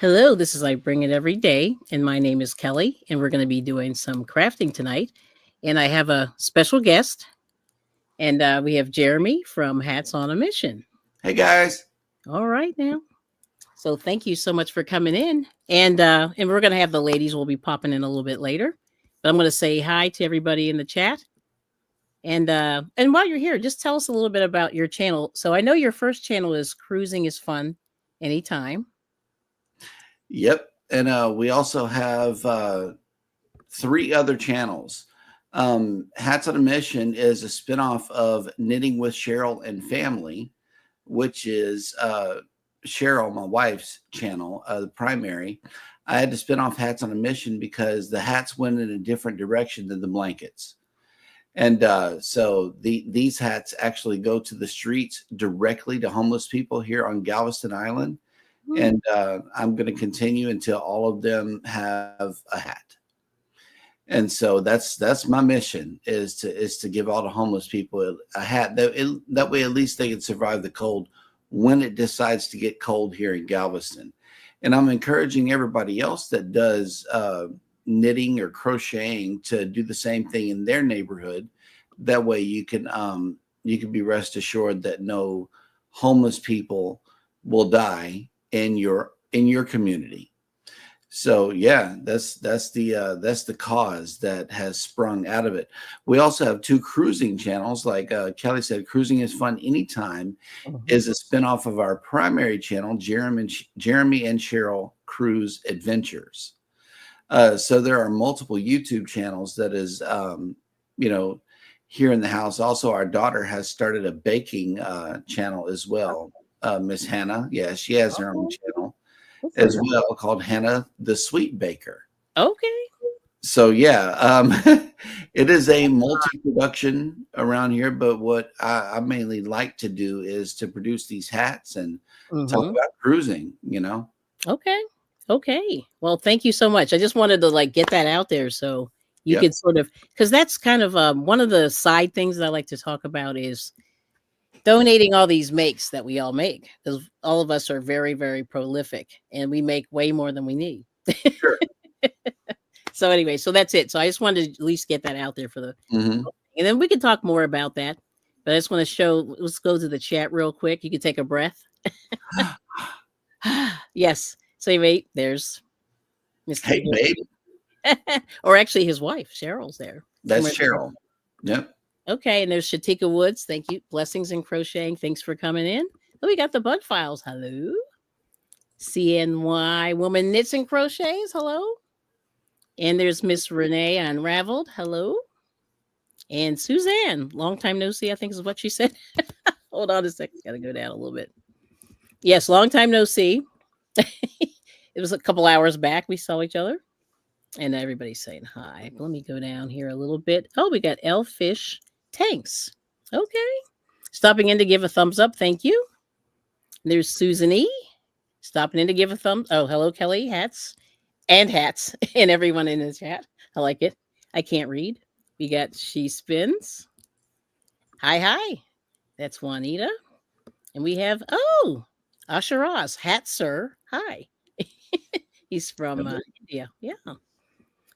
Hello, this is I Bring It Every Day, and my name is Kelly, and we're going to be doing some crafting tonight. And I have a special guest, and we have Jeremy from Hats on a Mission. Hey guys. All right, now. So thank you so much for coming in, and we're going to have the ladies will be popping in a little bit later, but I'm going to say hi to everybody in the chat. And while you're here, just tell us a little bit about your channel. So I know your first channel is Cruising is Fun Anytime. Yep. And we also have 3 other channels. Hats on a Mission is a spinoff of Knitting with Cheryl and Family, which is Cheryl, my wife's channel, the primary. I had to spin off Hats on a Mission because the hats went in a different direction than the blankets. And so these hats actually go to the streets directly to homeless people here on Galveston Island. And I'm going to continue until all of them have a hat. And so that's my mission is to give all the homeless people a hat. That way, at least they can survive the cold when it decides to get cold here in Galveston. And I'm encouraging everybody else that does knitting or crocheting to do the same thing in their neighborhood. That way you can be rest assured that no homeless people will die in your community. So yeah, that's the cause that has sprung out of it. We also have 2 cruising channels. Like Kelly said, Cruising is Fun Anytime is a spinoff of our primary channel, Jeremy and Cheryl Cruise Adventures. So there are multiple YouTube channels that is, here in the house. Also, our daughter has started a baking channel as well. Miss Hannah. Yeah, she has her own channel as well called Hannah the Sweet Baker. Okay. So yeah, it is a multi-production around here, but what I mainly like to do is to produce these hats and talk about cruising, Okay. Well, thank you so much. I just wanted to get that out there so you could sort of, because that's kind of one of the side things that I like to talk about is donating all these makes that we all make, because all of us are very, very prolific and we make way more than we need. Sure. So anyway, so that's it. So I just wanted to at least get that out there for the, and then we can talk more about that. But I just want to show, let's go to the chat real quick. You can take a breath. Yes. So wait, there's Mr. Hey, babe. Or actually his wife, Cheryl's there. That's Cheryl. Yep. Okay, and there's Shatika Woods. Thank you. Blessings in Crocheting. Thanks for coming in. Oh, we got the Bud Files. Hello. CNY Woman Knits and Crochets. Hello. And there's Miss Renee Unraveled. Hello. And Suzanne. Long time no see, I think is what she said. Hold on a second. Got to go down a little bit. Yes, long time no see. It was a couple hours back. We saw each other. And everybody's saying hi. Let me go down here a little bit. Oh, we got Elfish Tanks. Okay. Stopping in to give a thumbs up. Thank you. There's Susan E. Stopping in to give a thumbs. Oh, hello, Kelly. Hats. And everyone in the chat. I like it. I can't read. We got She Spins. Hi. That's Juanita. And we have, Asharaz. Hat, sir. Hi. He's from India. Yeah.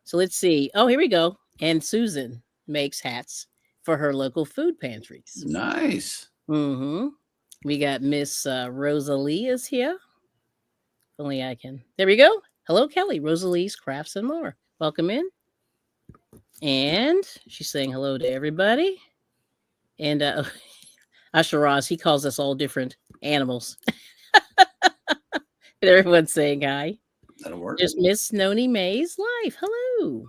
So let's see. Oh, here we go. And Susan makes hats for her local food pantries. Nice. We got Miss Rosalie is here. If only I can. There we go. Hello, Kelly. Rosalie's Crafts and More. Welcome in. And she's saying hello to everybody. And Asharaz, he calls us all different animals. And everyone's saying hi. That'll work. There's Miss Noni May's Life. Hello.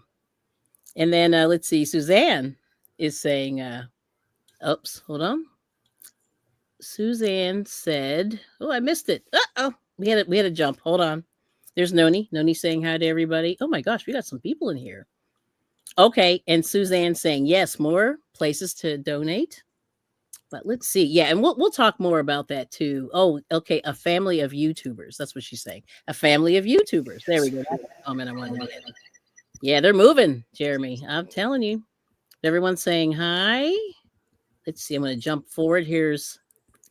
And then let's see. Suzanne is saying, oops, hold on. Suzanne said, oh, I missed it. Uh-oh. We had a jump. Hold on. There's Noni. Noni saying hi to everybody. Oh my gosh, we got some people in here. Okay. And Suzanne saying, yes, more places to donate. But let's see. Yeah, and we'll talk more about that too. Oh, okay. A family of YouTubers. That's what she's saying. A family of YouTubers. There we go. That's the comment I wanted to get. Yeah, they're moving, Jeremy. I'm telling you. Everyone's saying hi. Let's see. I'm going to jump forward. Here's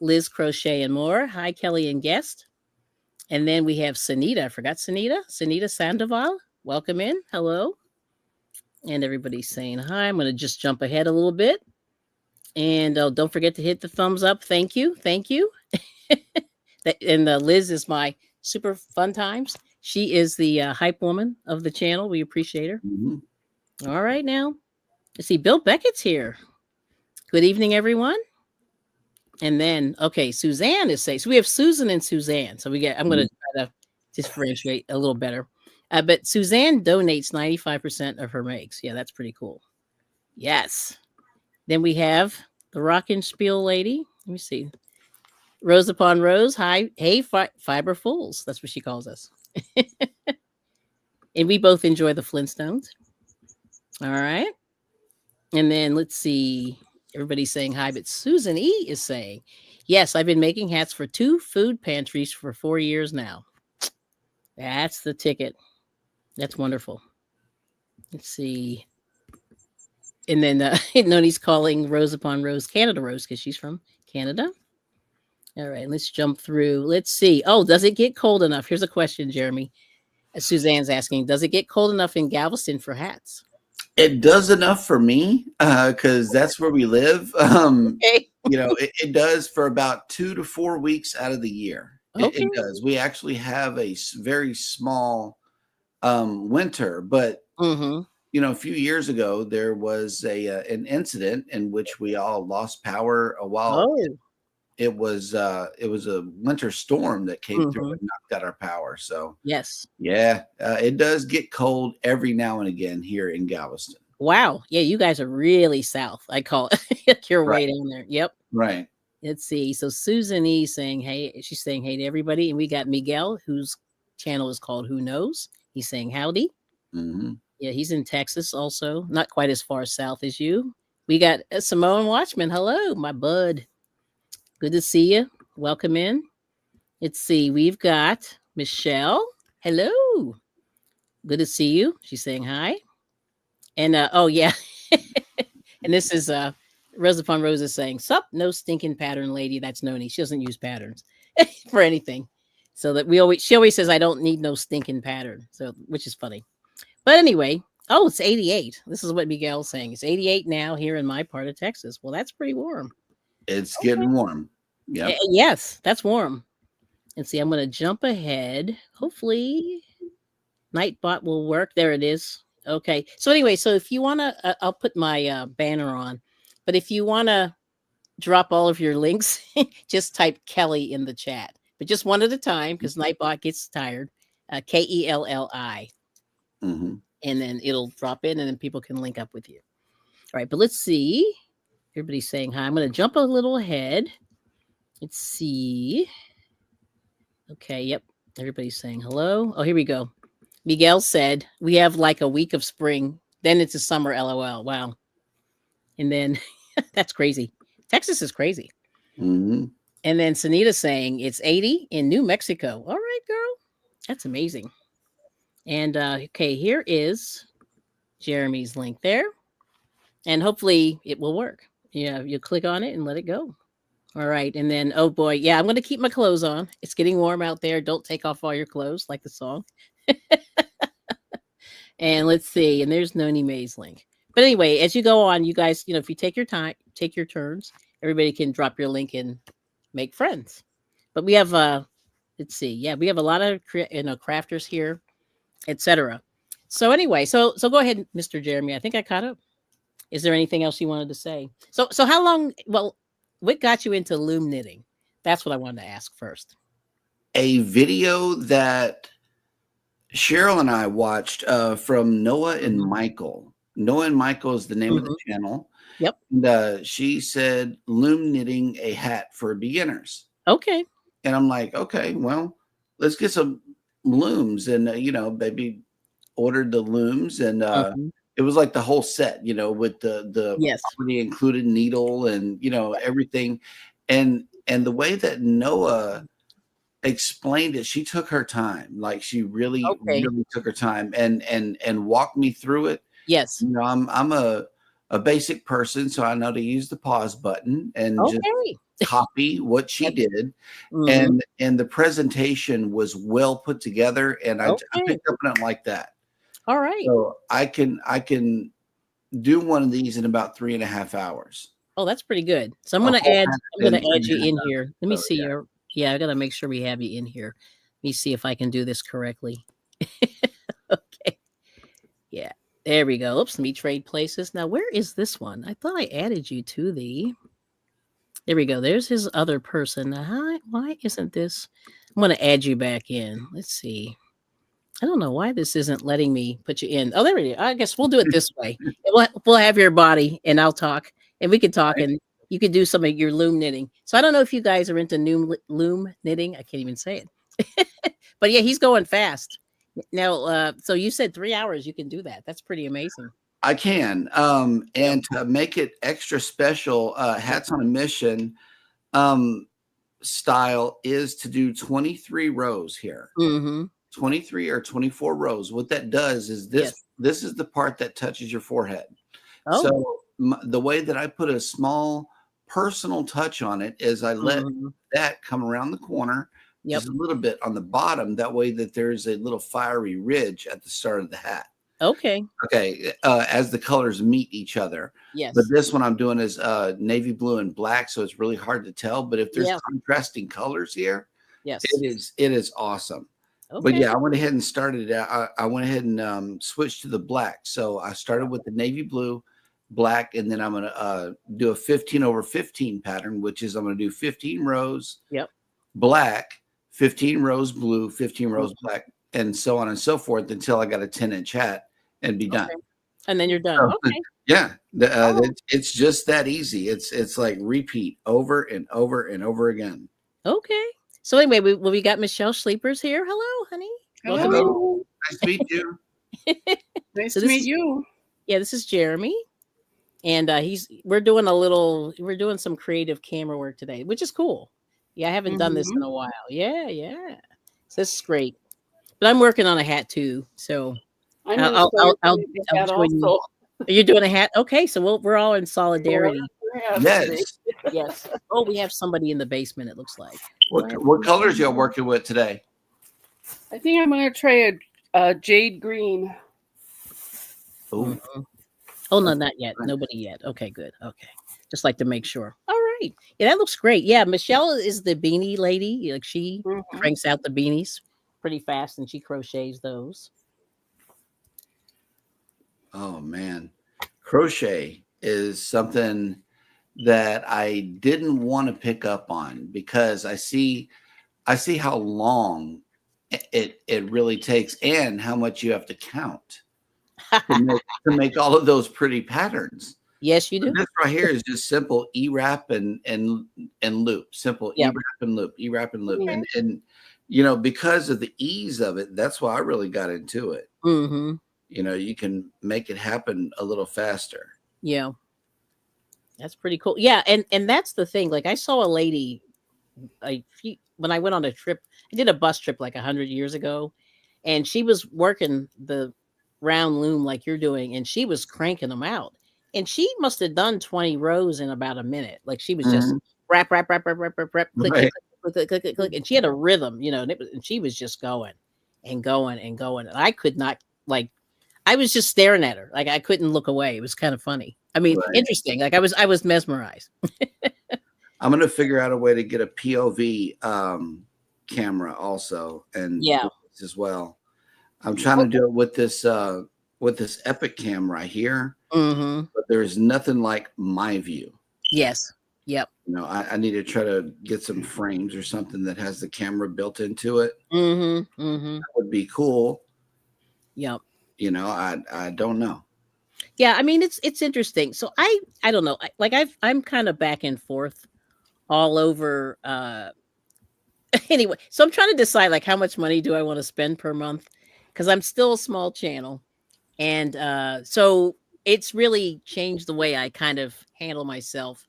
Liz Crochet and More. Hi, Kelly and guest. And then we have Sunita. I forgot Sunita Sandoval. Welcome in. Hello. And everybody's saying hi. I'm going to just jump ahead a little bit. And don't forget to hit the thumbs up. Thank you. Thank you. And Liz is my super fun times. She is the hype woman of the channel. We appreciate her. Mm-hmm. All right, now. Let's see. Bill Beckett's here. Good evening, everyone. And then, okay, Suzanne is saying, so we have Susan and Suzanne. So I'm going to try to differentiate a little better. But Suzanne donates 95% of her makes. Yeah, that's pretty cool. Yes. Then we have the Rockin' Spiel lady. Let me see. Rose upon Rose. Hi. Hey, Fiber Fools. That's what she calls us. And we both enjoy the Flintstones. All right. And then let's see. Everybody's saying hi, but Susan E is saying, yes, I've been making hats for 2 food pantries for 4 years now. That's the ticket. That's wonderful. Let's see. And then Noni's calling Rose upon Rose Canada Rose because she's from Canada. All right, let's jump through. Let's see. Oh, does it get cold enough? Here's a question, Jeremy. Suzanne's asking, does it get cold enough in Galveston for hats? It does enough for me because that's where we live. Okay. It does for about 2 to 4 weeks out of the year. Okay. It does. We actually have a very small winter, but a few years ago there was an incident in which we all lost power a while. Oh. It was a winter storm that came through and knocked out our power. So yes, it does get cold every now and again here in Galveston. Wow, yeah, you guys are really south. I call it your way down there. Yep, right. Let's see. So Susan E saying hey. She's saying hey to everybody, and we got Miguel, whose channel is called Who Knows. He's saying howdy. Yeah, he's in Texas also, not quite as far south as you. We got Simone Watchman. Hello, my bud. Good to see you. Welcome in. Let's see. We've got Michelle. Hello. Good to see you. She's saying hi. And oh yeah. And this is Rose upon Rose is saying, sup, no stinking pattern lady. That's Noni. She doesn't use patterns for anything. So that she always says I don't need no stinking pattern. So which is funny. But anyway, oh, it's 88. This is what Miguel's saying. It's 88 now here in my part of Texas. Well, that's pretty warm. It's getting warm. Yeah. Yes, that's warm. And see, I'm going to jump ahead. Hopefully, Nightbot will work. There it is. Okay. So anyway, so if you want to, I'll put my banner on. But if you want to drop all of your links, just type Kelly in the chat. But just one at a time because Nightbot gets tired. Kelli. And then it'll drop in and then people can link up with you. All right. But let's see. Everybody's saying hi. I'm going to jump a little ahead. Let's see. Okay. Yep. Everybody's saying hello. Oh, here we go. Miguel said we have like a week of spring. Then it's a summer. LOL. Wow. And then that's crazy. Texas is crazy. And then Sunita saying it's 80 in New Mexico. All right, girl. That's amazing. And okay, here is Jeremy's link there. And hopefully it will work. Yeah, you click on it and let it go. All right. And then, oh boy. Yeah, I'm going to keep my clothes on. It's getting warm out there. Don't take off all your clothes like the song. And let's see. And there's Noni May's link. But anyway, as you go on, you guys, if you take your time, take your turns, everybody can drop your link and make friends. But we have, let's see. Yeah, we have a lot of, crafters here, etc. So anyway, so go ahead, Mr. Jeremy. I think I caught up. Is there anything else you wanted to say? So how long, what got you into loom knitting? That's what I wanted to ask first. A video that Cheryl and I watched from Noah and Michael. Noah and Michael is the name of the channel. Yep. And she said, loom knitting a hat for beginners. Okay. And I'm like, okay, well, let's get some looms. And, baby ordered the looms and it was like the whole set, with the already included needle and, everything. And the way that Noah explained it, she took her time. Like she really took her time and walked me through it. Yes. I'm a basic person, so I know to use the pause button and just copy what she did, Mhm. and the presentation was well put together, and I Okay. picked up on it like that. All right. So I can do one of these in about 3.5 hours. Oh, that's pretty good. So A whole I'm hat gonna in three add and you a half in hours. here. Let me So see yeah. your yeah, I gotta make sure we have you in here. Let me see if I can do this correctly. Okay. Yeah. There we go. Oops, let me trade places. Now, where is this one? I thought I added you to the there we go. There's his other person. Now, why isn't this? I'm gonna add you back in. Let's see. I don't know why this isn't letting me put you in. Oh, there we go. I guess we'll do it this way. We'll have your body and I'll talk and we can talk Right. and you can do some of your loom knitting. So I don't know if you guys are into loom knitting. I can't even say it. But yeah, he's going fast. Now, so you said 3 hours you can do that. That's pretty amazing. I can. Yep. And to make it extra special, Hats on a Mission um, style is to do 23 rows here. Mm-hmm. 23 or 24 rows. What that does is Yes. this is the part that touches your forehead. Oh. So the way that I put a small personal touch on it is I let Mm-hmm. that come around the corner Yep. just a little bit on the bottom. That way that there's a little fiery ridge at the start of the hat. Okay. Okay, as the colors meet each other. But Yes. this one I'm doing is navy blue and black, so it's really hard to tell. But if there's Yeah. contrasting colors here, Yes. it is awesome. But Okay. yeah, I went ahead and started it. I went ahead and switched to the black. So I started with the navy blue, black, and then I'm going to do a 15 over 15 pattern, which is I'm going to do 15 rows Yep. black, 15 rows blue, 15 Mm, rows black, and so on and so forth until I got a 10-inch hat and be done. okay. And then you're done. So, Okay. yeah, Oh, it's just that easy. It's like repeat over and over and over again. okay. So anyway, we got Michelle Sleepers here. Hello, honey. Welcome in. Hello, Hello. nice to meet you. Nice So to this meet is you. yeah, this is Jeremy, and we're doing some creative camera work today, which is cool. Yeah, I haven't done this in Hmm. a while. Yeah, yeah. So this is great. But I'm working on a hat too, so I'm I'll gonna I'll start I'll, I'll, doing the I'll hat join you. also. Are you doing a hat? Okay, so we're all in We're solidarity. hats today. Yes. Yes. Oh, we have somebody in the basement. It looks like. Do I have What somebody colors in y'all there? working with today? I think I'm gonna try a jade green. Oh, Mhm. Oh no, that's not yet. nice. Nobody yet. Okay, good. Okay. Just like to make sure. All right. Yeah, that looks great. Yeah, Michelle is the beanie lady. Like she Hmm. cranks out the beanies pretty fast and she crochets those. Oh man, crochet is something that I didn't want to pick up on because I see how long it really takes and how much you have to count to make all of those pretty patterns. Yes, you But do. this right here is just simple E-wrap and loop, simple Yep. E-wrap and loop, E-wrap and loop, Okay. and you know because of the ease of it, that's why I really got into it. Mm-hmm. You know, you can make it happen a little faster. Yeah. That's pretty cool. Yeah, and that's the thing. Like I saw a lady when I went on a trip, I did a bus trip like 100 years ago, and she was working the round loom like you're doing, and she was cranking them out, and she must have done 20 rows in about a minute. Like she was just Mhm. rap, rap, rap, rap, rap, rap, rap, click, click, Right. click, click, click, click, click, and she had a rhythm, and she was just going and going and going, and I could not like. I was just staring at her, like I couldn't look away. It was kind of funny. I mean, Right. interesting. Like I was mesmerized. I'm gonna figure out a way to get a POV camera also and Yeah. do this as well. I'm trying to Okay. do it with this Epic cam right here, Mm-hmm. but there's nothing like my view. Yes. Yep. You know, I need to try to get some frames or something that has the camera built into it. Mm-hmm. Mm-hmm. That would be cool. Yep. You know, I don't know. Yeah. I mean, it's interesting. So I don't know. I'm kind of back and forth all over. Anyway, so I'm trying to decide like how much money do I want to spend per month because I'm still a small channel, and so it's really changed the way I kind of handle myself.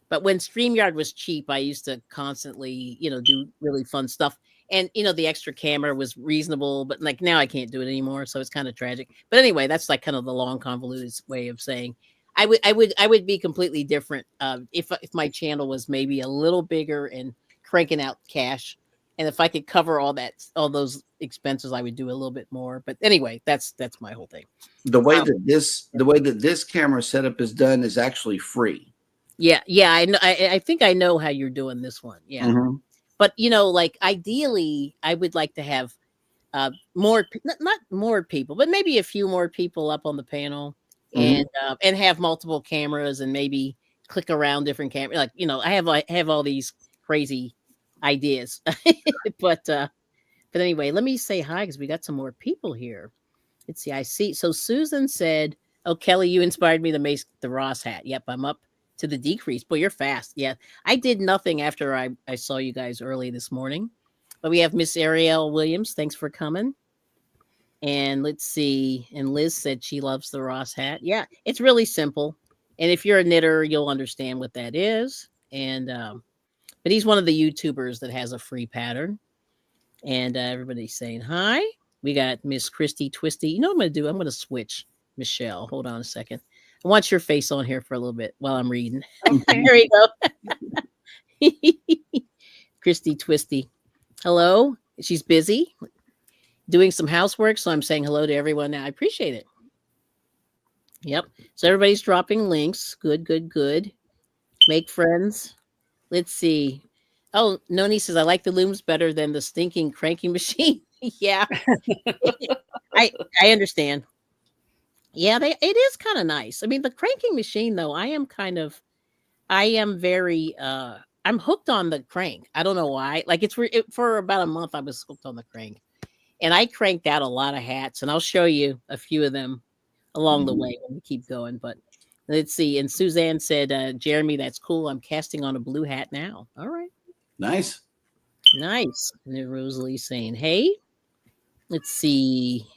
But when StreamYard was cheap, I used to constantly, do really fun stuff. And the extra camera was reasonable, but like now I can't do it anymore, so it's kind of tragic. But anyway, that's like kind of the long convoluted way of saying I would be completely different if my channel was maybe a little bigger and cranking out cash. And if I could cover all those expenses, I would do a little bit more. But anyway, that's my whole thing. The way that this camera setup is done is actually free. Yeah, I know. I think I know how you're doing this one. Yeah, but like ideally, I would like to have more, not more people, but maybe a few more people up on the panel, and have multiple cameras and maybe click around different cameras. Like I have all these crazy ideas, but anyway, let me say hi because we got some more people here. Let's see. I see. So Susan said, "Oh, Kelly, you inspired me to make the Ross hat." Yep, I'm up to the decrease. Boy, you're fast. Yeah, I did nothing after I saw you guys early this morning. But we have Miss Ariel Williams. Thanks for coming. And let's see. And Liz said she loves the Ross hat. Yeah, it's really simple. And if you're a knitter, you'll understand what that is. And but he's one of the YouTubers that has a free pattern. And everybody's saying hi. We got Miss Christy Twisty. You know what I'm going to do? I'm going to switch Michelle. Hold on a second. I want your face on here for a little bit while I'm reading. Okay. There we go. Christy Twisty. Hello. She's busy doing some housework. So I'm saying hello to everyone now. I appreciate it. Yep. So everybody's dropping links. Good. Make friends. Let's see. Oh, Noni says, I like the looms better than the stinking cranking machine. Yeah. I understand. Yeah, it is kind of nice. I mean, the cranking machine, though, I'm hooked on the crank. I don't know why. Like for about a month, I was hooked on the crank. And I cranked out a lot of hats, and I'll show you a few of them along the way when we keep going. But let's see. And Suzanne said, Jeremy, that's cool. I'm casting on a blue hat now. All right. Nice. And then Rosalie saying, hey, let's see.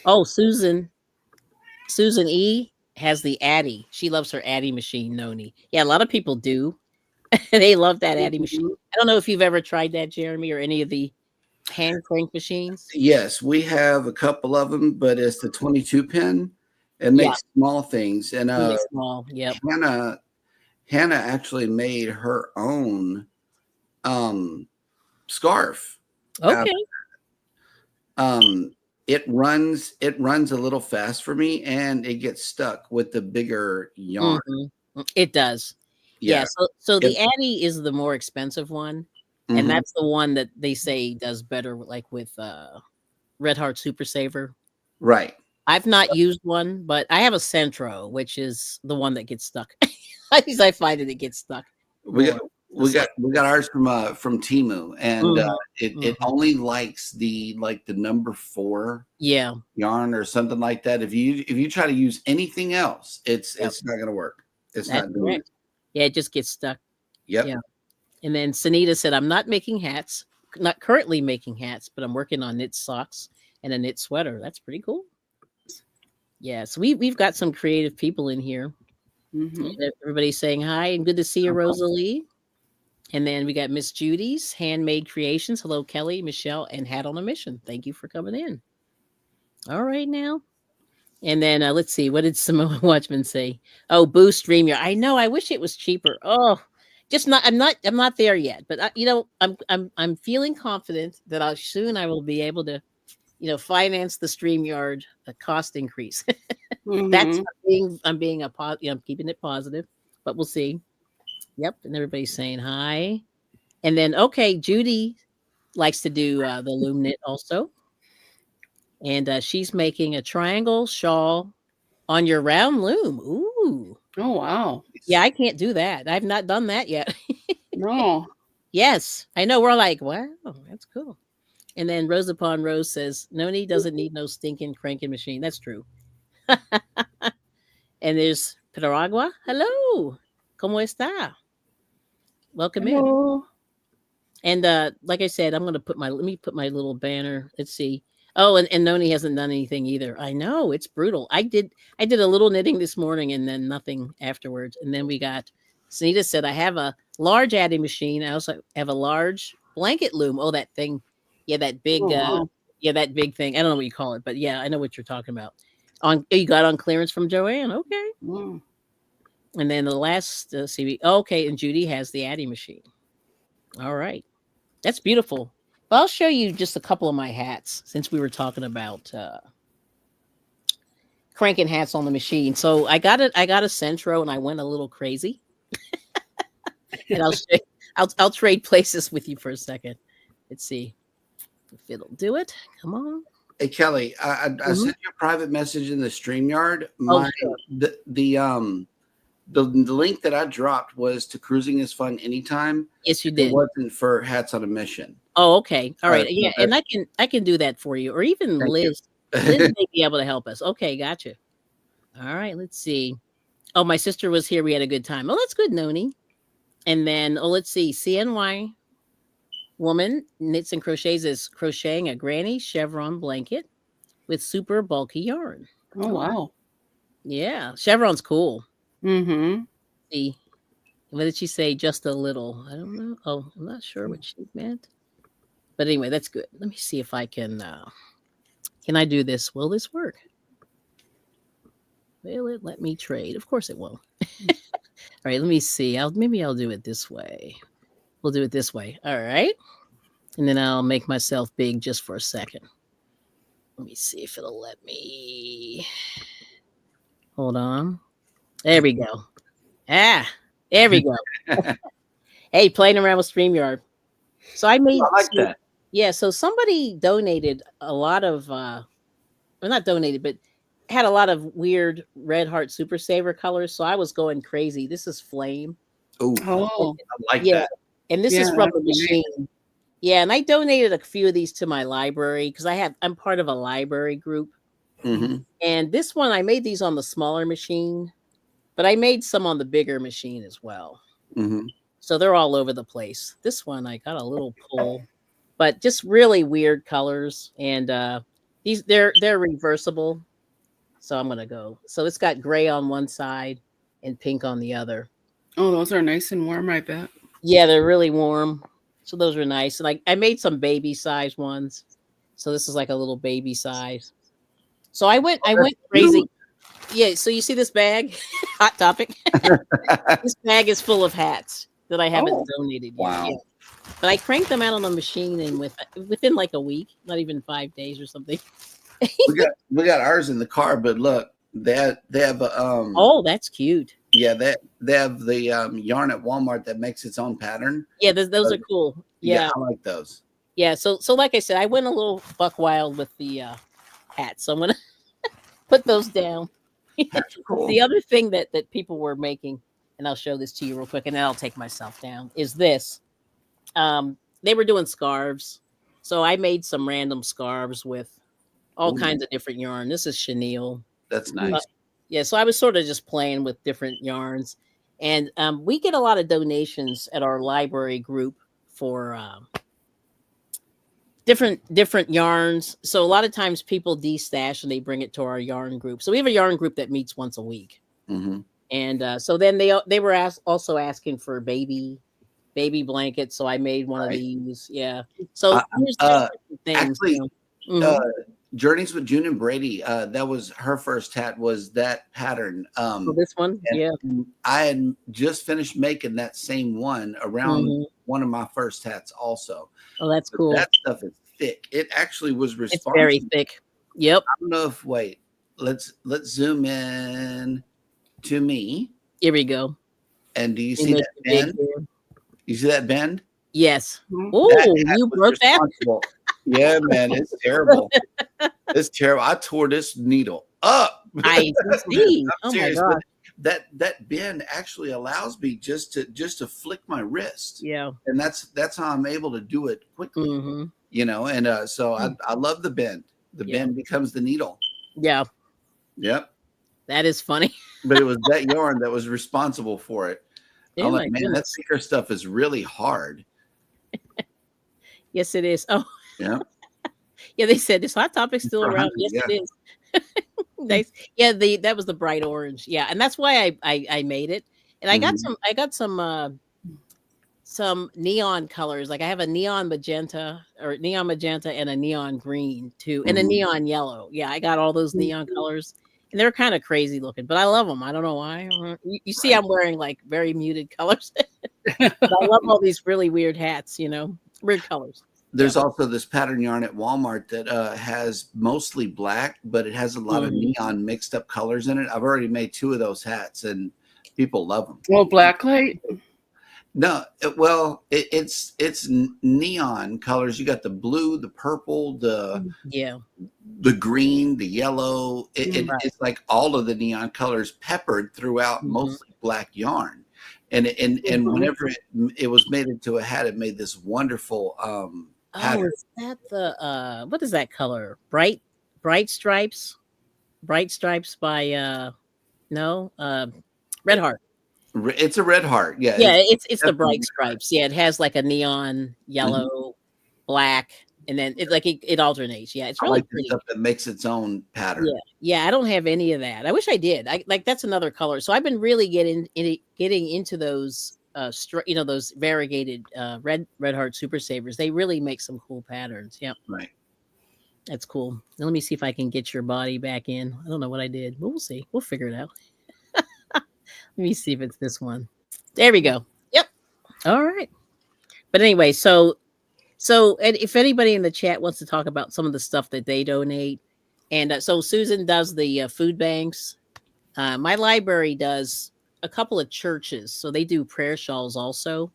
Oh, Susan E has the Addy. She loves her Addy machine, Noni. Yeah, a lot of people do. They love that Addy machine. I don't know if you've ever tried that, Jeremy, or any of the hand crank machines. Yes, we have a couple of them, but it's the 22 pin. It makes small things. And small, yep. Hannah actually made her own scarf. Okay. It runs a little fast for me, and it gets stuck with the bigger yarn. It does. Yeah. So the Addy is the more expensive one, and that's the one that they say does better, like with Red Heart Super Saver. Right. I've not used one, but I have a Centro, which is the one that gets stuck. At least I find it gets stuck. We got ours from Temu, and it only likes the number 4 yarn or something like that. If you try to use anything else, it's not going to work. It's not doing it. Yeah, it just gets stuck. Yep. Yeah. And then Sanita said, I'm not making hats, not currently making hats, but I'm working on knit socks and a knit sweater. That's pretty cool. Yeah, so we've got some creative people in here. Everybody's saying hi and good to see you, Rosalie. And then we got Miss Judy's Handmade Creations. Hello, Kelly, Michelle, and Hat on a Mission. Thank you for coming in. All right now. And then let's see, what did Simone Watchman say? Oh, boost StreamYard. I know. I wish it was cheaper. Oh, just not. I'm not there yet. But I'm feeling confident that I will be able to, finance the StreamYard cost increase. That's I'm keeping it positive, but we'll see. Yep, and everybody's saying hi. And then Judy likes to do the loom knit also. And she's making a triangle shawl on your round loom. Ooh. Oh, wow. Yeah, I can't do that. I've not done that yet. No. Yes, I know. We're like, wow, that's cool. And then Rose Upon Rose says, Noni doesn't need no stinking cranking machine. That's true. And there's Pedragua. Hello. ¿Cómo está? Welcome in. And like I said, let me put my little banner. Let's see. Oh, and Noni hasn't done anything either. I know, it's brutal. I did a little knitting this morning and then nothing afterwards. And then we got, Sunita said, I have a large Addy machine. I also have a large blanket loom. Oh, that thing. Yeah, that big, that big thing. I don't know what you call it, but yeah, I know what you're talking about. You got on clearance from Joanne. Okay. Mm. And then the last okay, and Judy has the Addy machine. All right. That's beautiful. Well, I'll show you just a couple of my hats since we were talking about cranking hats on the machine. So I got a Centro and I went a little crazy. And I'll trade places with you for a second. Let's see if it'll do it. Come on. Hey Kelly, I sent you a private message in the StreamYard. Sure. The link that I dropped was to Cruising is Fun Anytime. Yes, you did. It wasn't for Hats on a Mission. Oh, okay. All right. so Yeah, and I can do that for you, or even Thank Liz. Liz may be able to help us. Okay, gotcha. All right. Let's see. Oh, my sister was here. We had a good time. Oh, that's good, Noni. And then let's see. CNY woman knits and crochets is crocheting a granny chevron blanket with super bulky yarn. Oh, wow. Yeah, chevron's cool. Mm-hmm. See, what did she say? Just a little. I don't know. Oh, I'm not sure what she meant. But anyway, that's good. Let me see if I can. Can I do this? Will this work? Will it let me trade? Of course it will. All right, let me see. Maybe I'll do it this way. We'll do it this way. All right. And then I'll make myself big just for a second. Let me see if it'll let me. Hold on. There we go. There we go. Hey, playing around with StreamYard. So I made. I like that. Yeah, so somebody donated a lot of, well, not donated, but had a lot of weird Red Heart Super Saver colors. So I was going crazy. This is Flame. Oh, I like that. And this is Yeah, from the that's great. machine. Yeah, and I donated a few of these to my library because I'm part of a library group. Mm-hmm. And this one, I made these on the smaller machine, but I made some on the bigger machine as well. Mm-hmm. So they're all over the place. This one, I got a little pull, but just really weird colors. And they're reversible. So I'm gonna go. So it's got gray on one side and pink on the other. Oh, those are nice and warm, I bet. Yeah, they're really warm. So those are nice. And I made some baby size ones. So this is like a little baby size. So I went crazy. Yeah, so you see this bag? Hot topic. This bag is full of hats that I haven't donated yet. Wow. Yeah. But I cranked them out on the machine and within like a week, not even 5 days or something. we got ours in the car, but look, they have Oh, that's cute. yeah, they have the yarn at Walmart that makes its own pattern. Yeah, those are cool. Yeah. I like those. Yeah, so like I said, I went a little buck wild with the hats. So I'm gonna put those down. Cool. The other thing that people were making, and I'll show this to you real quick, and then I'll take myself down, is this. They were doing scarves. So I made some random scarves with all kinds of different yarn. This is chenille. That's nice. Yeah, so I was sort of just playing with different yarns. And we get a lot of donations at our library group for different yarns. So a lot of times people de-stash and they bring it to our yarn group. So we have a yarn group that meets once a week. Mm-hmm. And so then they were also asking for baby blankets. So I made one of these. Yeah. So here's different things. Actually, you know. Journeys with June and Brady, that was her first hat, was that pattern. So this one, yeah. I had just finished making that same one around one of my first hats also. Oh, that's But cool. that stuff is thick. It actually was responsible. It's very thick. Yep. I don't know if let's zoom in to me. Here we go. And do you see that bend? You see that bend? Yes. Mhm. Oh, you broke that? responsible. Yeah, man, it's terrible. It's terrible. I tore this needle up. I see. I'm Oh my serious, god. but that bend actually allows me just to flick my wrist. Yeah. And that's how I'm able to do it quickly. Mm-hmm. You know, and so I love the bend. The bend becomes the needle. Yeah. Yep. That is funny. But it was that yarn that was responsible for it. Oh I'm my like, man, that goodness. sticker stuff is really hard. Yes, it is. Oh, Yeah. yeah. They said this hot topic's still For around. hundreds, Yes, it is. Nice. Yeah, that was the bright orange. Yeah, and that's why I made it. And I got some neon colors. Like I have a neon magenta and a neon green too, and a neon yellow. Yeah, I got all those neon colors. And they're kind of crazy looking, but I love them. I don't know why. You see, I'm wearing like very muted colors. But I love all these really weird hats, weird colors. There's also this pattern yarn at Walmart that has mostly black, but it has a lot of neon mixed up colors in it. I've already made 2 of those hats, and people love them. Well, blacklight. No, it's neon colors. You got the blue, the purple, the green, the yellow. It's like all of the neon colors peppered throughout mostly black yarn. And whenever it was made into a hat, it made this wonderful pattern. Is that the what is that color? Bright stripes? Bright stripes by Red Heart. It's a red heart. Yeah. It's the bright stripes. Yeah, it has like a neon yellow, black, and then it alternates. Yeah, it's really pretty. Stuff that makes its own pattern. Yeah. I don't have any of that. I wish I did. That's another color. So I've been really getting into those those variegated red heart super savers. They really make some cool patterns. Yep. Right. That's cool. Now, let me see if I can get your body back in. I don't know what I did, but we'll see. We'll figure it out. Let me see if it's this one. There we go. Yep. All right. But anyway, so and if anybody in the chat wants to talk about some of the stuff that they donate, and so Susan does the food banks. My library does a couple of churches, so they do prayer shawls also.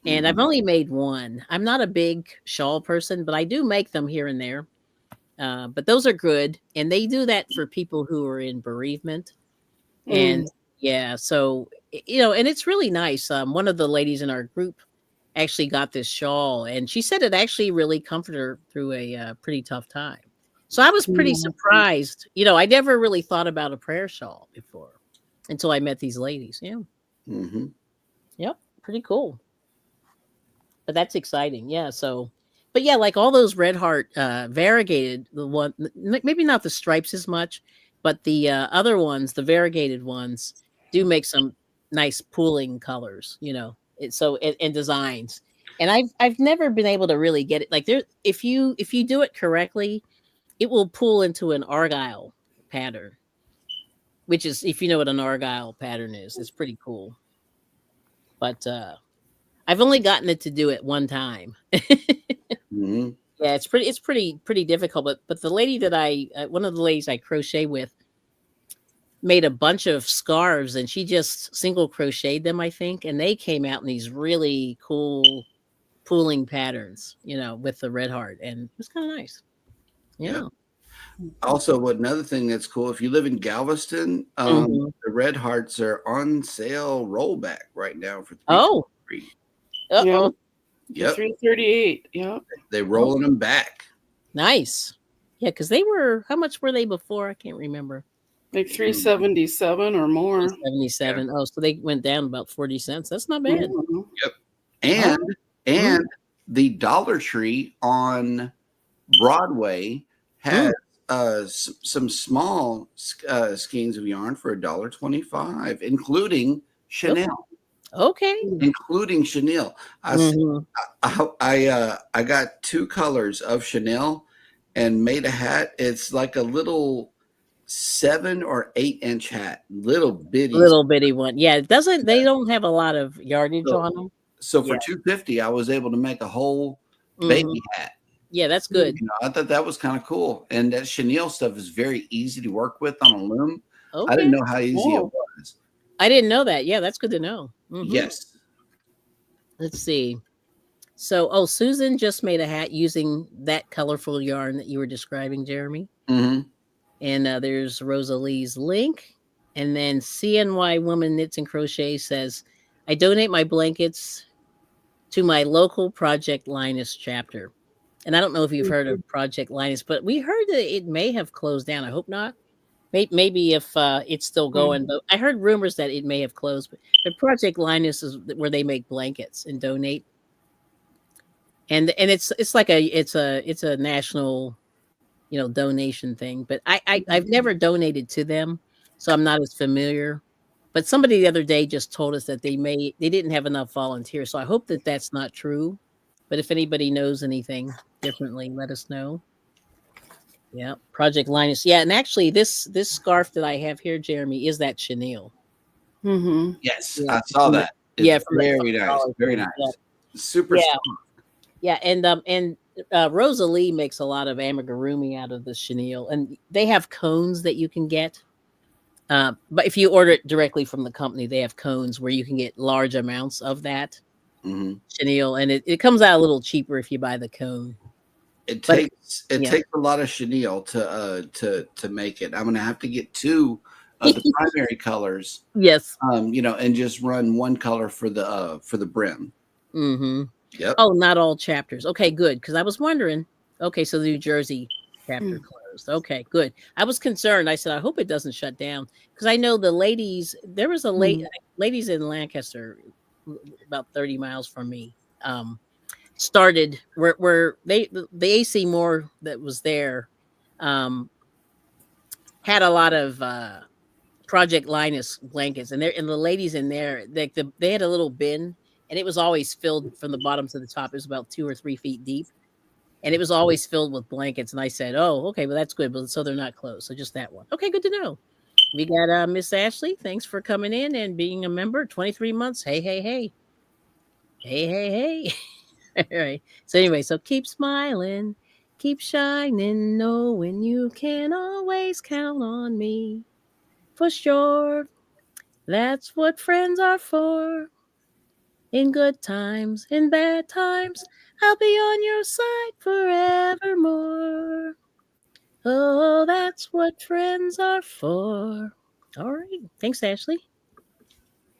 And I've only made one. I'm not a big shawl person, but I do make them here and there. But those are good, and they do that for people who are in bereavement. And yeah, so and it's really nice. One of the ladies in our group actually got this shawl, and she said it actually really comforted her through a pretty tough time. So I was pretty surprised. I never really thought about a prayer shawl before until I met these ladies. Yeah. Yep. Pretty cool. But that's exciting. Yeah. So, but yeah, like all those Red Heart variegated, the one, maybe not the stripes as much, but the other ones, the variegated ones, do make some nice pooling colors, and designs. And I've never been able to really get it. Like if you do it correctly, it will pool into an argyle pattern, which is, if you know what an argyle pattern is, it's pretty cool. But I've only gotten it to do it one time. Yeah, it's pretty difficult. But the lady that one of the ladies I crochet with made a bunch of scarves, and she just single crocheted them, I think, and they came out in these really cool pooling patterns, with the Red Heart, and it was kind of nice. Yeah. Also, another thing that's cool, if you live in Galveston, the Red Hearts are on sale rollback right now for $3.33. Yeah. Yep. $3.38. Yeah. They're rolling them back. Nice. Yeah, because they were, how much were they before? I can't remember. Like $3.77 or more. 77. Oh, so they went down about 40 cents. That's not bad. Yep. And the Dollar Tree on Broadway has some small skeins of yarn for $1.25, including Chanel. Okay. Including Chanel. I got 2 colors of Chanel and made a hat. It's like a little 7 or 8 inch hat, little bitty one. Yeah, they don't have a lot of yardage on them. So for $2.50, I was able to make a whole baby hat. Yeah, that's good. I thought that was kind of cool. And that chenille stuff is very easy to work with on a loom. Okay. I didn't know how easy it was. I didn't know that. Yeah, that's good to know. Yes. Let's see. So, Susan just made a hat using that colorful yarn that you were describing, Jeremy. And there's Rosalie's link. And then CNY Woman Knits and Crochet says, I donate my blankets to my local Project Linus chapter. And I don't know if you've heard of Project Linus, but we heard that it may have closed down. I hope not. Maybe if it's still going, but I heard rumors that it may have closed. But Project Linus is where they make blankets and donate. And it's like it's a national, donation thing. But I've never donated to them, so I'm not as familiar. But somebody the other day just told us that they didn't have enough volunteers. So I hope that that's not true. But if anybody knows anything differently, let us know. Yeah, Project Linus. Yeah, and actually, this scarf that I have here, Jeremy, is that chenille. Mm-hmm. Yes, Yeah, I saw from the that. yeah It's from that very nice. $5 Very thing. Yeah, nice. Super yeah, soft. yeah, and Rosalie makes a lot of amigurumi out of the chenille, and they have cones that you can get. But if you order it directly from the company, they have cones where you can get large amounts of that Hmm. chenille, and it comes out a little cheaper if you buy the cone. It But takes yeah, a lot of chenille to make it. I'm gonna have to get two of the primary colors, yes. and just run one color for the brim. Mm-hmm. Yep. Oh, not all chapters. Okay, good. Because I was wondering. Okay, so the New Jersey chapter closed. Okay, good. I was concerned. I said, I hope it doesn't shut down because I know the ladies. There was a Mm-hmm. ladies in Lancaster, about 30 miles from me. Started where the AC Moore that was there, um, had a lot of Project Linus blankets, and the ladies in there, they had a little bin, and it was always filled from the bottom to the top. It was about 2 or 3 feet deep, and it was always filled with blankets. And I said, "Oh, okay, well that's good." But so they're not closed, so just that one. Okay, good to know. We got Miss Ashley. Thanks for coming in and being a member. 23 months. Hey, hey, hey, hey, hey, hey. All right. So anyway, so keep smiling, keep shining, knowing you can always count on me for sure. That's what friends are for. In good times, in bad times, I'll be on your side forevermore. Oh, that's what friends are for. All right. Thanks, Ashley.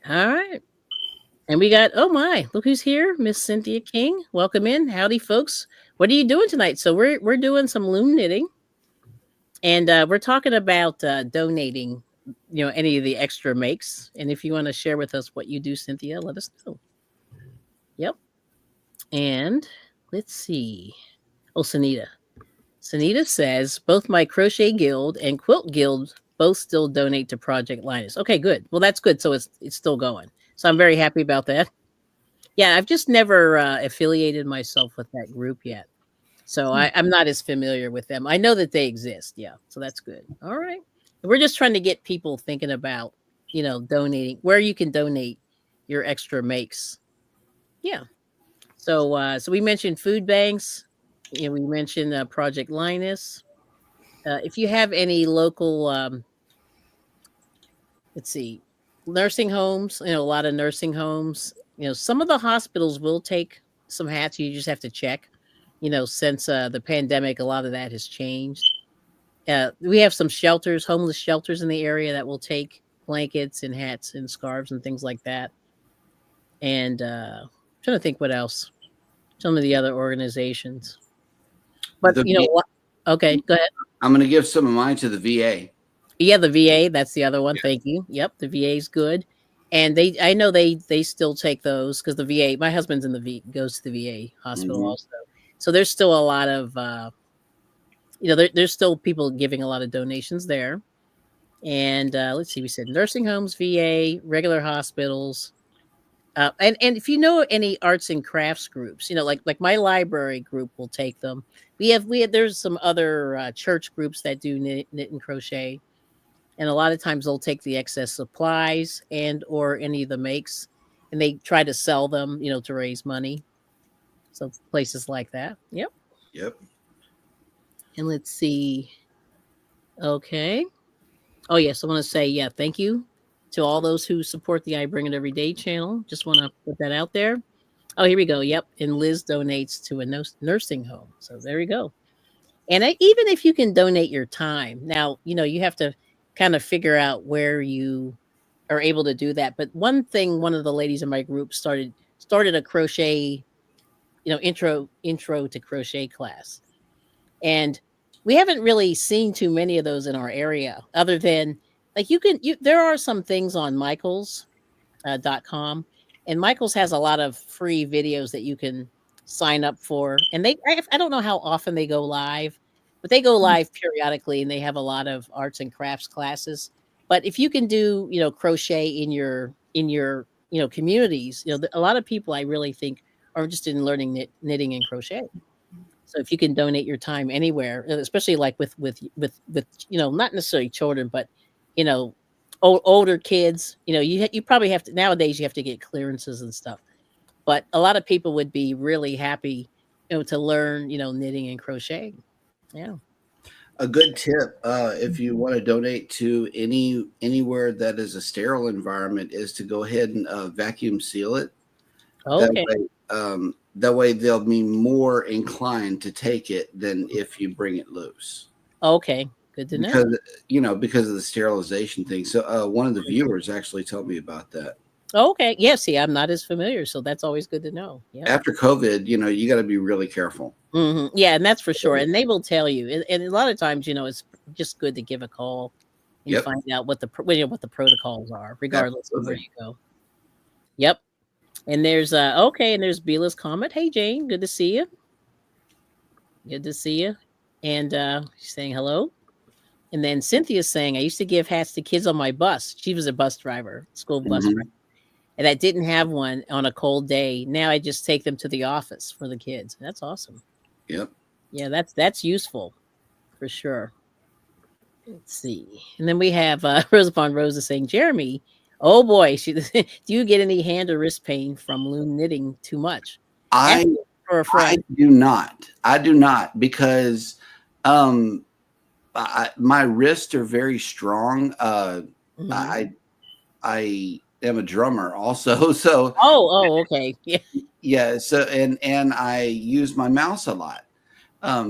All right. And we got, oh my, look who's here, Miss Cynthia King. Welcome in. Howdy, folks. What are you doing tonight? So we're doing some loom knitting, and we're talking about donating, any of the extra makes. And if you want to share with us what you do, Cynthia, let us know. Yep. And let's see. Oh, Sanita. Sanita says both my crochet guild and quilt guild both still donate to Project Linus. Okay, good. Well, that's good. So it's still going. So I'm very happy about that. Yeah, I've just never affiliated myself with that group yet. So I'm not as familiar with them. I know that they exist. Yeah. So that's good. All right. We're just trying to get people thinking about, donating, where you can donate your extra makes. Yeah. So we mentioned food banks. We mentioned Project Linus. If you have any local, let's see, nursing homes, a lot of nursing homes. Some of the hospitals will take some hats. You just have to check. Since the pandemic, a lot of that has changed. We have some shelters, homeless shelters in the area that will take blankets and hats and scarves and things like that. And I'm trying to think what else. Some of the other organizations. But The you know what? Okay, go ahead. I'm going to give some of mine to the VA. Yeah, the VA, that's the other one. Thank you. Yep, the VA is good. And I know they still take those because the VA, my husband's in the goes to the VA hospital Hmm. also. So there's still a lot of there's still people giving a lot of donations there. And let's see, we said nursing homes, VA, regular hospitals. And if you know any arts and crafts groups, like my library group will take them. We have there's some other church groups that do knit and crochet, and a lot of times they'll take the excess supplies and or any of the makes, and they try to sell them, to raise money. So places like that. Yep. Yep. And let's see. Okay. Oh yes, I want to say thank you to all those who support the I Bring It Every Day channel. Just want to put that out there. Oh, here we go. Yep. And Liz donates to a nursing home. So there we go. And even if you can donate your time, now, you have to kind of figure out where you are able to do that. But one thing, one of the ladies in my group started a crochet, intro to crochet class. And we haven't really seen too many of those in our area other than like there are some things on Michaels .com, and Michaels has a lot of free videos that you can sign up for, and I don't know how often they go live, but they go live periodically, and they have a lot of arts and crafts classes. But if you can do crochet in your communities, a lot of people I really think are interested in learning knitting and crochet. So if you can donate your time anywhere, especially like with not necessarily children, but you know, older kids, you probably have to nowadays you have to get clearances and stuff. But a lot of people would be really happy, to learn, knitting and crocheting. Yeah. A good tip, if you want to donate to anywhere that is a sterile environment, is to go ahead and vacuum seal it. Okay. That way they'll be more inclined to take it than if you bring it loose. Okay. Good to know. Because of the sterilization thing. So one of the viewers actually told me about that. Okay. Yeah. See, I'm not as familiar, so that's always good to know. Yeah. After COVID, you got to be really careful. Yeah, and that's for sure. And they will tell you. And a lot of times, it's just good to give a call and Yep. find out what the protocols are, regardless of where Absolutely. you go. Yep. And there's and there's Beela's comment. Hey Jane, good to see you. Good to see you. And she's saying hello. And then Cynthia's saying, I used to give hats to kids on my bus. She was a bus driver, school bus Mhm. driver. And I didn't have one on a cold day. Now I just take them to the office for the kids. That's awesome. Yep. Yeah, that's useful for sure. Let's see. And then we have Rose upon Rosa saying, Jeremy, oh boy, do you get any hand or wrist pain from loom knitting too much? I Ask for a I friend. do not. I do not because my wrists are very strong. Mhm. I am a drummer also, so Oh, okay. Yeah. yeah. So and I use my mouse a lot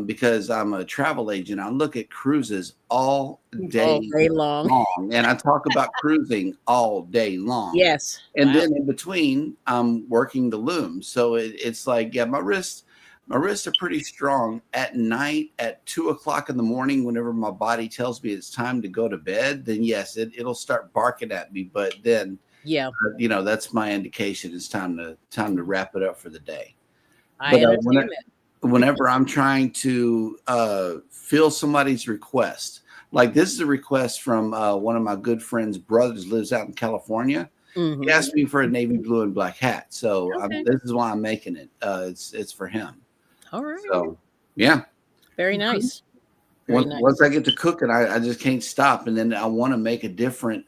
because I'm a travel agent. I look at cruises all All day day long. long, and I talk about cruising all day long. Yes. And Wow. then in between, I'm working the loom. So it's like, yeah, my wrists are pretty strong at night at 2 o'clock in the morning. Whenever my body tells me it's time to go to bed, then yes, it'll start barking at me. But then, Yeah, that's my indication. It's time to wrap it up for the day. I But understand that. whenever I'm trying to fill somebody's request, like this is a request from one of my good friends' brothers lives out in California. He Mhm. asked me for a navy blue and black hat, so Okay. this is why I'm making it. It's for him. All right. So yeah, Very nice. Very nice. once I get to cooking, I just can't stop, and then I want to make a different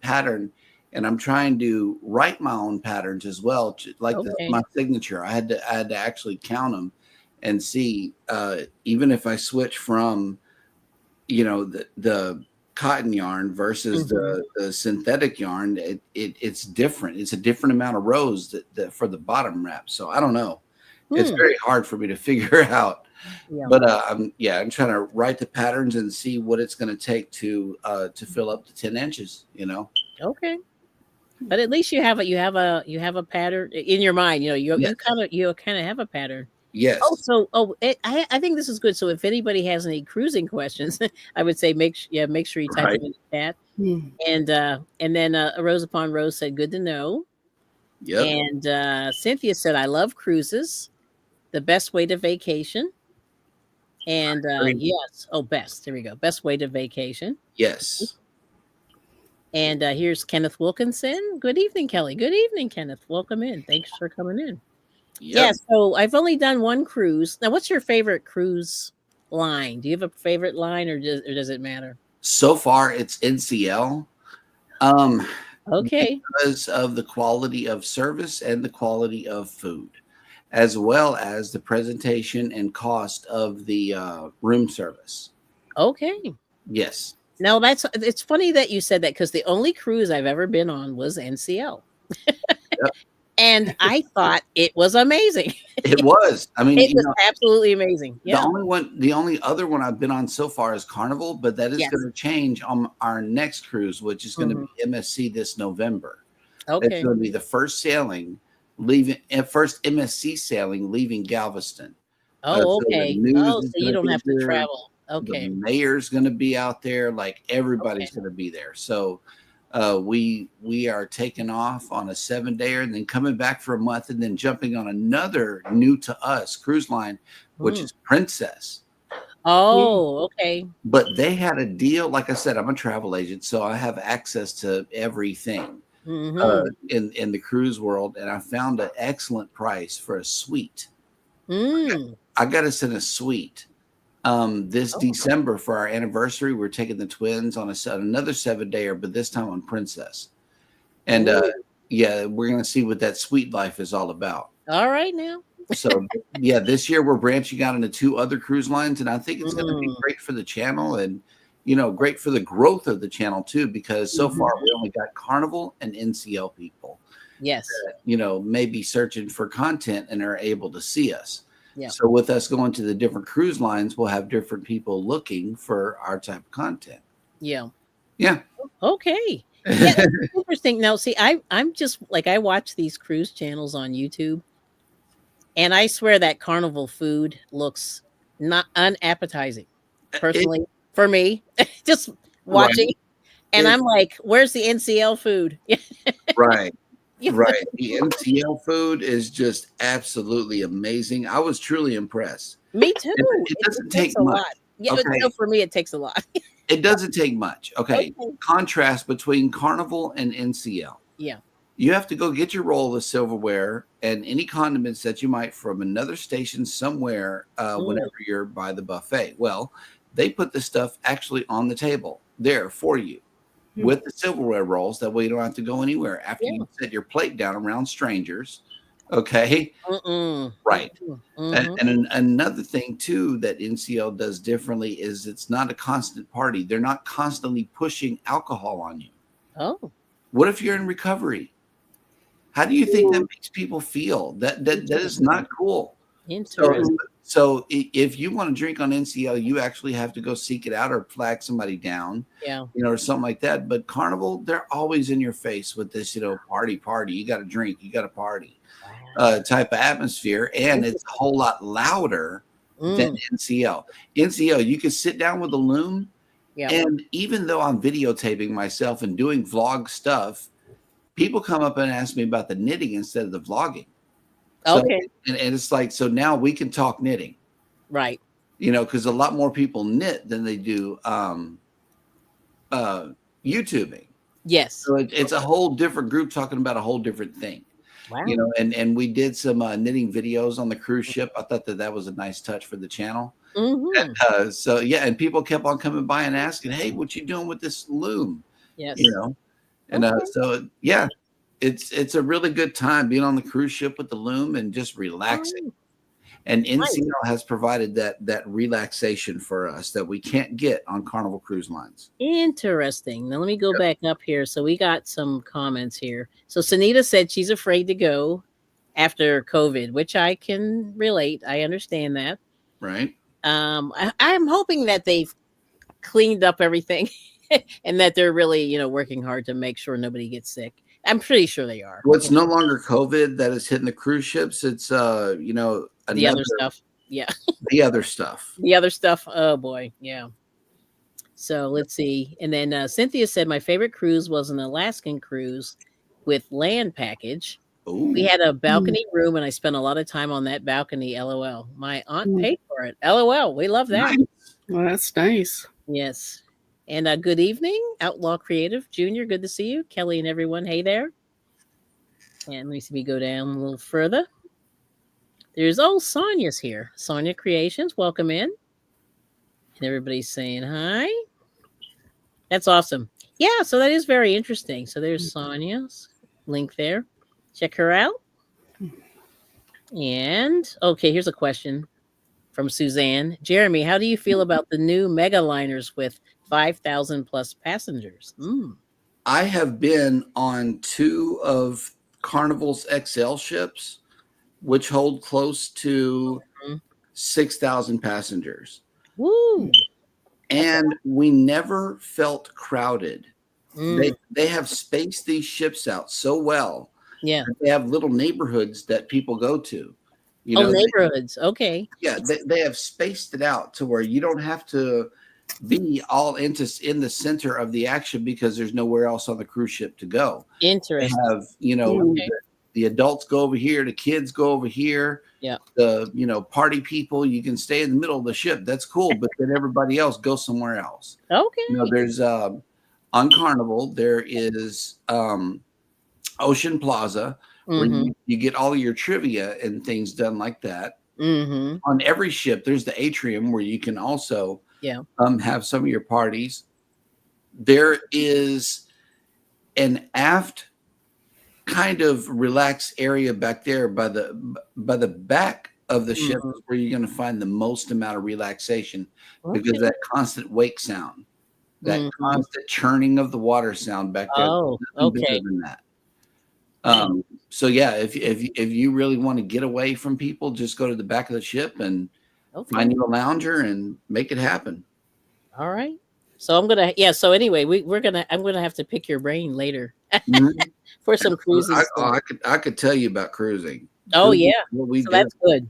pattern, and I'm trying to write my own patterns as well, like Okay. my signature. I had to actually count them and see even if I switch from the cotton yarn versus the synthetic yarn, it's different. It's a different amount of rows that for the bottom wrap. So I don't know. It's very hard for me to figure out. Yeah. But I'm trying to write the patterns and see what it's going to take to fill up to 10 inches. Okay. But at least you have a pattern in your mind. You Yes. you kind of have a pattern. Yes. I think this is good. So if anybody has any cruising questions, I would say make sure you type Right. them in the chat. Hmm. And then Rose upon Rose said, "Good to know." Yep. And Cynthia said, "I love cruises. The best way to vacation." And agree. yes, best. There we go. Best way to vacation. Yes. And here's Kenneth Wilkinson. Good evening, Kelly. Good evening, Kenneth. Welcome in. Thanks for coming in. Yep. Yeah, so I've only done one cruise. Now, what's your favorite cruise line? Do you have a favorite line, or does it matter? So far, it's NCL. Okay. Because of the quality of service and the quality of food, as well as the presentation and cost of the room service. Okay. Yes. Now it's funny that you said that, because the only cruise I've ever been on was NCL. Yep. And I thought it was amazing. It was. I mean, It was absolutely amazing. the Yeah. only other one I've been on so far is Carnival, but that is Yes. going to change on our next cruise, which is going to be MSC this November. It's Okay. going to be the first MSC sailing leaving Galveston. Oh, So the okay. news Oh, is so you gonna don't be have to there. travel. Okay. The mayor's going to be out there. Like everybody's Okay. going to be there. So we are taking off on a 7-dayer and then coming back for a month and then jumping on another new to us cruise line, which is Princess. Oh, okay. But they had a deal. Like I said, I'm a travel agent, so I have access to everything in the cruise world, and I found an excellent price for a suite. Mm. I got us in a suite. This December for our anniversary, we're taking the twins on another 7-dayer, but this time on Princess. And yeah, we're gonna see what that sweet life is all about. All right now. So yeah, this year we're branching out into 2 other cruise lines, and I think it's going to be great for the channel, and great for the growth of the channel too. Because so far we only got Carnival and NCL people. Yes. That, may be searching for content and are able to see us. Yeah. So with us going to the different cruise lines, we'll have different people looking for our type of content. Yeah. Yeah. Okay. Yeah, that's interesting. Now, see, I'm just like, I watch these cruise channels on YouTube, and I swear that Carnival food looks not unappetizing, personally, for me, just watching. Right. And I'm like, where's the NCL food? Right. Right. The NCL food is just absolutely amazing. I was truly impressed. Me too. It doesn't take much. Lot. Yeah, okay. No, for me, it takes a lot. It doesn't take much. Okay. Contrast between Carnival and NCL. Yeah. You have to go get your roll of silverware and any condiments that you might from another station somewhere whenever you're by the buffet. Well, they put the stuff actually on the table there for you with the silverware rolls. That way you don't have to go anywhere after you set your plate down around strangers. Okay. Right. And another thing too that NCL does differently is it's not a constant party. They're not constantly pushing alcohol on you. Oh. What if you're in recovery? How do you think that makes people feel? That is not cool. Interesting. So if you want to drink on NCL, you actually have to go seek it out or flag somebody down, or something like that. But Carnival, they're always in your face with this, party. You got to drink, you got to party type of atmosphere. And it's a whole lot louder than NCL. NCL, you can sit down with a loom. And even though I'm videotaping myself and doing vlog stuff, people come up and ask me about the knitting instead of the vlogging. So, okay. And it's like, so now we can talk knitting. Right. Because a lot more people knit than they do YouTubing. Yes. So it's a whole different group talking about a whole different thing. Wow. And we did some knitting videos on the cruise ship. I thought that was a nice touch for the channel. And, so yeah, and people kept on coming by and asking, "Hey, what you doing with this loom?" Yes. And so yeah, it's a really good time being on the cruise ship with the loom and just relaxing. And NCL has provided that relaxation for us that we can't get on Carnival Cruise Lines. Interesting. Now let me go back up here. So we got some comments here. So Sunita said she's afraid to go after COVID, which I can relate. I understand that. Right. I'm hoping that they've cleaned up everything and that they're really, working hard to make sure nobody gets sick. I'm pretty sure they are. Well, it's no longer COVID that is hitting the cruise ships. It's, the other stuff. Yeah. The other stuff. The other stuff. Oh, boy. Yeah. So let's see. And then Cynthia said, my favorite cruise was an Alaskan cruise with land package. Ooh. We had a balcony room, and I spent a lot of time on that balcony. LOL. My aunt paid for it. LOL. We love that. Nice. Well, that's nice. Yes. And good evening, Outlaw Creative Junior. Good to see you. Kelly and everyone. Hey there. And let me go down a little further. There's Sonia's here. Sonia Creations. Welcome in. And everybody's saying hi. That's awesome. Yeah, so that is very interesting. So there's Sonia's link there. Check her out. And okay, here's a question from Suzanne. Jeremy, how do you feel about the new mega liners with 5,000 plus passengers? I have been on 2 of Carnival's XL ships, which hold close to 6,000 passengers. Woo! And we never felt crowded. They have spaced these ships out so well. Yeah. They have little neighborhoods that people go to. Neighborhoods. Okay. Yeah, they have spaced it out to where you don't have to be all in the center of the action because there's nowhere else on the cruise ship to go. Interesting. They have, the adults go over here, the kids go over here. Yeah. The, party people, you can stay in the middle of the ship. That's cool. But then everybody else goes somewhere else. Okay. There's on Carnival, there is Ocean Plaza where you get all of your trivia and things done like that. Mm-hmm. On every ship, there's the atrium where you can also have some of your parties. There is an aft kind of relaxed area back there by the back of the ship is where you're going to find the most amount of relaxation because that constant wake sound, that constant churning of the water sound back there. Oh, nothing okay. better than that. So yeah, if you really want to get away from people, just go to the back of the ship and find you a lounger and make it happen. All right. So I'm gonna So anyway, I'm gonna have to pick your brain later for some cruising. I could tell you about cruising. Oh cruising, yeah, what we so do. that's good.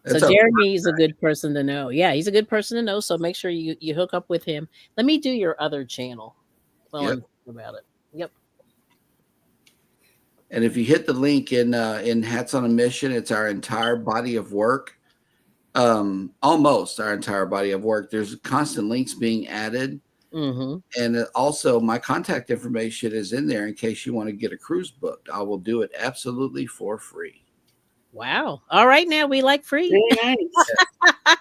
That's so Jeremy is a good person to know. Yeah, he's a good person to know. So make sure you hook up with him. Let me do your other channel while I'm thinking about it. Yep. And if you hit the link in Hats on a Mission, it's our entire body of work. Almost our entire body of work. There's constant links being added. And also my contact information is in there in case you want to get a cruise booked. I will do it absolutely for free. Wow. All right. Now we like free. Very nice. I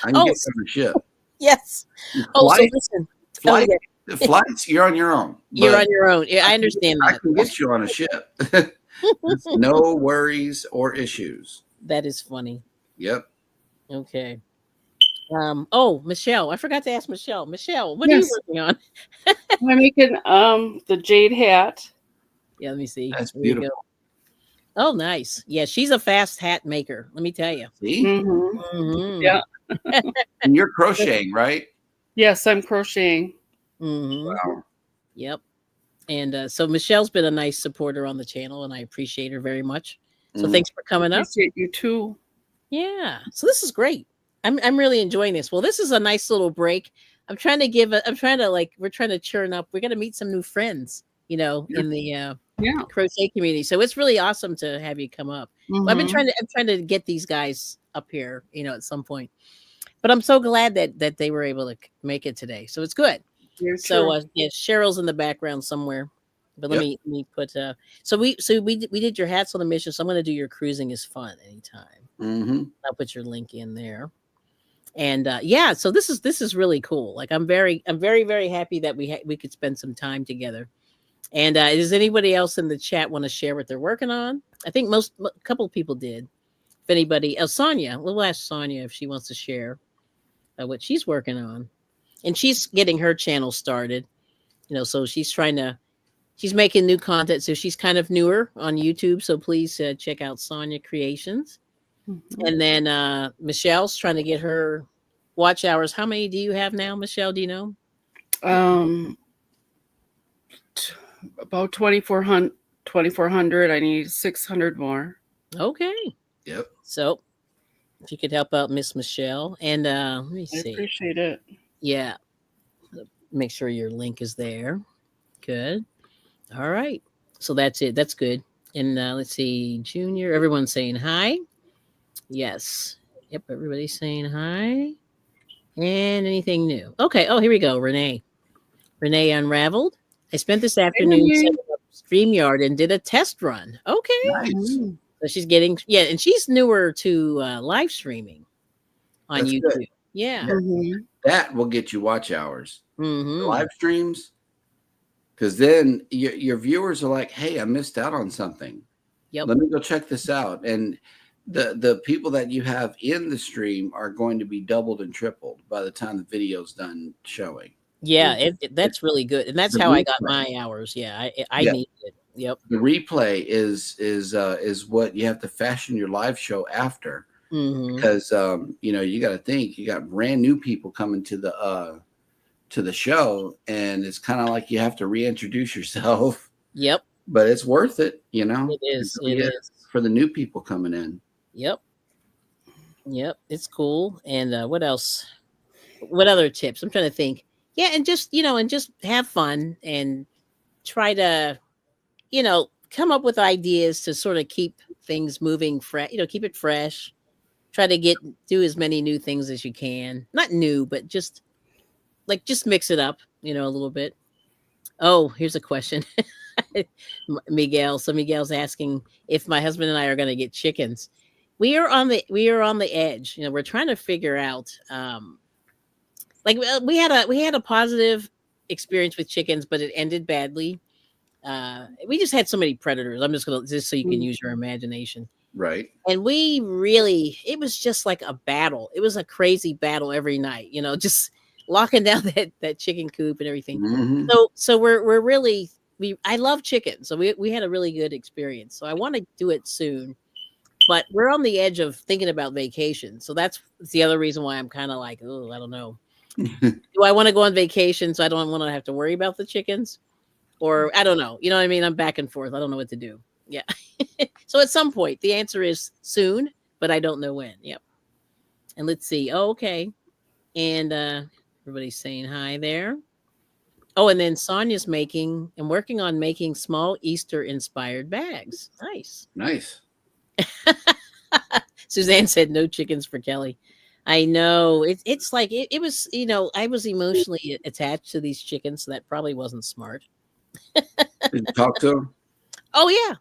can get on the ship. Yes. So listen. Flights, you're on your own. You're on your own. Yeah, I understand that. I can get you on a ship. No worries or issues. That is funny. Yep. Okay. Michelle. I forgot to ask Michelle. Michelle, what are you working on? I'm making the jade hat. Yeah, let me see. That's beautiful. Oh, nice. Yeah, she's a fast hat maker. Let me tell you. See? Yeah. And you're crocheting, right? Yes, I'm crocheting. Wow. Yep. And so Michelle's been a nice supporter on the channel, and I appreciate her very much. So thanks for coming up. Appreciate you too. Yeah. So this is great. I'm really enjoying this. Well, this is a nice little break. We're trying to churn up. We're going to meet some new friends, in the crochet community. So it's really awesome to have you come up. Well, I'm trying to get these guys up here, at some point. But I'm so glad that they were able to make it today. So it's good. So Cheryl's in the background somewhere. But let me put so we did your Hats on a Mission. So I'm going to do your Cruising is Fun anytime. I'll put your link in there. And so this is really cool. Like I'm very very happy that we could spend some time together. And does anybody else in the chat want to share what they're working on? I think a couple of people did. If anybody, Sonia, we'll ask Sonia if she wants to share what she's working on. And she's getting her channel started, so she's making new content. So she's kind of newer on YouTube. So please check out Sonia Creations. And then Michelle's trying to get her watch hours. How many do you have now, Michelle? Do you know? About 2,400. I need 600 more. Okay. Yep. So if you could help out Miss Michelle. And let me see. I appreciate it. Yeah. Make sure your link is there. Good. All right. So that's it. That's good. And let's see. Junior, everyone's saying hi. Yes. Yep. Everybody's saying hi. And anything new? Okay. Oh, here we go. Renee Unraveled. I spent this afternoon setting up StreamYard and did a test run. Okay. Nice. So she's getting, and she's newer to live streaming on That's YouTube. Good. Yeah. That will get you watch hours. Live streams. Because then your viewers are like, hey, I missed out on something. Yep. Let me go check this out. And the people that you have in the stream are going to be doubled and tripled by the time the video's done showing. Yeah, that's really good. And that's how I got my hours. Yeah, I need it. Yep. The replay is what you have to fashion your live show after. Because you got to think you got brand new people coming to the show, and it's kind of like you have to reintroduce yourself. Yep. But it's worth it, It is. It is for the new people coming in. Yep. It's cool. And what else? What other tips? I'm trying to think. Yeah, and just have fun and try to, come up with ideas to sort of keep things moving fresh, keep it fresh. Try to do as many new things as you can. Not new, but just mix it up, a little bit. Oh, here's a question. Miguel. So Miguel's asking if my husband and I are going to get chickens. we are on the edge. We're trying to figure out like we had a positive experience with chickens, but it ended badly. We just had so many predators. I'm just so you can use your imagination. Right. And it was just like a battle. It was a crazy battle every night, just locking down that chicken coop and everything. Mhm. So we're really, I love chicken. So we had a really good experience. So I want to do it soon, but we're on the edge of thinking about vacation. So that's the other reason why I'm kind of like, oh, I don't know. Do I want to go on vacation so I don't want to have to worry about the chickens? Or I don't know. You know what I mean? I'm back and forth. I don't know what to do. Yeah. So at some point, the answer is soon, but I don't know when. Yep. And let's see. Oh, okay. And everybody's saying hi there. Oh, and then Sonia's working on making small Easter inspired bags. Nice. Nice. Suzanne said no chickens for Kelly. I know. It's like it was, I was emotionally attached to these chickens, so that probably wasn't smart. Did you talk to them? Oh yeah.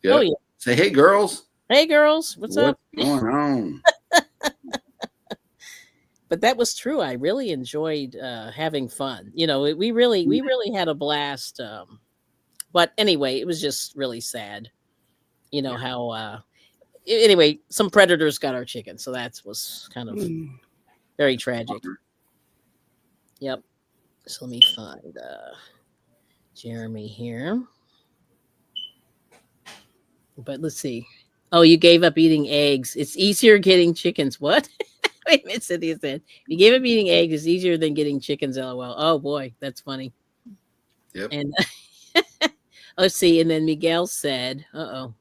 Yeah. Oh yeah. Say, hey, girls. Hey girls, what's up? Going on? But that was true. I really enjoyed having fun. We really had a blast. But anyway, it was just really sad. How anyway, some predators got our chicken, so that was kind of very tragic. Yep. So let me find Jeremy here. But let's see. Oh, you gave up eating eggs. It's easier getting chickens. What? Wait a minute, Cynthia said. You gave up eating eggs. It's easier than getting chickens, LOL. Oh, boy. That's funny. Yep. And let's see. And then Miguel said, hold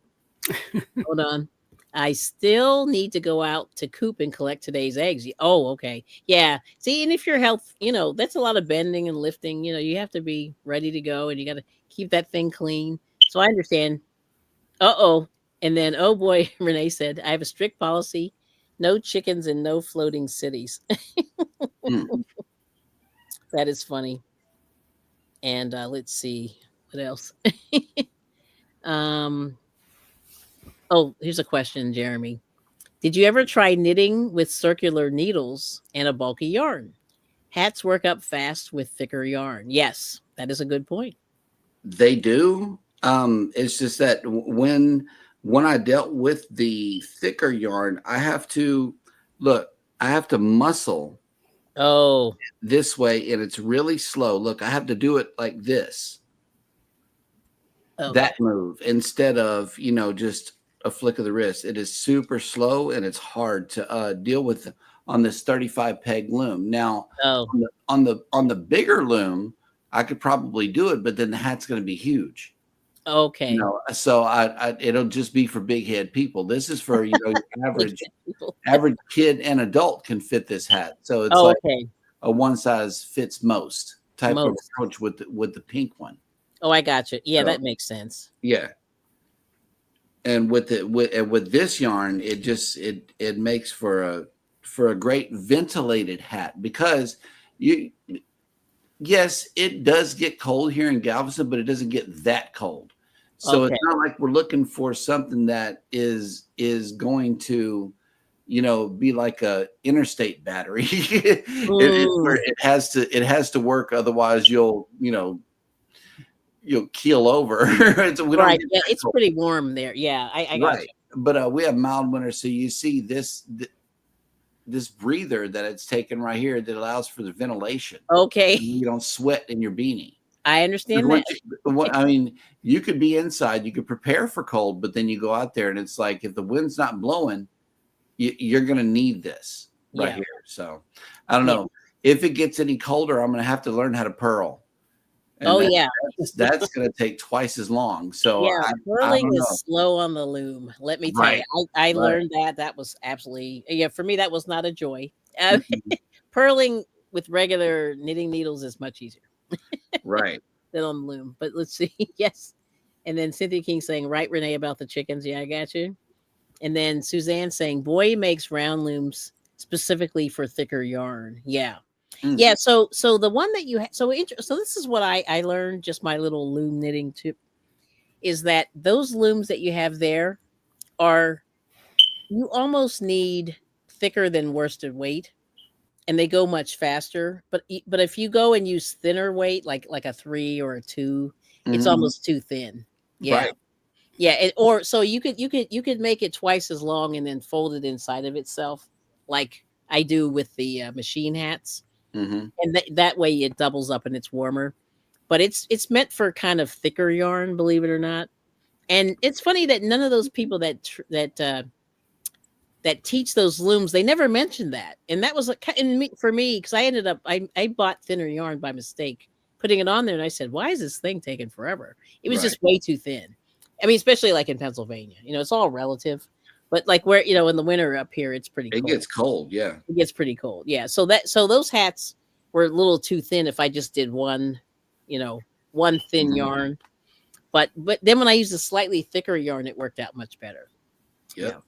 on. I still need to go out to coop and collect today's eggs. Oh, okay. Yeah. See, and if your health, that's a lot of bending and lifting. You have to be ready to go and you got to keep that thing clean. So I understand. And then, oh boy, Renee said, I have a strict policy. No chickens and no floating cities. That is funny. And let's see. What else? Oh, here's a question, Jeremy. Did you ever try knitting with circular needles and a bulky yarn? Hats work up fast with thicker yarn. Yes, that is a good point. They do. It's just that when I dealt with the thicker yarn, I have to muscle this way, and it's really slow. Look, I have to do it like this. That move instead of just a flick of the wrist. It is super slow and it's hard to deal with on this 35 peg loom. Now on the bigger loom, I could probably do it, but then the hat's going to be huge. Okay. So I it'll just be for big head people. This is for your average kid and adult can fit this hat. So it's like a one size fits most type of approach with the pink one. Oh, I got you. Yeah, that makes sense. Yeah. And with this yarn, it makes for a great ventilated hat because yes, it does get cold here in Galveston, but it doesn't get that cold. So it's not like we're looking for something that is going to, be like a interstate battery. it has to work. Otherwise you'll keel over. Right. Yeah, it's pretty warm there. Yeah, I got you. But we have mild winter, so you see this breather that it's taken right here that allows for the ventilation. Okay. You don't sweat in your beanie. I understand that. I mean, you could be inside, you could prepare for cold, but then you go out there and it's like if the wind's not blowing, you're going to need this right here. So I don't know. If it gets any colder, I'm going to have to learn how to purl. And that's going to take twice as long. So purling is slow on the loom. Let me tell you, I learned that was absolutely for me. That was not a joy. Purling with regular knitting needles is much easier, right? Than on the loom. But let's see. Yes, and then Cynthia King saying, "Right, Renee, about the chickens." Yeah, I got you. And then Suzanne saying, "Boy makes round looms specifically for thicker yarn." Yeah. Yeah, so the one that you so this is what I learned, just my little loom knitting tip, is that those looms that you have there are you almost need thicker than worsted weight, and they go much faster. But if you go and use thinner weight, like a 3 or a 2, it's Mhm. almost too thin. Yeah. Right. Yeah, or so you could make it twice as long and then fold it inside of itself, like I do with the machine hats, Hmm. and that way it doubles up and it's warmer. But it's meant for kind of thicker yarn, believe it or not. And it's funny that none of those people that teach those looms, they never mentioned that. And that was like for me, because I bought thinner yarn by mistake, putting it on there, and I said, why is this thing taking forever? It was Right. just way too thin. I mean, especially like in Pennsylvania, it's all relative. But like where, in the winter up here, it's pretty It cold. gets cold. Yeah. It gets pretty cold. Yeah. So those hats were a little too thin if I just did one thin Mhm. yarn. But then when I used a slightly thicker yarn, it worked out much better. Yep. Yeah.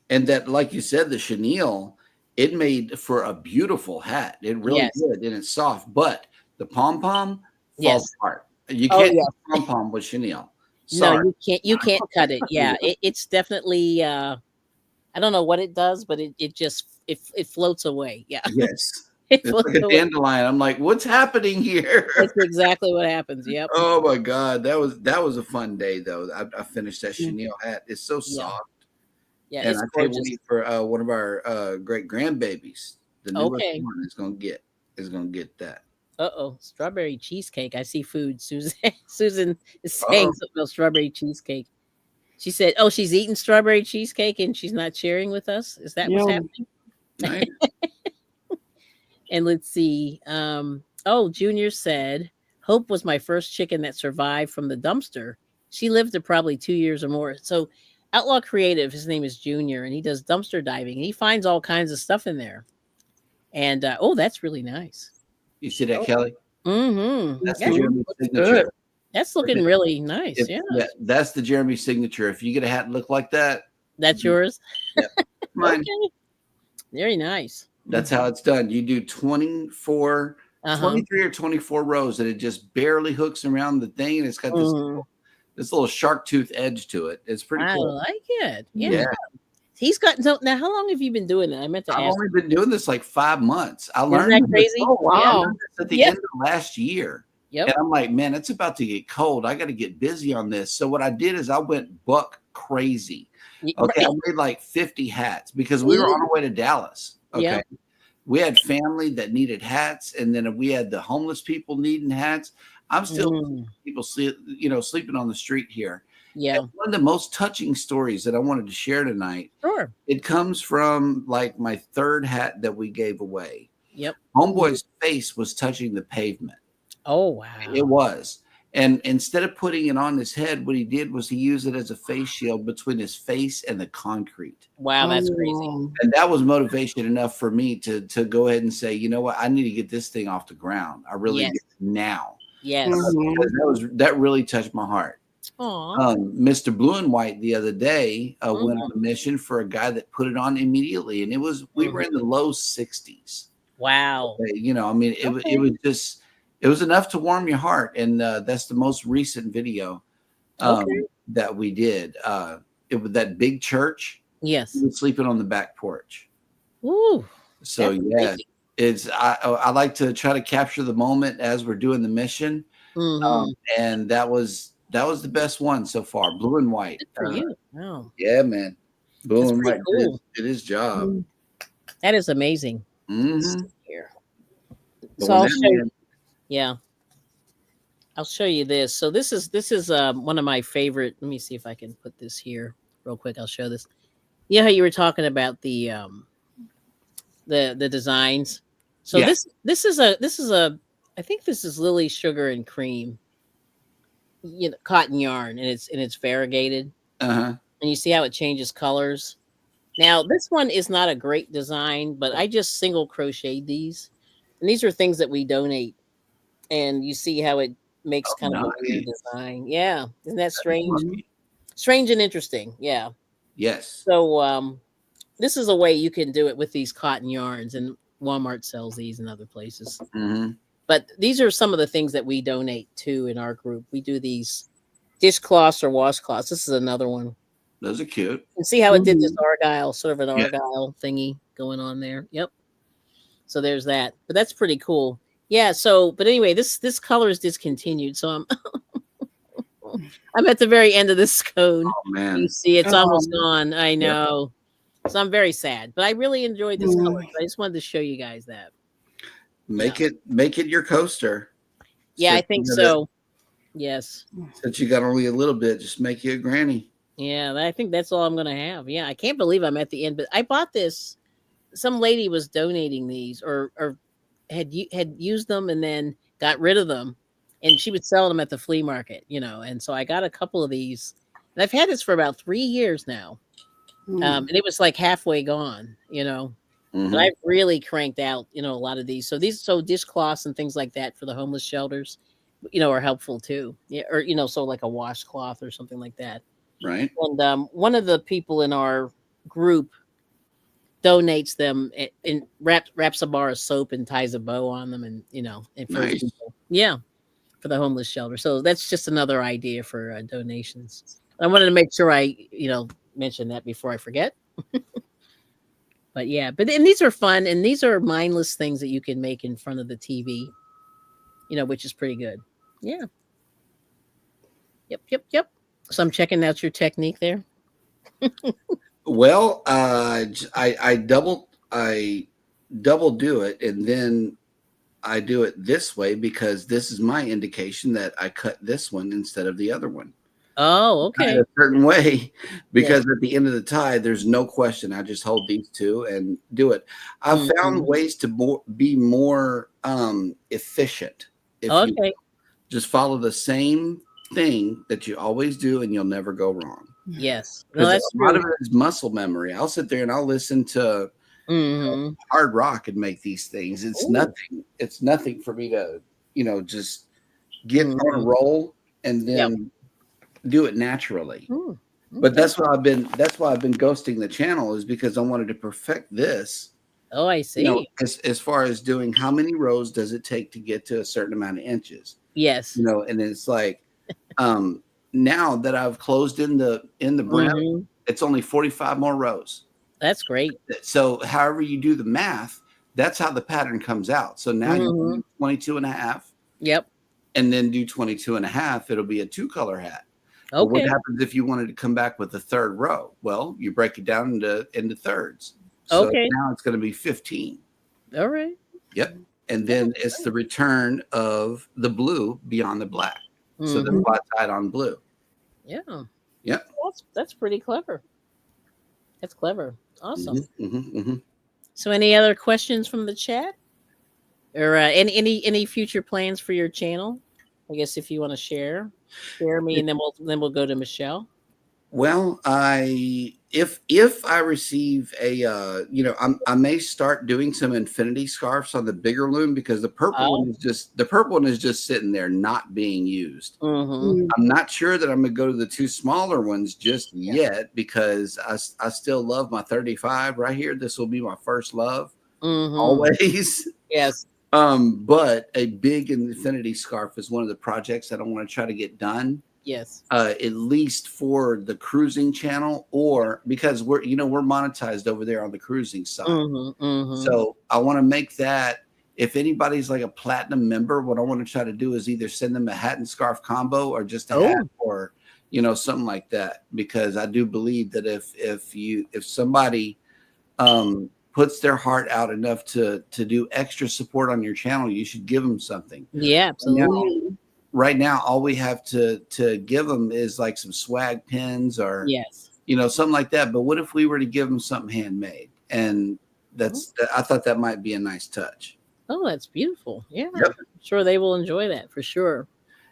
And that, like you said, the chenille, it made for a beautiful hat. It really Yes. did, and it's soft. But the pom pom Yes. falls apart. You Oh, can't yeah. do pom pom with chenille. No, Sorry. you can't cut it. Yeah. It's definitely I don't know what it does, but it just it floats away. Yeah. Yes. It It's floats like a away. dandelion. I'm like, what's happening here? That's exactly what happens. Yep. Oh my God. That was a fun day though. I finished that chenille hat. It's so Yeah. soft. Yeah, And it's I can't gorgeous. wait for one of our great grandbabies. The newest Okay. one is gonna get that. Uh-oh. Strawberry cheesecake. I see food. Susan is Oh, saying something about strawberry cheesecake. She said, "Oh, she's eating strawberry cheesecake and she's not sharing with us. Is that what's Yum. happening?" nice. And let's see. Junior said, Hope was my first chicken that survived from the dumpster. She lived to probably 2 years or more. So, Outlaw Creative, his name is Junior, and he does dumpster diving. And he finds all kinds of stuff in there. And that's really nice. You see that, Oh. Kelly? Mm-hmm. That's the Mhm. Jeremy Looks signature. good. That's looking really nice. If Yeah. that's the Jeremy signature. If you get a hat look like that, That's yours? yep, mine. Okay. Very nice. That's how it's done. You do 24, Uh-huh. 23 or 24 rows, and it just barely hooks around the thing, and it's got Mhm. this little shark tooth edge to it. It's pretty I cool. like it. Yeah. Yeah. He's got now. How long have you been doing that? I meant to I've ask. only been doing this like 5 months. I Isn't learned that this crazy? Oh, wow. at the Yep. end of last year. Yep. And I'm like, man, it's about to get cold. I got to get busy on this. So what I did is I went buck crazy. Okay. I made like 50 hats because we were on our way to Dallas. Okay. Yeah. We had family that needed hats, and then we had the homeless people needing hats. I'm still people sleeping on the street here. Yeah. And one of the most touching stories that I wanted to share tonight, Sure. it comes from like my third hat that we gave away. Yep. Homeboy's face was touching the pavement. Oh wow. It was. And instead of putting it on his head, what he did was he used it as a face shield between his face and the concrete. Wow, that's crazy. Oh. And that was motivation enough for me to go ahead and say, you know what, I need to get this thing off the ground. I really Yes. do now. Yes. Mhm. Because that really touched my heart. Aw. Mr. Blue and White the other day went Mhm. on a mission for a guy that put it on immediately, and we were in the low 60s. Wow. I mean, Okay. it was just it was enough to warm your heart, and that's the most recent video Okay. that we did. It was that big church. Yes. He was sleeping on the back porch. Ooh. So That's yeah, amazing. I like to try to capture the moment as we're doing the mission, Mhm. and that was the best one so far. Blue and White. Good for you. Wow. Yeah, man. Blue That's and pretty White cool. did his job. That is amazing. Mm-hmm. Here. But So when I'll that show you. man- Yeah. I'll show you this. So this is one of my favorite. Let me see if I can put this here real quick. I'll show this. You know how you were talking about the designs. So Yeah. this is a I think this is Lily Sugar and Cream, cotton yarn, and it's variegated, Uh-huh. and you see how it changes colors. Now this one is not a great design, but I just single crocheted these, and these are things that we donate, and you see how it makes kind of a weird nice. design. Yeah, isn't that strange? Lucky. Strange and interesting. Yeah. Yes. So this is a way you can do it with these cotton yarns, and Walmart sells these in other places. Mm-hmm. But these are some of the things that we donate to in our group. We do these dishcloths or washcloths. This is another one. Those are cute. And see how it did this Mhm. argyle, sort of an Yeah. argyle thingy going on there. Yep. So there's that. But that's pretty cool. Yeah. So, but anyway, this color is discontinued. So I'm at the very end of this cone. Oh You man. see, it's almost Um, gone. I Yep. know. So I'm very sad. But I really enjoyed this color. mm. So I just wanted to show you guys that. Make it your coaster. Yeah, I Since think you got it- so. Yes. Since you got only a little bit, just make you a granny. Yeah, I think that's all I'm gonna have. Yeah, I can't believe I'm at the end, but I bought this. Some lady was donating these, or had used them and then got rid of them, and she would sell them at the flea market, And so I got a couple of these, and I've had this for about 3 years now, and it was like halfway gone, Mhm. But I've really cranked out, a lot of these. So dishcloths and things like that for the homeless shelters, are helpful too. Yeah, or so like a washcloth or something like that. Right. And one of the people in our group donates them and wraps a bar of soap and ties a bow on them, and and for Nice. people. Yeah, for the homeless shelter. So that's just another idea for donations. I wanted to make sure I mention that before I forget. But yeah, and these are fun, and these are mindless things that you can make in front of the TV, which is pretty good. Yeah. Yep. So I'm checking out your technique there. Well, I double do it, and then I do it this way because this is my indication that I cut this one instead of the other one. Oh, Tie it okay. a certain way because at the end of the tie, there's no question. I just hold these two and do it. I've found Mhm. ways to be more efficient if you Okay. just follow the same thing that you always do, and you'll never go wrong. Yes. No, Because that's a lot true. of it is muscle memory. I'll sit there and I'll listen to Mhm. hard rock and make these things. It's Ooh. nothing. It's nothing for me to, just get on a Mhm. roll and Yep. then do it naturally. Ooh, But okay. that's why I've been ghosting the channel, is because I wanted to perfect this. Oh, I see. As far as doing how many rows does it take to get to a certain amount of inches. Yes. And it's like now that I've closed in the brim, Mhm. it's only 45 more rows. That's great. So however you do the math, that's how the pattern comes out. So now you Mhm. do 22 and a half, Yep. and then do 22 and a half. It'll be a 2-color hat. But what Okay. happens if you wanted to come back with a third row? Well, you break it down into thirds. So Okay. now it's going to be 15. All right. Yep. And then it's the return of the blue beyond the black. So that's Mhm. why I tied on blue. Yeah. Yep. That's pretty clever. That's clever. Awesome. Mm-hmm. So, any other questions from the chat, or any future plans for your channel? I guess if you want to share me, and then we'll go to Michelle. Well, if I receive a I may start doing some infinity scarves on the bigger loom, because the purple one is just sitting there not being used. Mm-hmm. I'm not sure that I'm gonna go to the 2 smaller ones just yet, because I still love my 35 right here. This will be my first love Mm-hmm. always. Yes. But a big infinity scarf is one of the projects that I want to try to get done. Yes. At least for the cruising channel, or because we're monetized over there on the cruising side. Mm-hmm. Mm-hmm. So I want to make that, if anybody's like a platinum member, what I want to try to do is either send them a hat and scarf combo, or just a hat, or something like that, because I do believe that if somebody puts their heart out enough to do extra support on your channel, you should give them something. Yeah, absolutely. Right now, all we have to give them is like some swag pins, or Yes. something like that. But what if we were to give them something handmade? And I thought that might be a nice touch. Oh, that's beautiful. Yeah. Yep. I'm sure they will enjoy that for sure.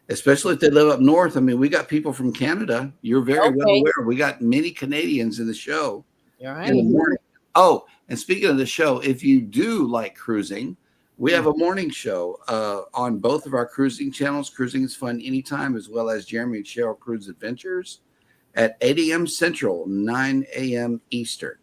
Especially if they live up north. I mean, we got people from Canada. You're very well Okay. aware. We got many Canadians in the show All in the right. morning. Oh, and speaking of the show, if you do like cruising, we have a morning show on both of our cruising channels. Cruising is Fun Anytime, as well as Jeremy and Cheryl Cruise Adventures, at 8 a.m. Central, 9 a.m. Eastern,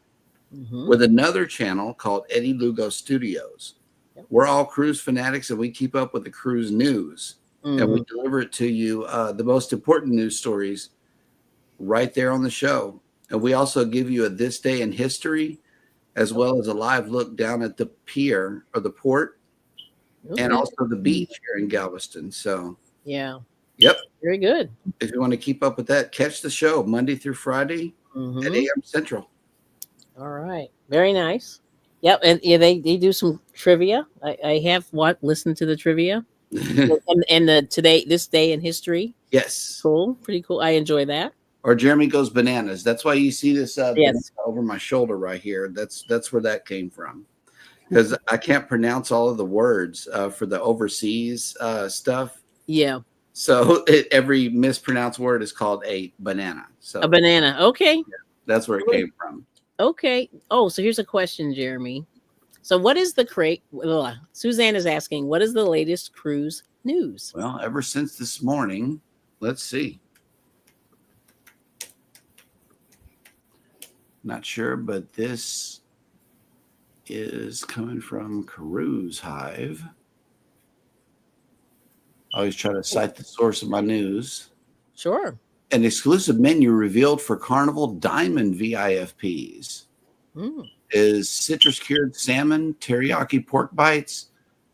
Mm-hmm. with another channel called Eddie Lugo Studios. Yep. We're all cruise fanatics, and we keep up with the cruise news, and we deliver it to you, the most important news stories, right there on the show. And we also give you a This Day in History, as well as a live look down at the pier or the port, and also the beach here in Galveston. So, yeah. Yep. Very good. If you want to keep up with that, catch the show Monday through Friday at AM Central. All right. Very nice. Yep. And yeah, they do some trivia. I have listened to the trivia and the This Day in History. Yes. Cool. Pretty cool. I enjoy that. Or Jeremy Goes Bananas. That's why you see this Yes. over my shoulder right here. That's where that came from. Because I can't pronounce all of the words for the overseas stuff. Yeah. So every mispronounced word is called a banana. So a banana. Okay. Yeah, that's where it came from. Okay. Oh, so here's a question, Jeremy. So what is the Suzanne is asking, what is the latest cruise news? Well, ever since this morning, let's see. Not sure, but this is coming from Cruise Hive. I always try to cite the source of my news. Sure. An exclusive menu revealed for Carnival Diamond VIFPs is citrus cured salmon, teriyaki pork bites,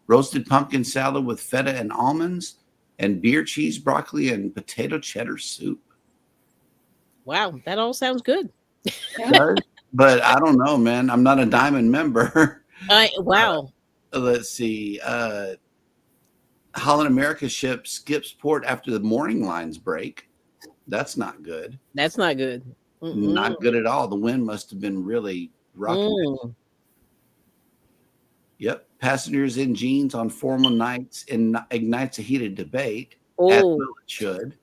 roasted pumpkin salad with feta and almonds, and beer cheese, broccoli, and potato cheddar soup. Wow, that all sounds good. But I don't know, man. I'm not a Diamond member. Wow. Let's see. Holland America ship skips port after the mooring lines break. That's not good. That's not good. Not good at all. The wind must have been really rocking. Yep. Passengers in jeans on formal nights ignites a heated debate. As well it should.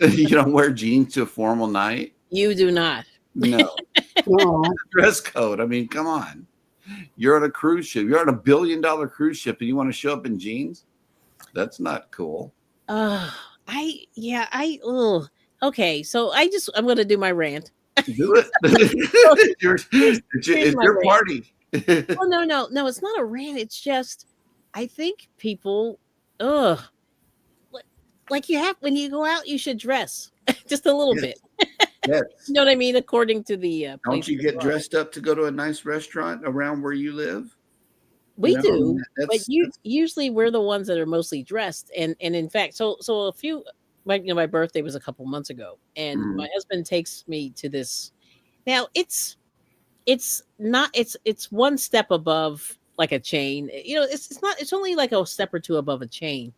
You don't wear jeans to a formal night? You do not. No. Dress code. I mean, come on. You're on a cruise ship. You're on $1 billion cruise ship and you want to show up in jeans? That's not cool. Okay. So I'm going to do my rant. Do it. It's your party. Oh, no, it's not a rant. It's just, I think people, like you have, when you go out, you should dress just a little bit. Yes. You know what I mean? According to the don't you get dressed up to go to a nice restaurant around where you live? We do, but usually we're the ones that are mostly dressed. And in fact, so a few, my birthday was a couple months ago, and my husband takes me to this. Now it's one step above like a chain. It's only like a step or two above a chain,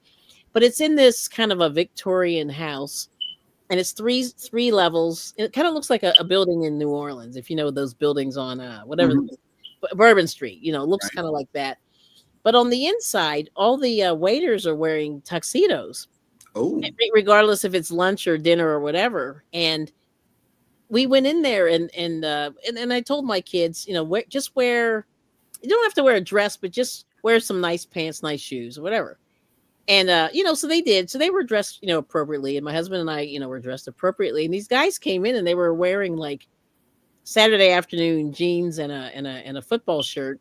but it's in this kind of a Victorian house. And it's three levels. It kind of looks like a building in New Orleans, if you know those buildings on Bourbon Street. Looks kind of like that. But on the inside, all the waiters are wearing tuxedos. Oh, regardless if it's lunch or dinner or whatever. And we went in there, and I told my kids, just wear. You don't have to wear a dress, but just wear some nice pants, nice shoes, or whatever. And, so they did. So they were dressed, appropriately. And my husband and I, were dressed appropriately. And these guys came in and they were wearing like Saturday afternoon jeans and a football shirt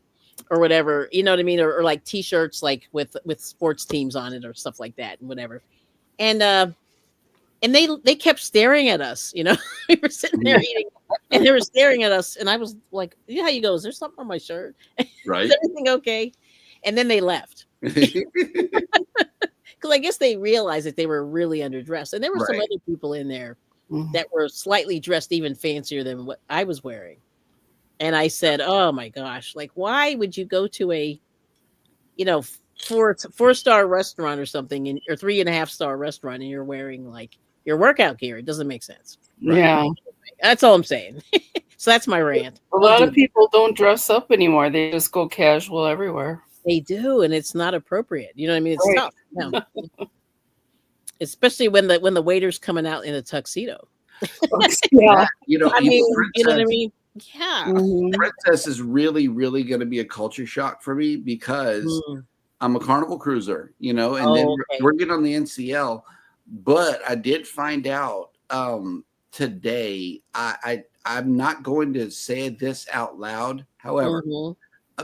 or whatever, you know what I mean? Or like t-shirts, like with sports teams on it or stuff like that and whatever. And they kept staring at us, we were sitting there eating and they were staring at us. And I was like, how you go? Is there something on my shirt? Right. Is everything okay? And then they left. Because I guess they realized that they were really underdressed. And there were some other people in there that were slightly dressed even fancier than what I was wearing. And I said, oh my gosh, like, why would you go to a, 4-star restaurant or something or 3.5-star restaurant and you're wearing like your workout gear? It doesn't make sense. Yeah. That's all I'm saying. So that's my rant. A lot of people don't dress up anymore. They just go casual everywhere. They do, and it's not appropriate. You know what I mean? It's tough. No. Especially when the waiter's coming out in a tuxedo. Yeah. You know what I mean? Yeah. Princess is really, really going to be a culture shock for me because I'm a Carnival cruiser, and then we're getting on the NCL. But I did find out today, I'm not going to say this out loud, however,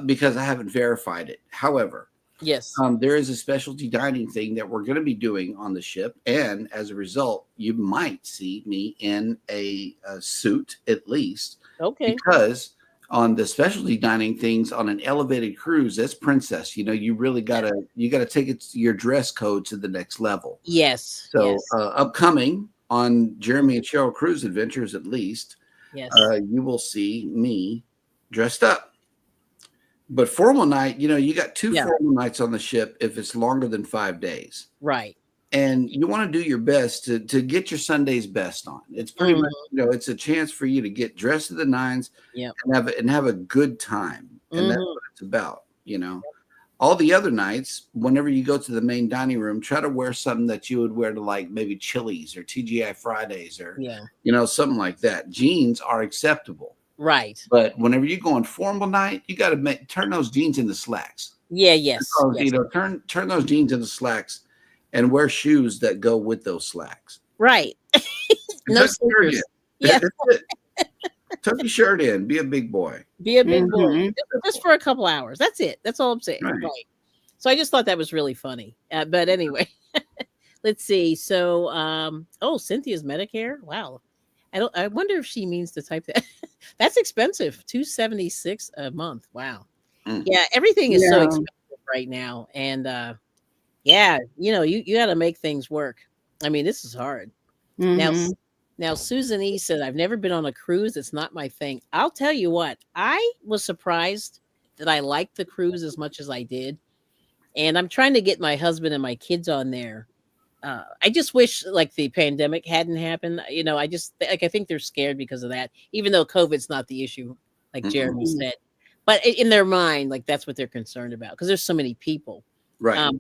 because I haven't verified it. However, Yes. There is a specialty dining thing that we're going to be doing on the ship. And as a result, you might see me in a suit at least, Okay. because on the specialty dining things on an elevated cruise, that's princess. You really gotta take your dress code to the next level. Yes. So Yes. upcoming on Jeremy and Cheryl Cruise Adventures, at least, Yes. you will see me dressed up. But formal night, you got two formal nights on the ship if it's longer than 5 days. Right. And you want to do your best to get your Sunday's best on. It's pretty much, it's a chance for you to get dressed to the nines and have a good time. And that's what it's about, All the other nights, whenever you go to the main dining room, try to wear something that you would wear to like maybe Chili's or TGI Fridays or, something like that. Jeans are acceptable. Right. But whenever you go on formal night, you got to turn those jeans into slacks. Yeah. Yes. Because, turn those jeans into slacks and wear shoes that go with those slacks. Right. No sneakers. Yeah. Tuck your shirt in. Be a big boy. Be a big boy. Just for a couple hours. That's it. That's all I'm saying. Right. So I just thought that was really funny. But anyway, let's see. So, Cynthia's Medicare. Wow. I wonder if she means to type that. That's expensive. $276 a month. Wow. Yeah. Everything is so expensive right now. And, you got to make things work. I mean, this is hard. Now, Susan E. said, I've never been on a cruise. It's not my thing. I'll tell you what, I was surprised that I liked the cruise as much as I did. And I'm trying to get my husband and my kids on there. I just wish like the pandemic hadn't happened. I think they're scared because of that, even though COVID's not the issue, like Jeremy said. But in their mind, like that's what they're concerned about because there's so many people. Right.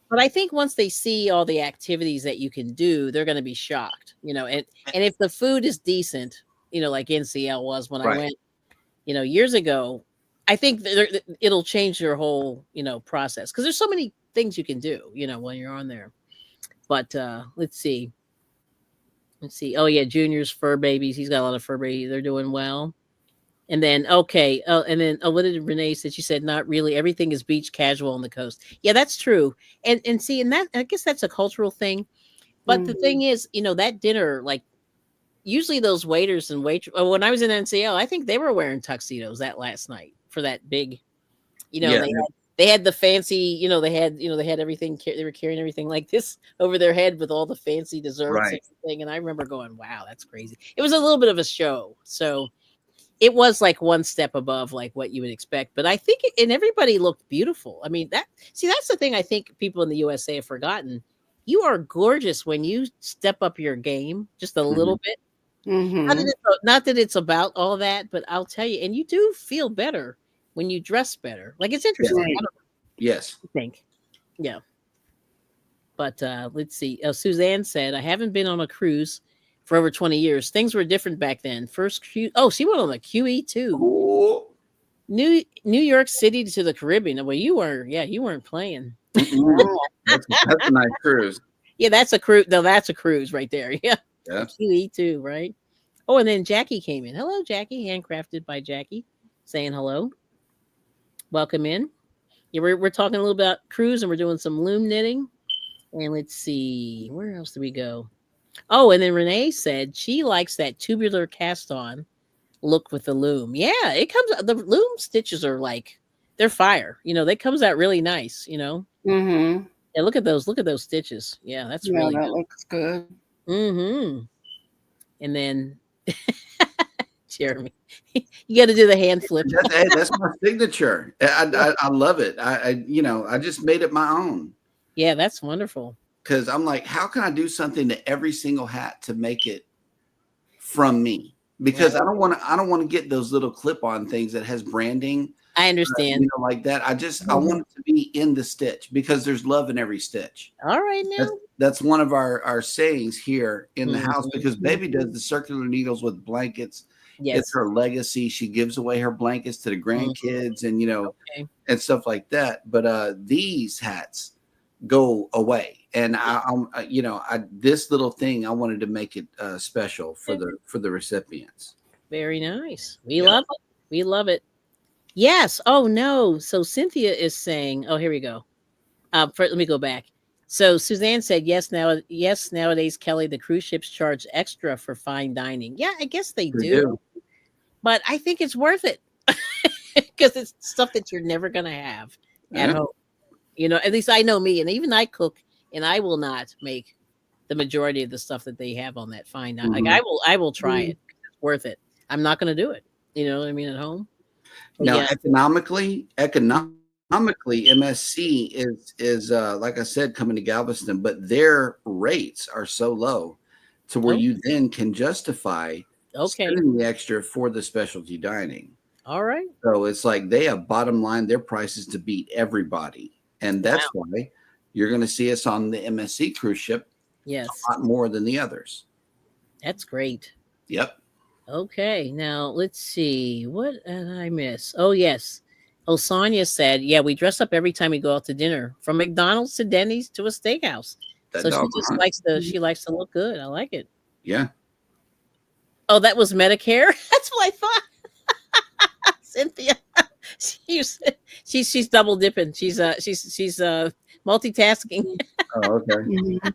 But I think once they see all the activities that you can do, they're going to be shocked, and if the food is decent, like NCL was when I went, years ago, I think it'll change your whole, process because there's so many things you can do, when you're on there. But let's see. Oh yeah. Junior's fur babies. He's got a lot of fur babies. They're doing well. And then, what did Renee say? She said, not really. Everything is beach casual on the coast. Yeah, that's true. And that, I guess that's a cultural thing. But the thing is, that dinner, like usually those waiters and when I was in NCL, I think they were wearing tuxedos that last night for that big, they had the fancy, they had everything. They were carrying everything like this over their head with all the fancy desserts and everything. And I remember going, wow, that's crazy. It was a little bit of a show. So it was like one step above like what you would expect, but I think and everybody looked beautiful. I mean, that's the thing I think people in the USA have forgotten. You are gorgeous when you step up your game just a little bit. Not that it's about all that, but I'll tell you, and you do feel better when you dress better. Like it's interesting. Yeah. Yes. I think. Yeah. But let's see. Suzanne said, I haven't been on a cruise for over 20 years. Things were different back then. First she went on a QE too. Ooh. New York City to the Caribbean. Well, you weren't playing. That's a nice cruise. Yeah, that's a cruise. No, that's a cruise right there. Yeah. Yeah. QE too, right? Oh, and then Jackie came in. Hello, Jackie. Handcrafted by Jackie. Saying hello. Welcome in. Yeah, we're talking a little about cruise and we're doing some loom knitting. And let's see, where else do we go? Oh, and then Renee said she likes that tubular cast on look with the loom. Yeah, it comes the loom stitches are like they're fire. They comes out really nice, Yeah, look at those stitches. Yeah, that's really that good. Looks good. And then Jeremy, you got to do the hand flip. That's my signature. I love it. I just made it my own. Yeah, that's wonderful. Because I'm like, how can I do something to every single hat to make it from me? Because I don't want to get those little clip-on things that has branding. I understand. Like that. I want it to be in the stitch because there's love in every stitch. All right, now that's one of our sayings here in the house because Baby does the circular needles with blankets. Yes. It's her legacy. She gives away her blankets to the grandkids and and stuff like that. But these hats go away. And this little thing, I wanted to make it special for the recipients. Very nice. We love it. We love it. Yes. Oh no. So Cynthia is saying, oh, here we go. Let me go back. So Suzanne said, yes, nowadays, Kelly, the cruise ships charge extra for fine dining. Yeah, I guess they They do, do. but I think it's worth it because it's stuff that you're never gonna have at Yeah. home. At least I know me, and even I cook, and I will not make the majority of the stuff that they have on that fine dining. Like Mhm. I will try it. It's worth it. I'm not gonna do it. You know what I mean, at home. But Now, yeah. economically, MSC is like I said, coming to Galveston, but their rates are so low to where Oh, you then can justify okay. spending the extra for the specialty dining. All right. So it's like they have bottom line their prices to beat everybody, and Wow. that's why you're going to see us on the MSC cruise ship Yes. a lot more than the others. That's great. Yep. Okay, now let's see. What did I miss? Oh, yes. Oh, Sonia said, yeah, we dress up every time we go out to dinner, from McDonald's to Denny's to a steakhouse. That So she dog just hunt. likes to look good. I like it. Yeah. Oh, that was Medicare. That's what I thought. Cynthia. She's she's double dipping. She's multitasking. Oh, okay. Mhm.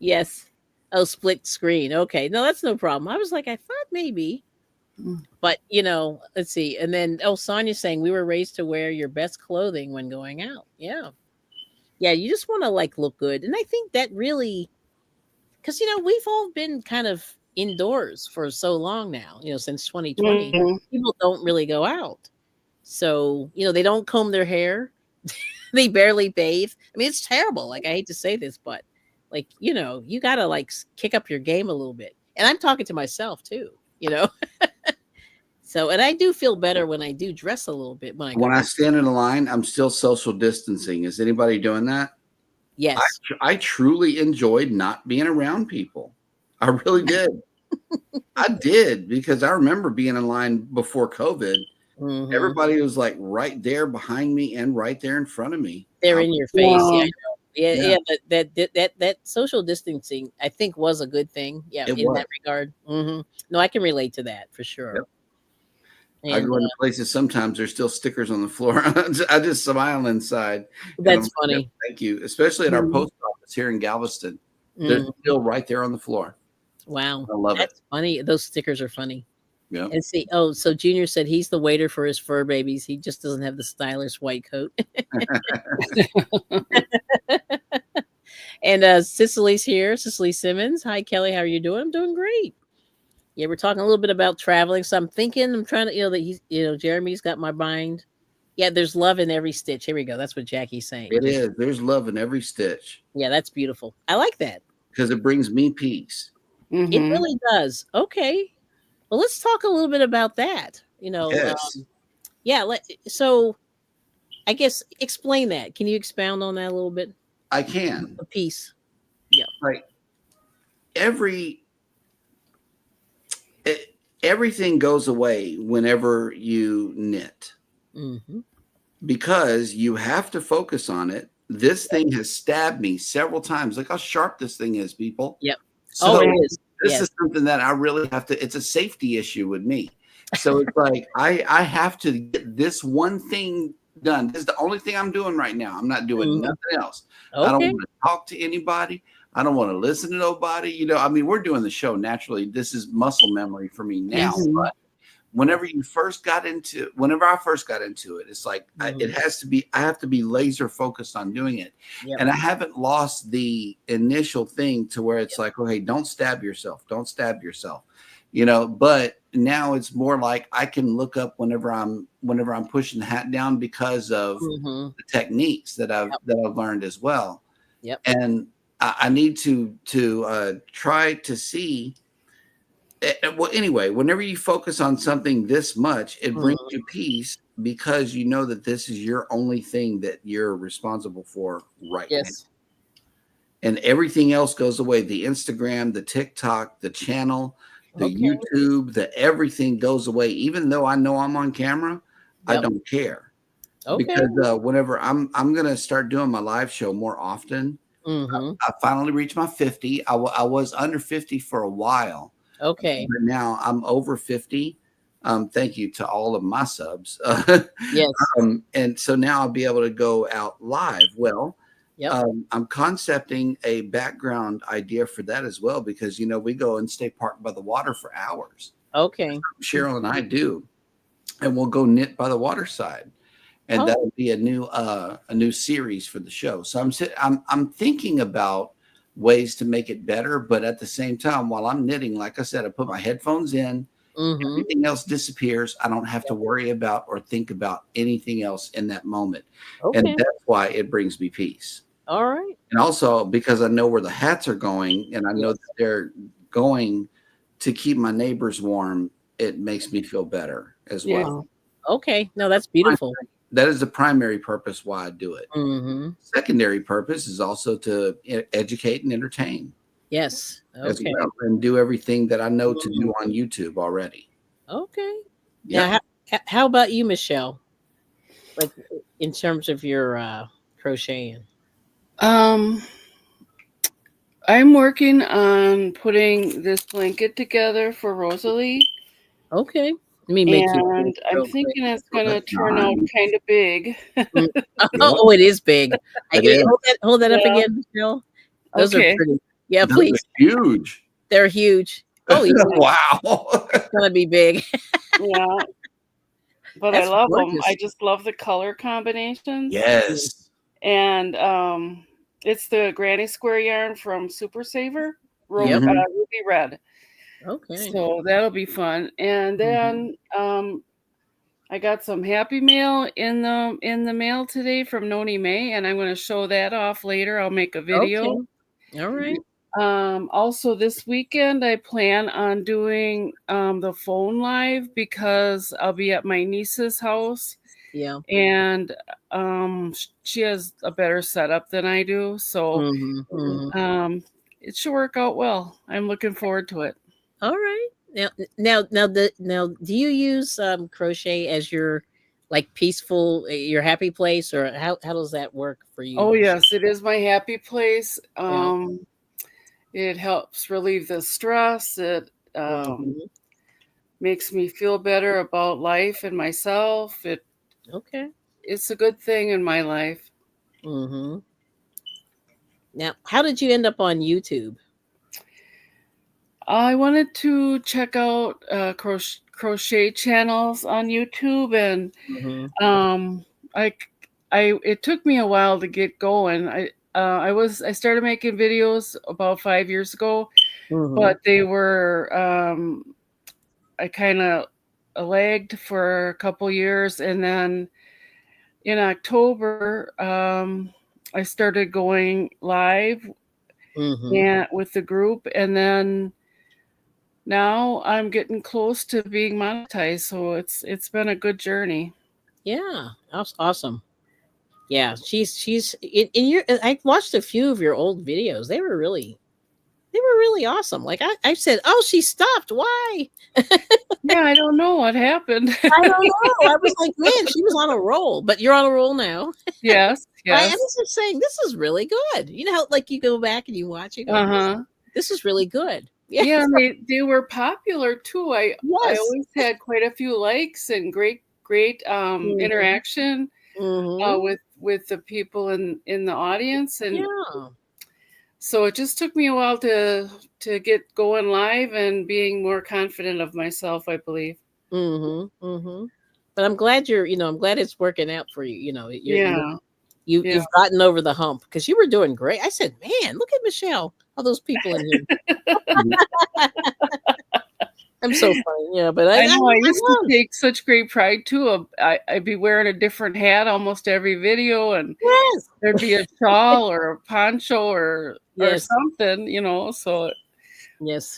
Yes. Oh, split screen. Okay. No, that's no problem. I was like, I thought maybe. Mm. But let's see. And then Sonia's saying we were raised to wear your best clothing when going out. Yeah. Yeah, you just want to like look good. And I think that really because we've all been kind of indoors for so long now, since 2020. Mhm. People don't really go out. So, they don't comb their hair. They barely bathe. I mean, it's terrible. Like I hate to say this, but like, you gotta like kick up your game a little bit. And I'm talking to myself too, you know. So, and I do feel better when I do dress a little bit when I go. When I out. stand in a line, I'm still social distancing. Is anybody doing that? Yes. I truly enjoyed not being around people. I really did. I did because I remember being in line before COVID. Mhm. Everybody was like right there behind me and right there in front of me. They're in your face. Yeah, I Wow. know. Yeah, Yeah. yeah. That social distancing, I think, was a good thing. Yeah, It in was. that regard. No, I can relate to that for sure. Yep. I And go into places sometimes there's still stickers on the floor. I just smile inside. And I'm that's like, funny. "Yep, thank you." Especially at our Mhm. post office here in Galveston. They're Mm, still right there on the floor. wow, I love it. that's funny. Those stickers are funny. Yeah. And see, oh, so Junior said he's the waiter for his fur babies. He just doesn't have the stylish white coat. And Cicely's here. Cicely Simmons. Hi, Kelly. How are you doing? I'm doing great. Yeah, we're talking a little bit about traveling. So I'm trying to, that he's, Jeremy's got my mind. Yeah, there's love in every stitch. Here we go. That's what Jackie's saying. It is. There's love in every stitch Yeah, that's beautiful. I like that. because it brings me peace. It Mhm. really does. Okay. Well, let's talk a little bit about that. Yes, Yeah. So I guess explain that. Can you expound on that a little bit? I can. A piece. Yeah. Like every everything goes away whenever you knit Mm-hmm. because you have to focus on it. This thing has stabbed me several times. Look how sharp this thing is, people. Yep. So Oh, it is. this Yes. is something that I really have to. It's a safety issue with me. So it's like I have to get this one thing done. This is the only thing I'm doing right now. I'm not doing Mhm. nothing else. I don't Okay. want to talk to anybody. I don't want to listen to nobody. I mean, we're doing the show naturally. This is muscle memory for me now. Mhm. But whenever I first got into it, it's like it has to be. I have to be laser focused on doing it, Yep. and I haven't lost the initial thing to where it's like, okay, don't stab yourself. Don't stab yourself. But now it's more like I can look up whenever I'm pushing the hat down because of Mm-hmm. the techniques that I've learned as well. Yep. And I need to try to see. Well, anyway, whenever you focus on something this much, it brings you peace because you know that this is your only thing that you're responsible for right now. Yes. And everything else goes away. The Instagram, the TikTok, the channel, the Okay. YouTube, the everything goes away. Even though I know I'm on camera, I Yep. don't care. Okay. Because whenever I'm gonna start doing my live show more often. Mm-hmm. I finally reached my 50. I was under 50 for a while. Okay. But now I'm over 50. Thank you to all of my subs. Yes. And so now I'll be able to go out live. Well, Yep. I'm concepting a background idea for that as well, because, you know, we go and stay parked by the water for hours. Okay. Cheryl and I do, and we'll go knit by the waterside, and Oh. that'll be a new series for the show. So I'm thinking about ways to make it better, but at the same time, while I'm knitting, like I said, I put my headphones in. Mm-hmm. Everything else disappears. I don't have to worry about or think about anything else in that moment, Okay. and that's why it brings me peace. All right. And also because I know where the hats are going, and I know Yes. that they're going to keep my neighbors warm, it makes me feel better as Yeah. well. Okay. No, that's beautiful. That is the primary purpose why I do it. Mm-hmm. Secondary purpose is also to educate and entertain Yes. as Okay. well, and do everything that I know to do on YouTube already. Okay. Yeah. Now, how about you, Michelle? Like in terms of your crocheting? I'm working on putting this blanket together for Rosalie, Okay. Let me make you. and I'm real quick. thinking it's going to That's turn out nice. kind of big. Oh, it is big. It is. Hold that up Yeah. again, Michelle. Those Okay. are pretty. Yeah, Those please. are huge. They're huge. Oh, yeah, Wow. it's gonna be big. Yeah. But That's I love them. gorgeous. I just love the color combinations. Yes. And it's the Granny Square yarn from Super Saver, Yep. Ruby Red. Okay. So that'll be fun. And then I got some Happy Mail in the mail today from Noni May, and I'm going to show that off later. I'll make a video. Okay. All right. Also this weekend I plan on doing the phone live because I'll be at my niece's house. Yeah. And she has a better setup than I do, so it should work out well. I'm looking forward to it. All right. Now, do you use crochet as your like peaceful, your happy place, or how does that work for you? Oh yes, it is my happy place. Yeah. It helps relieve the stress. It makes me feel better about life and myself. Okay. It's a good thing in my life. Mm-hmm. Now, how did you end up on YouTube? I wanted to check out crochet channels on YouTube, and it took me a while to get going. I started making videos about 5 years ago, but they were I kind of lagged for a couple years, and then in October I started going live and with the group, and then now I'm getting close to being monetized, so it's been a good journey. Yeah, that's awesome. Yeah, she's in your. I watched a few of your old videos. They were really awesome. Like I said, oh, she stopped. Why? Yeah, I don't know what happened. I don't know. I was like, man, she was on a roll, but you're on a roll now. Yes. I was just saying, this is really good. You know how like you go back and you watch it. This is really good. Yeah, they were popular too. I always had quite a few likes and great interaction with the people in the audience, and so it just took me a while to get going live and being more confident of myself, I believe. But I'm glad I'm glad it's working out for you. You know, you've gotten over the hump, because you were doing great. I said, man, look at Michelle, all those people in here. I'm so funny, yeah. But I know I used to take such great pride too. I'd be wearing a different hat almost every video, and there'd be a shawl or a poncho or something, So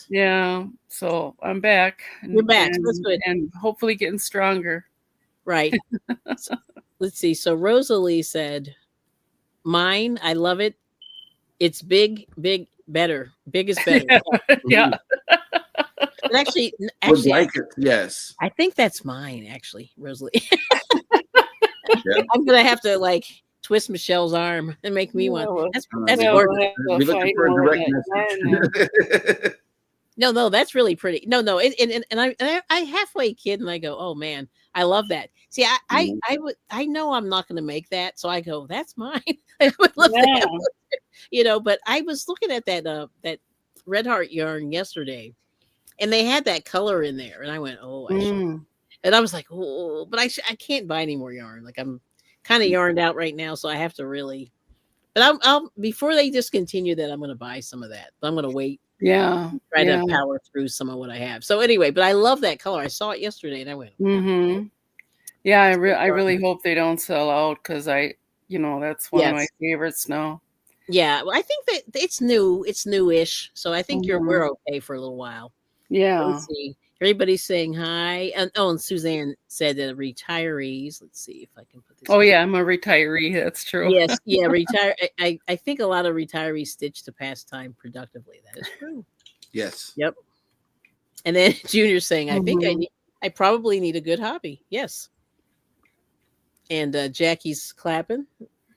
yeah. So I'm back. You're back. That's good, and hopefully getting stronger. Right. So, let's see. So Rosalie said, "Mine, I love it. It's big, better. Big is better." Yeah. But actually, yes. I think that's mine, actually, Rosalie. I'm gonna have to like twist Michelle's arm and make me one. That's gorgeous. We're looking for a direct message. No, that's really pretty. No, and I halfway kid and I go, oh man, I love that. See, Mhm. I know I'm not going to make that, so I go, that's mine. I would love to Yeah. have, but I was looking at that Red Heart yarn yesterday, and they had that color in there, and I went, oh, I should. Mm. And I was like, oh, but I can't buy any more yarn. Like I'm kind of yarned out right now, so I have to really. But I'll before they discontinue that, I'm going to buy some of that. But I'm going to wait, Yeah. try Yeah. to power through some of what I have. So anyway, but I love that color. I saw it yesterday, and I went, Mm-hmm. Yeah, I darn. really hope they don't sell out because that's one of my Yes, favorites now. yeah. Well, I think that it's new. It's newish, so I think Mm-hmm. we're okay for a little while. Yeah. Let's see. Everybody's saying hi. And Suzanne said that retirees. Let's see if I can put this. Oh yeah, I'm a retiree. That's true. Yes, yeah, retire. I think a lot of retirees stitch to pass time productively. That is true. Yes. Yep. And then Junior's saying, I think Mhm. I probably need a good hobby. Yes. And Jackie's clapping.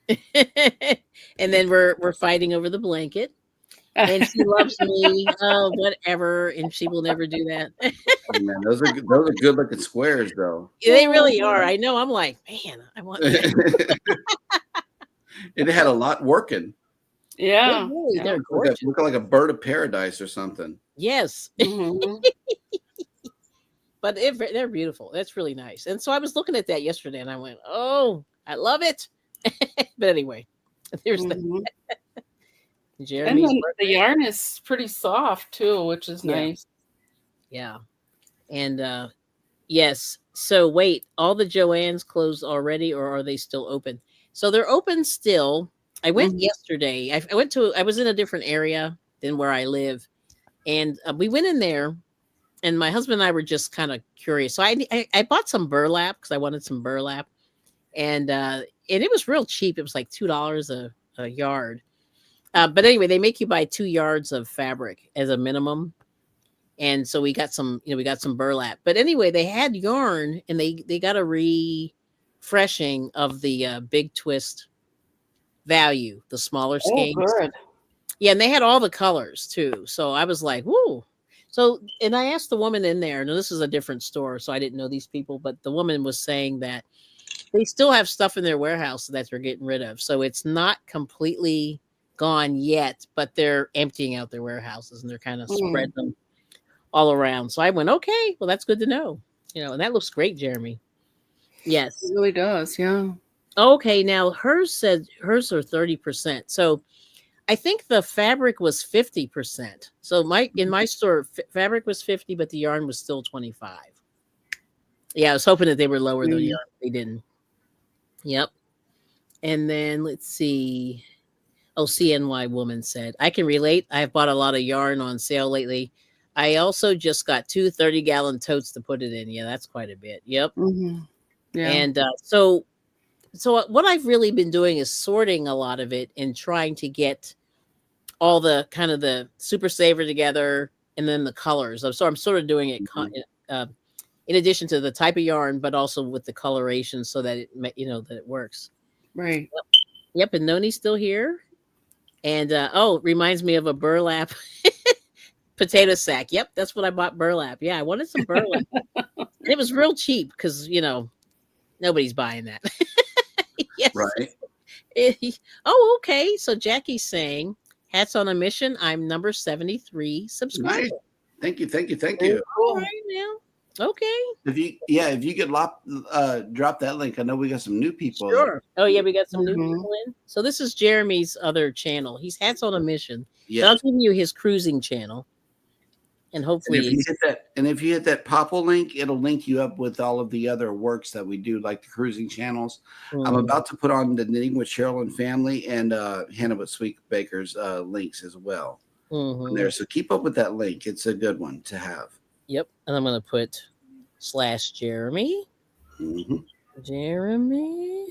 And then we're fighting over the blanket. And she loves me. Oh, whatever. And she will never do that. Oh, man, those are good looking squares though. They really are. I know. I'm like, man, I want that. It had a lot working. Yeah. Really, they're Look gorgeous. like a bird of paradise or something. Yes. Mhm. But they're beautiful. That's really nice. And so I was looking at that yesterday and I went, oh, I love it. But anyway, there's Mhm. the And Jeremy's then work. the yarn is pretty soft too, which is Yeah. nice. Yeah. And yes. So wait, all the Joann's closed already, or are they still open? So they're open still. I went Mhm. yesterday. I was in a different area than where I live. And we went in there, and my husband and I were just kind of curious. So I bought some burlap because I wanted some burlap, and it was real cheap. It was like $2 a yard. But anyway, they make you buy 2 yards of fabric as a minimum, and so we got some burlap. But anyway, they had yarn, and they got a refreshing of the big twist value, the smaller Oh, skeins. good. Yeah, and they had all the colors too. So I was like, whoo. So, and I asked the woman in there, now this is a different store, so I didn't know these people, but the woman was saying that they still have stuff in their warehouse that they're getting rid of. So it's not completely gone yet, but they're emptying out their warehouses and they're kind of spread them all around. So I went, okay, well, that's good to know. And that looks great, Jeremy. Yes. It really does. Yeah. Okay, now hers are 30%. So I think the fabric was 50%. So in my store, fabric was 50, but the yarn was still 25. Yeah, I was hoping that they were lower the yarn. They didn't. Yep. And then let's see. Oh, CNY woman said, I can relate. I've bought a lot of yarn on sale lately. I also just got 2 30-gallon totes to put it in. Yeah, that's quite a bit. Yep. Mhm. Yeah. And so what I've really been doing is sorting a lot of it and trying to get all the kind of the super saver together and then the colors. So I'm sort of doing it in addition to the type of yarn, but also with the coloration so that that it works. Right. Yep. And Noni's still here. And it reminds me of a burlap potato sack. Yep, that's what I bought, burlap. Yeah, I wanted some burlap. And it was real cheap because nobody's buying that. Yes. Right. Oh, okay. So Jackie's saying, hats on a mission. I'm number 73 subscriber. Nice. Thank you. All right now. Okay. If you could drop that link. I know we got some new people. Sure. Oh yeah, we got some new Mhm. people in. So this is Jeremy's other channel. He's Hats on a Mission. Yeah. But I'll give you his cruising channel. And hopefully if you hit that Popple link, it'll link you up with all of the other works that we do, like the cruising channels. I'm about to put on the Knitting with Cheryl and Family and Hannah with Sweet Baker's links as well there. So keep up with that link. It's a good one to have. Yep. And I'm going to put /Jeremy. Mm-hmm. Jeremy.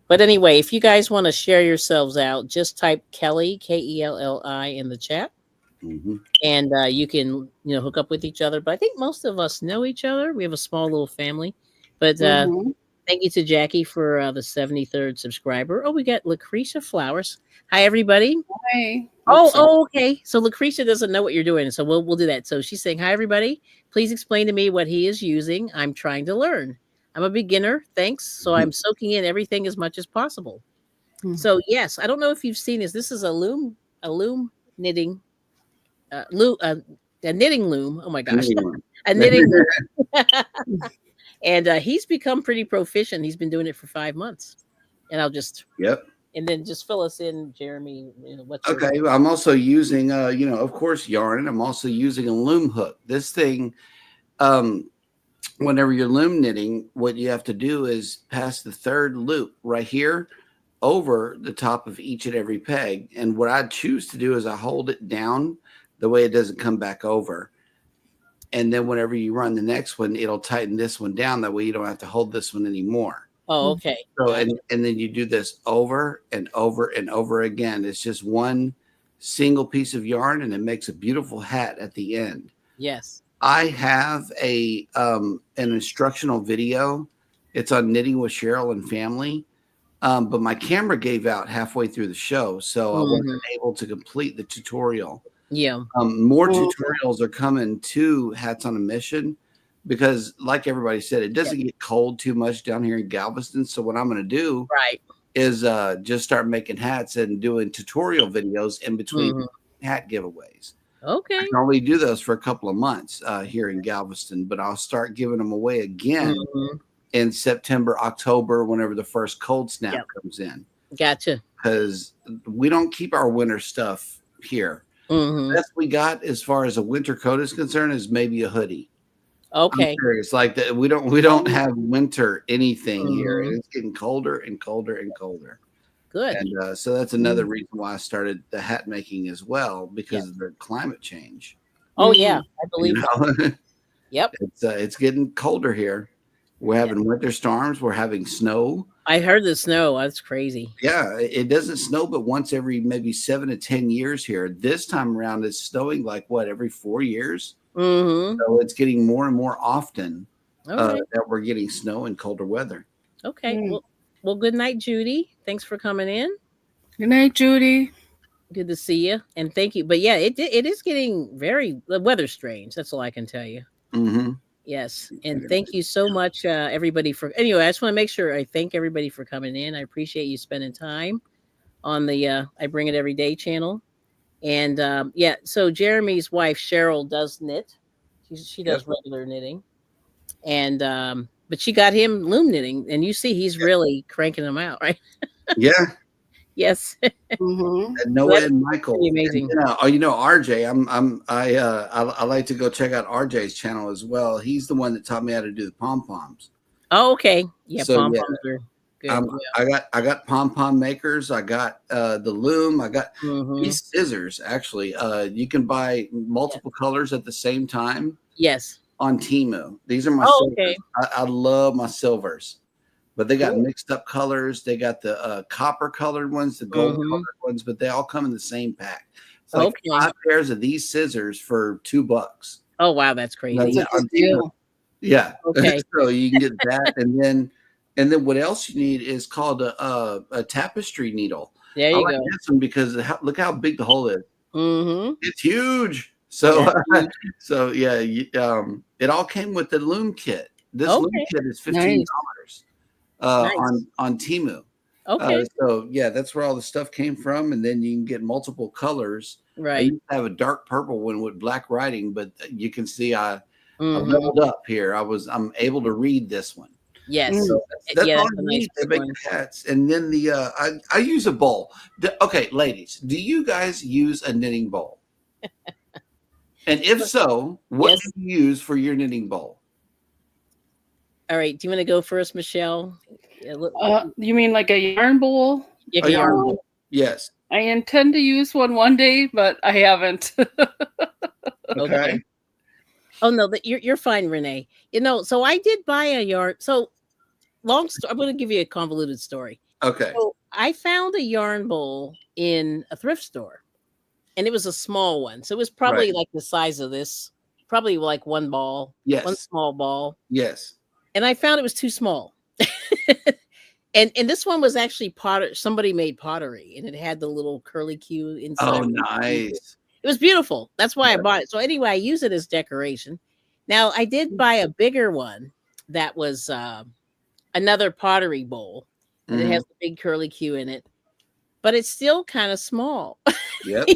But anyway, if you guys want to share yourselves out, just type Kelly, Kelli, in the chat. Mm-hmm. And you can, hook up with each other. But I think most of us know each other. We have a small little family. But Thank you to Jackie for the 73rd subscriber. Oh, we got Lucretia Flowers. Hi, everybody. Hi. Okay. So Lucretia doesn't know what you're doing, so we'll do that. So she's saying, "Hi, everybody. Please explain to me what he is using. I'm trying to learn. I'm a beginner. Thanks. So I'm soaking in everything as much as possible." So yes, I don't know if you've seen this. This is a loom knitting, a knitting loom. Oh my gosh, a knitting loom. And he's become pretty proficient. He's been doing it for 5 months. And I'll just and then just fill us in, Jeremy. Okay, I'm also using of course, yarn. I'm also using a loom hook. This thing, whenever you're loom knitting, what you have to do is pass the third loop right here over the top of each and every peg. And what I choose to do is I hold it down the way it doesn't come back over. And then whenever you run the next one, it'll tighten this one down. That way you don't have to hold this one anymore. Oh, okay. So and then you do this over and over and over again. It's just one single piece of yarn, and it makes a beautiful hat at the end. Yes. I have an instructional video. It's on Knitting with Cheryl and Family. But my camera gave out halfway through the show, so I wasn't able to complete the tutorial. Yeah. More tutorials are coming to Hats on a Mission because, like everybody said, it doesn't get cold too much down here in Galveston. So what I'm going to do is just start making hats and doing tutorial videos in between hat giveaways. Okay. I can only do those for a couple of months here in Galveston, but I'll start giving them away again in September, October, whenever the first cold snap comes in. Gotcha. Because we don't keep our winter stuff here. The best we got as far as a winter coat is concerned is maybe a hoodie. Okay. I'm serious. Like that, we don't have winter anything here. And it's getting colder and colder and colder. Good. And so that's another reason why I started the hat making as well, because of the climate change. Oh yeah, I believe that. Yep. It's getting colder here. We're having winter storms. We're having snow. I heard the snow. That's crazy. Yeah, it doesn't snow but once every maybe 7 to 10 years here. This time around, it's snowing like every 4 years. So it's getting more and more often that we're getting snow and colder weather. Okay. Well, good night, Judy. Thanks for coming in. Good night, Judy. Good to see you, and thank you. But yeah, it is getting the weather's strange. That's all I can tell you. Yes, and thank you so much, everybody. Anyway, I just want to make sure I thank everybody for coming in. I appreciate you spending time on the I Bring It Every Day channel. And so Jeremy's wife Cheryl does knit. She does regular knitting, and but she got him loom knitting, and you see he's really cranking them out, right? Yeah. Yes. And Noah and Michael. Amazing. And, RJ. I like to go check out RJ's channel as well. He's the one that taught me how to do the pom poms. Oh, okay. Yeah, pom poms are good. I got pom pom makers. I got the loom. I got these scissors. Actually, you can buy multiple colors at the same time. Yes. On Temu. These are my silvers. Okay. I love my silvers. But they got mixed up colors. They got the copper colored ones, the gold colored ones, but they all come in the same pack. It's like 5 pairs of these scissors for $2. Oh wow, that's crazy. Yeah. Okay. So you can get that, and then what else you need is called a tapestry needle. There you go. This one because look how big the hole is. It's huge. So it all came with the loom kit. This loom kit is $15. On Temu. Okay. So that's where all the stuff came from, and then you can get multiple colors. Right. I have a dark purple one with black writing, but you can see I leveled up here. I'm able to read this one. Yes. So that's all I need to make hats. And then I use a bowl. Okay, ladies, do you guys use a knitting bowl? And if so, what do you use for your knitting bowl? All right. Do you want to go first, Michelle? You mean like a yarn bowl? Yeah, yarn bowl. Yes. I intend to use one day, but I haven't. Okay. Oh no, you're fine, Renee. So I did buy a yarn. So long story. I'm going to give you a convoluted story. Okay. So I found a yarn bowl in a thrift store, and it was a small one. So it was probably like the size of this, probably like one ball. Yes. One small ball. Yes. And I found it was too small. And this one was actually somebody made pottery, and it had the little curly Q inside. Oh, nice. It was beautiful. That's why I Yeah. bought it. So anyway, I use it as decoration. Now I did buy a bigger one that was another pottery bowl, and it has the big curly Q in it, but it's still kind of small. Yep.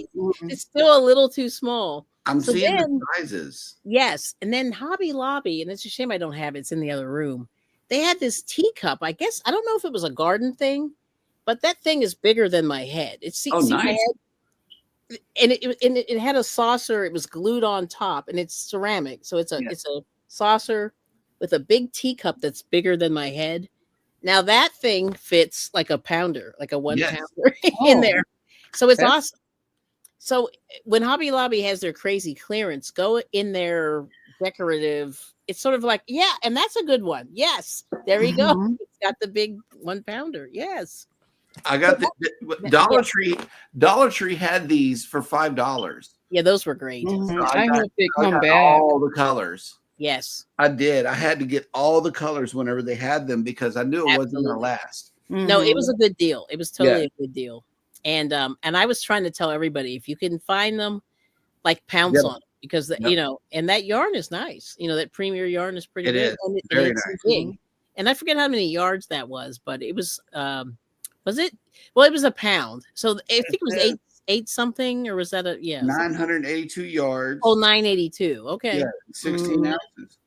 It's still a little too small. I'm So seeing then- the sizes. Yes, and then Hobby Lobby, and it's a shame I don't have it. It's in the other room. They had this teacup. I guess I don't know if it was a garden thing, but that thing is bigger than my head. It's Oh, see my nice. head, and it had a saucer. It was glued on top, and it's ceramic, so it's a saucer with a big teacup that's bigger than my head. Now that thing fits like a pounder, like a 1 pounder in there. So it's awesome. So when Hobby Lobby has their crazy clearance, go in their decorative. It's sort of like, and that's a good one. Yes, there you go. It's got the big 1 pounder. Yes. I got the Dollar Tree. Dollar Tree had these for $5. Yeah, those were great. So I hope they I come got back. all the colors. Yes. I did. I had to get all the colors whenever they had them because I knew it wasn't going to Absolutely. last. No, it was a good deal. It was totally a good deal. And I was trying to tell everybody, if you can find them, like pounce on it, because you know, and that yarn is nice. You know, that Premier yarn is pretty It good. is. And Very it's nice. big. And I forget how many yards that was, but it was it? Well, it was a pound. So I think it was eight something, or was that 982 yards. Oh, 982. Okay. Yeah, 16 ounces.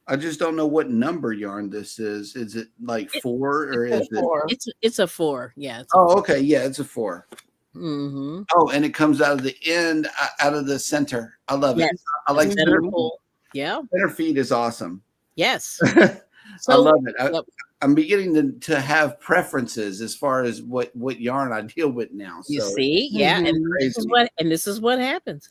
I just don't know what number yarn this is. Is it like 4 or is it? It's a 4. Yeah. Okay. Yeah, it's a 4. Mm-hmm. Oh, and it comes out of the end, out of the center. I love it. I like center pull. Yeah. Center feed is awesome. Yes. I love it. I'm beginning to have preferences as far as what yarn I deal with now. You see, and this is what happens.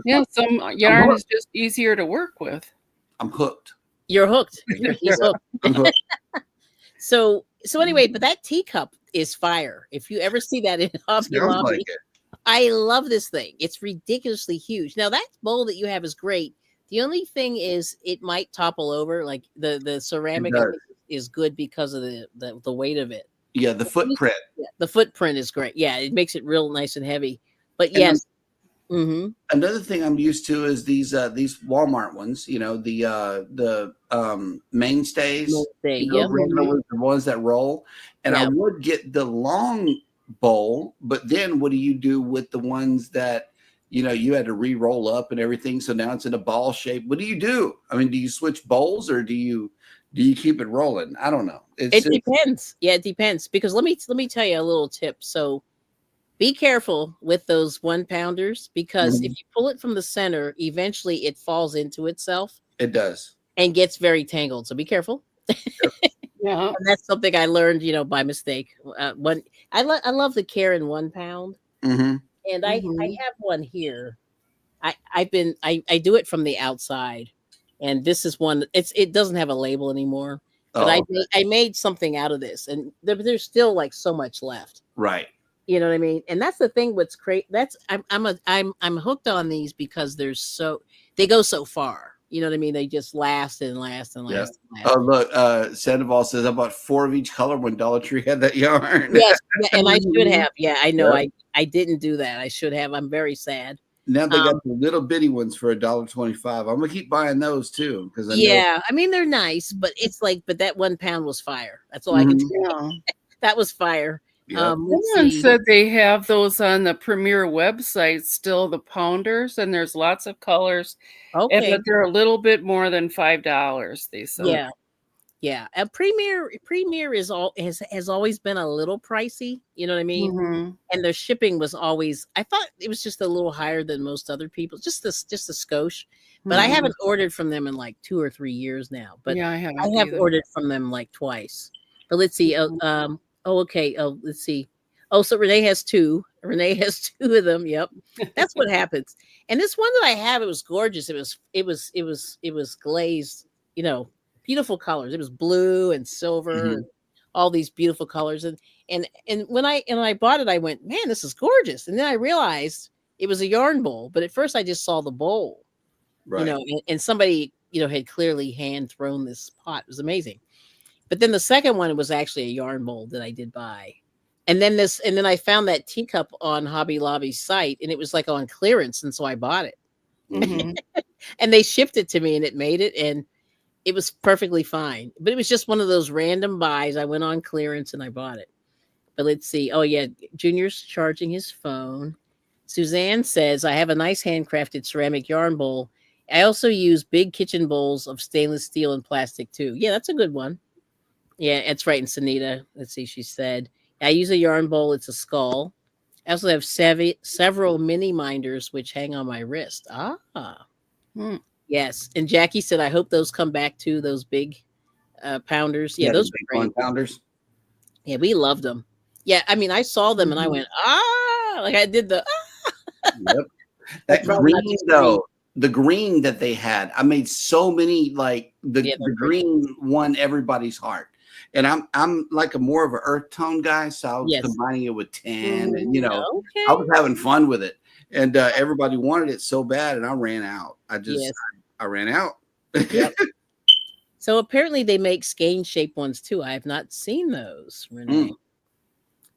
Yeah, some yarn is just easier to work with. I'm hooked. You're hooked. He's hooked. I'm hooked. So anyway, but that teacup is fire. If you ever see that in Hobby Lobby, I love this thing. It's ridiculously huge. Now that bowl that you have is great. The only thing is it might topple over. Like the ceramic is good because of the weight of it. Yeah, the footprint. Yeah, the footprint is great. Yeah, it makes it real nice and heavy. But yes. Another thing I'm used to is these Walmart ones. You know, the mainstays. The ones that roll. And I would get the long bowl, but then what do you do with the ones that you had to re-roll up and everything? So now it's in a ball shape. What do you do? I mean, do you switch bowls or do you keep it rolling? I don't know. It depends. Yeah, it depends. Because let me tell you a little tip. So be careful with those 1 pounders, because if you pull it from the center, eventually it falls into itself. It does. And gets very tangled. So be careful. Yeah. And that's something I learned, by mistake. I love the Karen 1 pound. Mm-hmm. And I have one here. I do it from the outside, and this is one. It doesn't have a label anymore, but I made something out of this, and there's still like so much left. Right. You know what I mean? And that's the thing. What's great? I'm hooked on these because they go so far. You know what I mean? They just last and last and last. Yeah. And last. Oh, look, Sandoval says I bought 4 of each color when Dollar Tree had that yarn. Yes, and I should have. Yeah, I know. Yeah. I didn't do that. I should have. I'm very sad. Now they got the little bitty ones for $1.25. I'm gonna keep buying those too because I mean they're nice, but it's like, that 1 pound was fire. That's all I can tell you. That was fire. Yep. Someone said they have those on the Premier website still, the pounders, and there's lots of colors. Okay, but they're a little bit more than $5. They said. Yeah. A Premier has always been a little pricey. You know what I mean? And their shipping was always. I thought it was just a little higher than most other people, just a skosh. But I haven't ordered from them in like 2 or 3 years now. But I have ordered from them like twice. But let's see. Okay. Oh, let's see. Oh, so Renee has 2. Renee has 2 of them. Yep. That's what happens. And this one that I have, it was gorgeous. It was glazed, beautiful colors. It was blue and silver, and all these beautiful colors. And when I bought it, I went, man, this is gorgeous. And then I realized it was a yarn bowl, but at first I just saw the bowl, right. And somebody, had clearly hand thrown this pot. It was amazing. But then the second one was actually a yarn mold that I did buy. And then I found that teacup on Hobby Lobby's site, and it was like on clearance, and so I bought it. Mm-hmm. And they shipped it to me, and it made it, and it was perfectly fine. But it was just one of those random buys. I went on clearance and I bought it. But let's see. Oh yeah, Junior's charging his phone. Suzanne says, I have a nice handcrafted ceramic yarn bowl. I also use big kitchen bowls of stainless steel and plastic too. Yeah, that's a good one. Yeah, that's right. And Sunita, let's see, she said, I use a yarn bowl. It's a skull. I also have several mini minders which hang on my wrist. Ah, yes. And Jackie said, I hope those come back too, those big pounders. Yeah, those big are great. pounders. Yeah, we loved them. Yeah, I mean, I saw them and I went, like I did the Yep. That green though, the green that they had, I made so many, like the green won everybody's heart. And I'm like a more of an earth tone guy, so I was combining it with tan, and I was having fun with it. And everybody wanted it so bad, and I ran out. I ran out. Yep. So apparently they make skein shaped ones too. I have not seen those, Renee.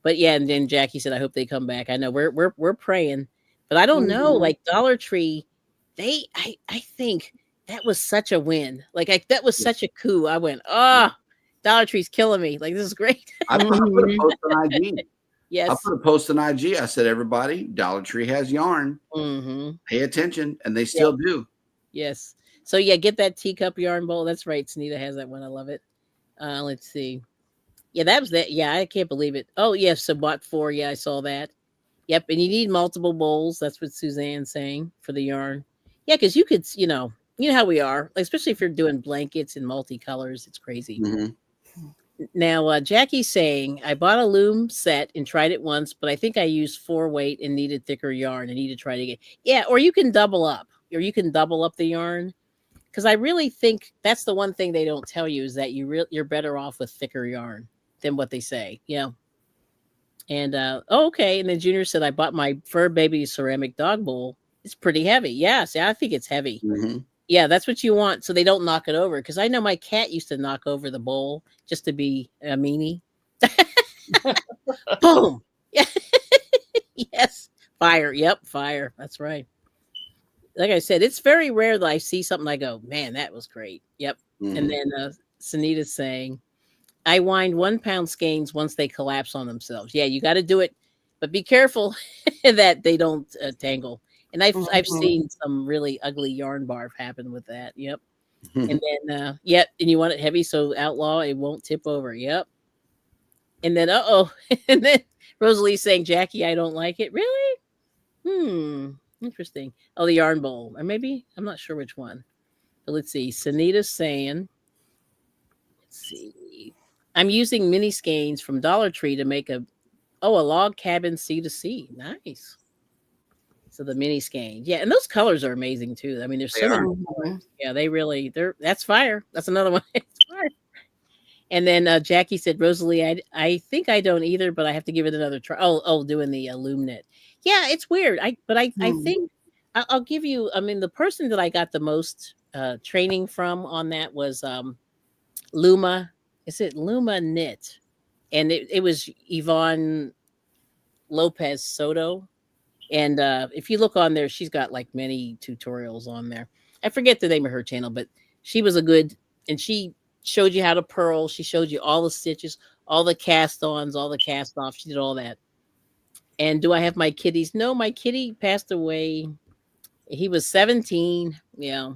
But yeah, and then Jackie said, I hope they come back. I know we're praying, but I don't know. Like Dollar Tree, I think that was such a win. Like that was such a coup. I went, Dollar Tree's killing me. Like, this is great. I put a post on IG. Yes. I put a post on IG. I said, everybody, Dollar Tree has yarn. Pay attention. And they still do. Yes. So yeah, get that teacup yarn bowl. That's right. Sunita has that one. I love it. Let's see. Yeah, that was that. Yeah, I can't believe it. Oh, yes. So bought 4. Yeah, I saw that. Yep. And you need multiple bowls. That's what Suzanne's saying for the yarn. Yeah, because you could, you know how we are, like, especially if you're doing blankets in multicolors. It's crazy. Now, Jackie's saying, I bought a loom set and tried it once, but I think I used 4 weight and needed thicker yarn. I need to try it again. Yeah, or you can double up. Or you can double up the yarn. Because I really think that's the one thing they don't tell you is that you're better off with thicker yarn than what they say. Yeah. And, okay. And then Junior said, I bought my fur baby ceramic dog bowl. It's pretty heavy. Yeah, see, I think it's heavy. Yeah, that's what you want, so they don't knock it over. Because I know my cat used to knock over the bowl just to be a meanie. Boom. Yeah. Yes. Fire. Yep. Fire. That's right. Like I said, it's very rare that I see something I go, man, that was great. Yep. And then Sunita's saying, I wind 1 pound skeins once they collapse on themselves. Yeah, you got to do it, but be careful that they don't tangle. And I've seen some really ugly yarn barf happen with that. Yep. And then, and you want it heavy, so Outlaw, it won't tip over. Yep. And then, and then Rosalie's saying, Jackie, I don't like it. Really? Interesting. Oh, the yarn bowl. Or maybe, I'm not sure which one. But let's see. Sunita's saying, let's see. I'm using mini skeins from Dollar Tree to make a log cabin C2C. Nice. So the mini skein. Yeah, and those colors are amazing too. I mean, there's so many colors. Yeah, that's fire. That's another one. It's fire. And then Jackie said, Rosalie, I think I don't either, but I have to give it another try. Doing the loom knit. Yeah, it's weird. I think I'll give you, I mean, the person that I got the most training from on that was Luma. Is it Luma Knit? And it was Yvonne Lopez Soto. And if you look on there, she's got like many tutorials on there. I forget the name of her channel, but she was and she showed you how to purl. She showed you all the stitches, all the cast-ons, all the cast-offs. She did all that. And do I have my kitties? No, my kitty passed away. He was 17. Yeah.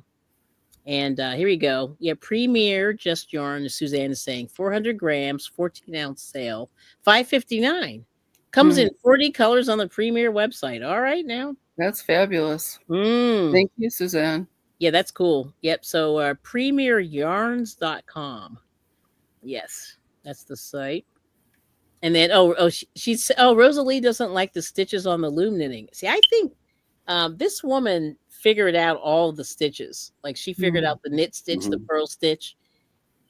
And here we go. Yeah, Premier Just Yarn, as Suzanne is saying, 400 grams, 14-ounce sale, $5.59. Comes in 40 colors on the Premier website. All right, now. That's fabulous. Thank you, Suzanne. Yeah, that's cool. Yep. So premieryarns.com. Yes, that's the site. And then, she's Rosalie doesn't like the stitches on the loom knitting. See, I think this woman figured out all the stitches. Like she figured out the knit stitch, the purl stitch,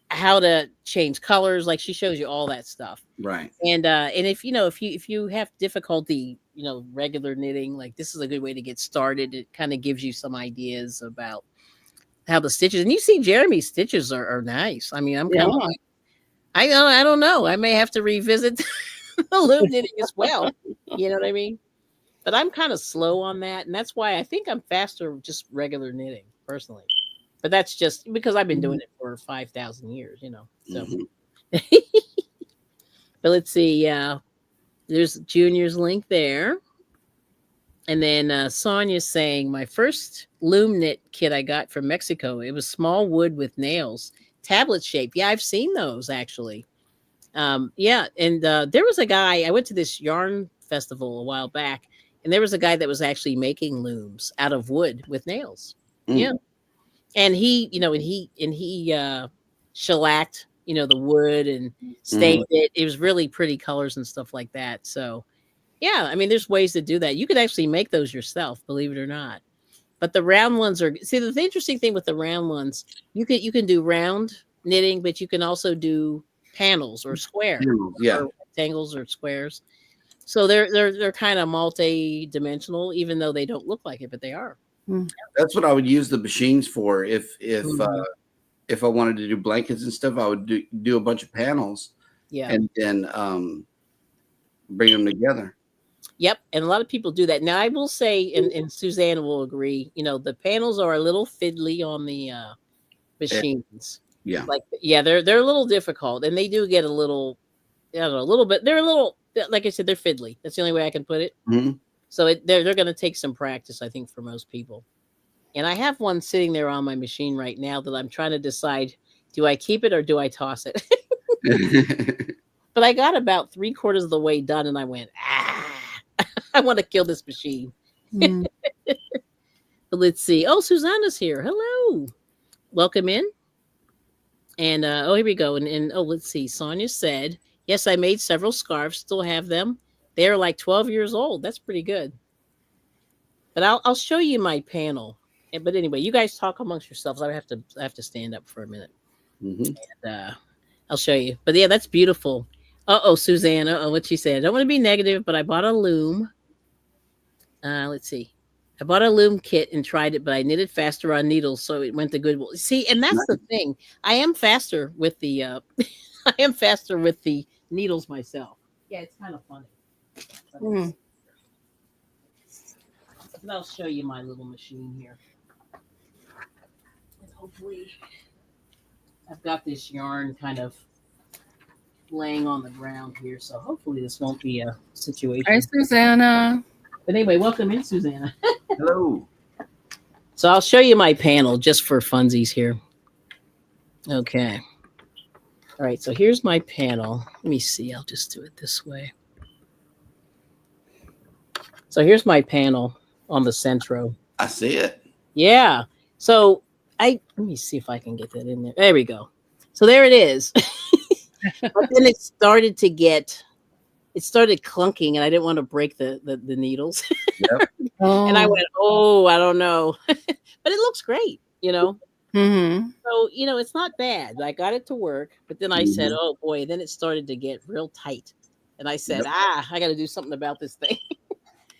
how to change colors. Like she shows you all that stuff. Right. And if you have difficulty, regular knitting, like this is a good way to get started. It kind of gives you some ideas about how the stitches, and you see Jeremy's stitches are nice. I mean, I'm kind of like, I don't know. I may have to revisit the loom knitting as well. You know what I mean? But I'm kind of slow on that, and that's why I think I'm faster just regular knitting personally. But that's just because I've been doing it for 5,000 years, you know. So, but let's see. There's Junior's link there. And then Sonia's saying, my first loom knit kit I got from Mexico. It was small wood with nails, tablet shape. Yeah, I've seen those actually. Yeah, and there was a guy. I went to this yarn festival a while back, and there was a guy that was actually making looms out of wood with nails. Yeah, and he, you know, and he shellacked, you know, the wood and stained it. It was really pretty colors and stuff like that. So. Yeah, I mean, there's ways to do that. You could actually make those yourself, believe it or not. But the round ones are the interesting thing with the round ones. You can do round knitting, but you can also do panels or square, or rectangles or squares. So they're kind of multi-dimensional, even though they don't look like it, but they are. That's what I would use the machines for. If I wanted to do blankets and stuff, I would do a bunch of panels. Yeah, and then bring them together. Yep, and a lot of people do that. Now, I will say, and Suzanne will agree, you know, the panels are a little fiddly on the machines. Yeah, they're a little difficult, and they do get a little, I don't know, a little bit. They're a little, like I said, they're fiddly. That's the only way I can put it. So they're going to take some practice, I think, for most people. And I have one sitting there on my machine right now that I'm trying to decide: do I keep it or do I toss it? But I got about 3/4 of the way done, and I went, I want to kill this machine. But let's see. Oh, Susanna's here. Hello. Welcome in. And here we go. And let's see. Sonia said, yes, I made several scarves. Still have them. They're like 12 years old. That's pretty good. But I'll show you my panel. But anyway, you guys talk amongst yourselves. I have to stand up for a minute. And, I'll show you. But yeah, that's beautiful. Suzanne. What she said. I don't want to be negative, but I bought a loom. Let's see. I bought a loom kit and tried it, but I knitted faster on needles, so it went to Goodwill. See, and that's the thing. I am faster with the I am faster with the needles myself. Yeah, it's kind of funny. And I'll show you my little machine here. And hopefully I've got this yarn kind of laying on the ground here, so hopefully this won't be a situation. Hi, Susanna. But anyway, welcome in, Susanna. Hello. So I'll show you my panel just for funsies here. Okay. All right, so here's my panel. Let me see. I'll just do it this way. So here's my panel on the Centro. I see it. Yeah. So let me see if I can get that in there. There we go. So there it is. But then it started clunking, and I didn't want to break the needles. Yep. And I went, I don't know. But it looks great, you know. So, you know, it's not bad. I got it to work, but then I said, oh boy, then it started to get real tight. And I said, I got to do something about this thing.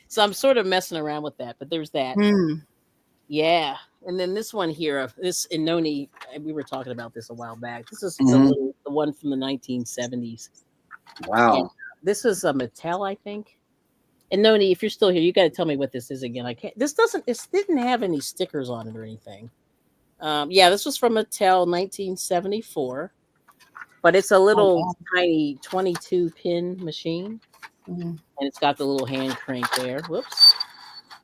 So I'm sort of messing around with that, but there's that. Yeah. And then this one here, this Inoni, we were talking about this a while back. This is the one from the 1970s. Wow. And this is a Mattel, I think. And Noni, if you're still here, you got to tell me what this is again. This didn't have any stickers on it or anything. Yeah, this was from Mattel 1974, but it's a little tiny 22 pin machine. And it's got the little hand crank there. Whoops.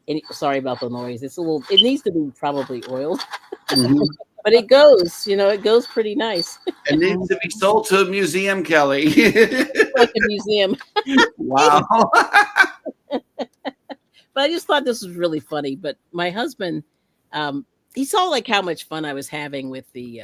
And sorry about the noise. It needs to be probably oiled, but it goes pretty nice. It needs to be sold to a museum, Kelly. Like a museum. Wow. But I just thought this was really funny. But my husband, he saw like how much fun I was having with the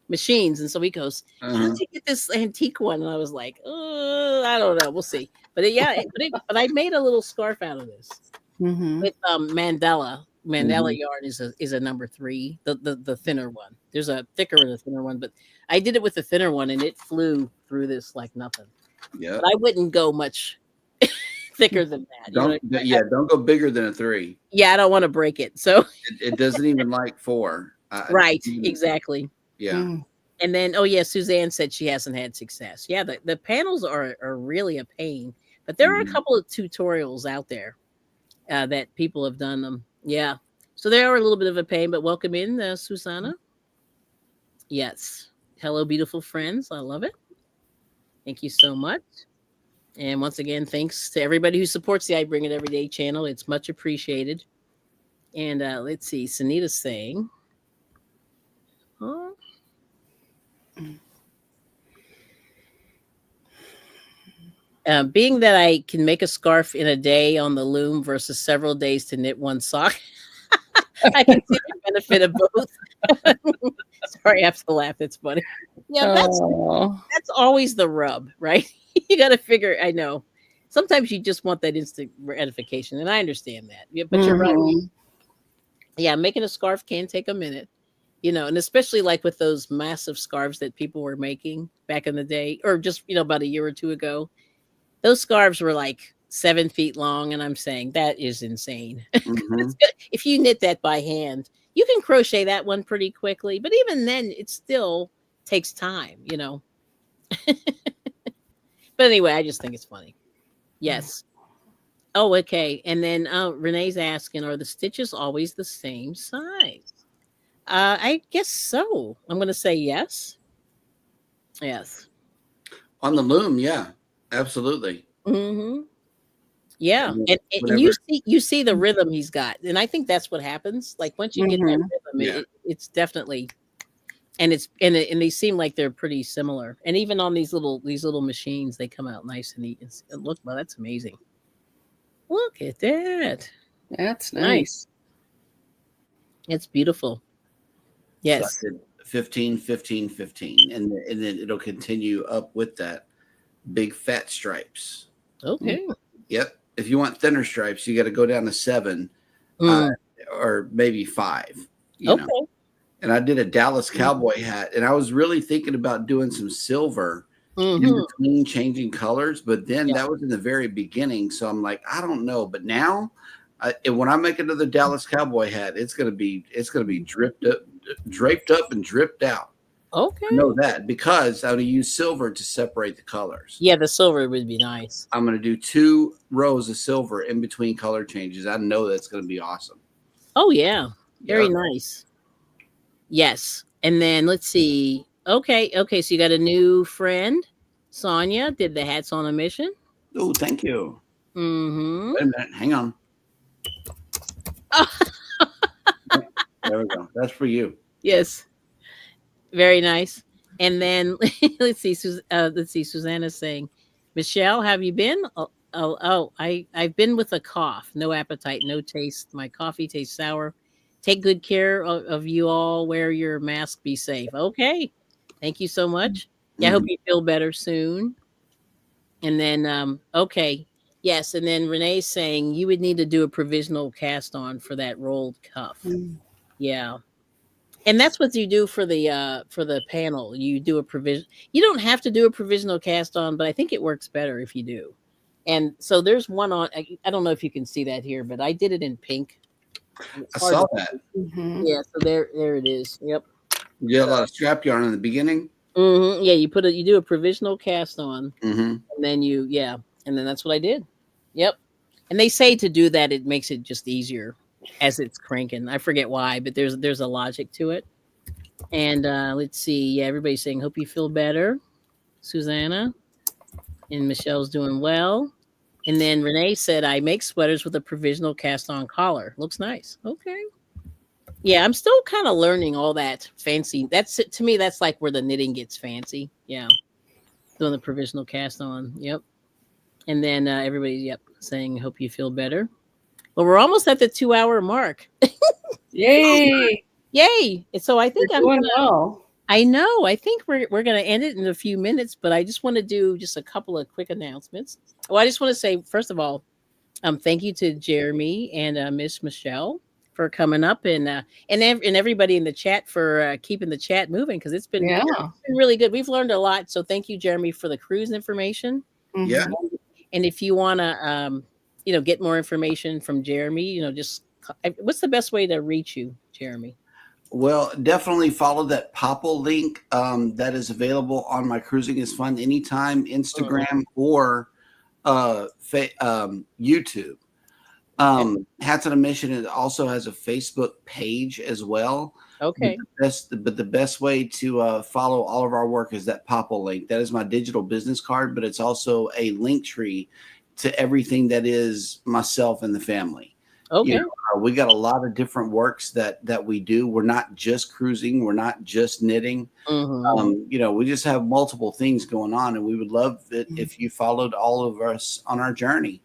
machines, and so he goes, "How'd you get this antique one?" And I was like, "I don't know. We'll see." But but I made a little scarf out of this. With Mandela yarn is a number 3, the thinner one. There's a thicker and a thinner one, but I did it with the thinner one, and it flew through this like nothing. Yeah, but I wouldn't go much thicker than that. Don't go bigger than a 3. Yeah, I don't want to break it. So it doesn't even like 4. Right, exactly. Yeah. And then, oh yeah, Suzanne said she hasn't had success. Yeah, the panels are really a pain, but there are a couple of tutorials out there that people have done them. Yeah, so they are a little bit of a pain, but welcome in, Susanna. Yes, hello, beautiful friends. I love it. Thank you so much. And once again, thanks to everybody who supports the I Bring It Everyday channel. It's much appreciated. And let's see, Sunita's saying, huh? Being that I can make a scarf in a day on the loom versus several days to knit one sock, I can see the benefit of both. Sorry, I have to laugh. It's funny. Yeah, that's always the rub, right? You got to figure. I know. Sometimes you just want that instant gratification, and I understand that. Yeah, but you're right. Yeah, making a scarf can take a minute, and especially like with those massive scarves that people were making back in the day, or just about a year or two ago. Those scarves were like 7 feet long, and I'm saying that is insane. If you knit that by hand, you can crochet that one pretty quickly, but even then, it still takes time, But anyway, I just think it's funny. Yes. Oh, okay. And then Renee's asking, are the stitches always the same size? I guess so. I'm going to say yes. Yes. On the loom, yeah. Absolutely. Yeah, and you see the rhythm he's got, and I think that's what happens. Like once you get that rhythm, it's definitely, and they seem like they're pretty similar. And even on these little machines, they come out nice and neat. And look, well, that's amazing. Look at that. That's nice. It's beautiful. Yes. So 15, 15, 15, and then it'll continue up with that. Big fat stripes. Okay. Yep. If you want thinner stripes, you got to go down to 7 or maybe 5. You know. And I did a Dallas cowboy hat, and I was really thinking about doing some silver in between changing colors, but then that was in the very beginning, so I'm like, I don't know. But now, when I make another Dallas cowboy hat, it's gonna be draped up and dripped out. Okay. I know that because I'm going to use silver to separate the colors. Yeah, the silver would be nice. I'm going to do 2 rows of silver in between color changes. I know that's going to be awesome. Oh, yeah. Very nice. Yes. And then let's see. Okay. So you got a new friend. Sonia did the hats on a mission. Oh, thank you. Wait a minute. Hang on. There we go. That's for you. Yes. Very nice. And then let's see. Susanna's saying, Michelle, have you been? I've been with a cough, no appetite, no taste. My coffee tastes sour. Take good care of you all. Wear your mask. Be safe. Okay. Thank you so much. Yeah, I hope you feel better soon. And then, okay. Yes. And then Renee's saying you would need to do a provisional cast on for that rolled cuff. Yeah. And that's what you do for the panel. You do a provision. You don't have to do a provisional cast on, but I think it works better if you do. And so there's one on. I don't know if you can see that here, but I did it in pink. I saw that. Yeah. So there it is. Yep. You got a lot of strap yarn in the beginning. Yeah. You do a provisional cast on, and then and then that's what I did. Yep. And they say to do that, it makes it just easier as it's cranking. I forget why, but there's a logic to it. And let's see. Yeah, everybody's saying, hope you feel better. Susanna and Michelle's doing well. And then Renee said, I make sweaters with a provisional cast on collar. Looks nice. Okay. Yeah, I'm still kind of learning all that fancy. That's it. To me, that's like where the knitting gets fancy. Yeah. Doing the provisional cast on. Yep. And then everybody's saying, hope you feel better. Well, we're almost at the 2-hour mark. Yay! Yay! And so I think I'm doing well. I know. I think we're going to end it in a few minutes, but I just want to do just a couple of quick announcements. Well, I just want to say, first of all, thank you to Jeremy and Miss Michelle for coming up, and everybody in the chat for keeping the chat moving, because it's been really good. We've learned a lot. So thank you, Jeremy, for the cruise information. Yeah. And if you want to get more information from Jeremy, just what's the best way to reach you, Jeremy? Well, definitely follow that Popple link that is available on my Cruising is Fun Anytime Instagram or YouTube. Hats on a Mission also has a Facebook page as well. Okay. But the best way to follow all of our work is that Popple link. That is my digital business card, but it's also a link tree to everything that is myself and the family. Okay. We got a lot of different works that we do. We're not just cruising. We're not just knitting. We just have multiple things going on, and we would love it if you followed all of us on our journey.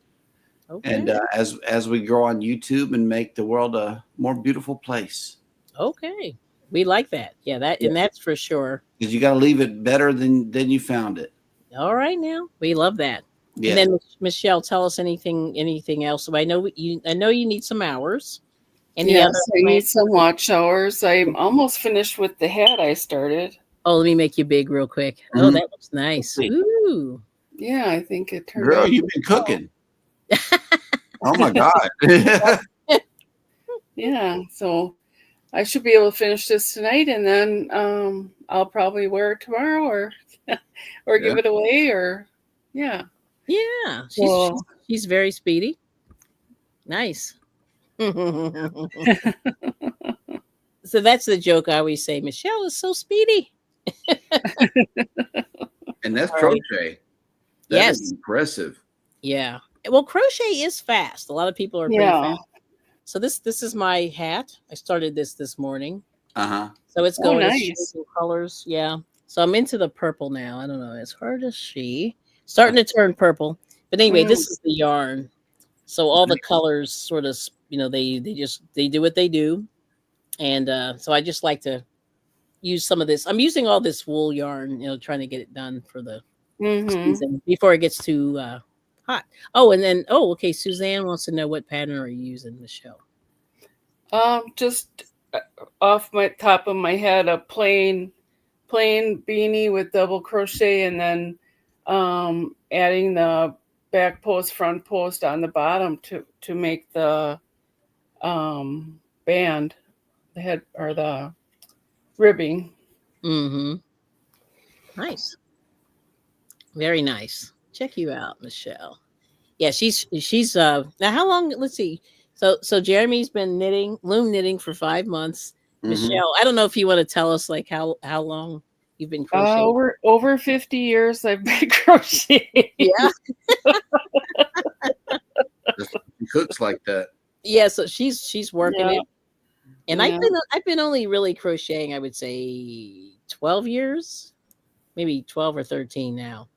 Okay. And as we grow on YouTube and make the world a more beautiful place. Okay. We like that. Yeah, and that's for sure. Because you got to leave it better than you found it. All right, now we love that. Yeah. And then Michelle, tell us anything else. So I know you need some hours. I need some watch hours. I'm almost finished with the hat I started. Oh, let me make you big real quick. Mm-hmm. Oh, that looks nice. Ooh. Yeah, I think it turned out. Girl, you've been cooking. Oh my God. Yeah, so I should be able to finish this tonight, and then I'll probably wear it tomorrow or give it away, or yeah. Yeah, she's very speedy. Nice. So that's the joke I always say. Michelle is so speedy. And that's crochet. That is impressive. Yeah. Well, crochet is fast. A lot of people are pretty fast. So this is my hat. I started this morning. So it's going nice. In colors. Yeah. So I'm into the purple now. I don't know. It's hard to see. Starting to turn purple. But anyway, this is the yarn. So all the colors sort of, they do what they do. And so I just like to use some of this. I'm using all this wool yarn, trying to get it done for the season before it gets too hot. Oh, and then, okay. Suzanne wants to know what pattern are you using, Michelle? Just off my top of my head, a plain beanie with double crochet, and then adding the back post, front post on the bottom to make the band, the head or the ribbing. Nice. Very nice. Check you out, Michelle. Yeah, she's now how long? Let's see. So Jeremy's been loom knitting for 5 months. Michelle, I don't know if you want to tell us like how long you've been crocheting. Over 50 years I've been crocheting. Yeah. She cooks like that. Yeah, so she's working it. And I've been only really crocheting, I would say 12 years, maybe 12 or 13 now.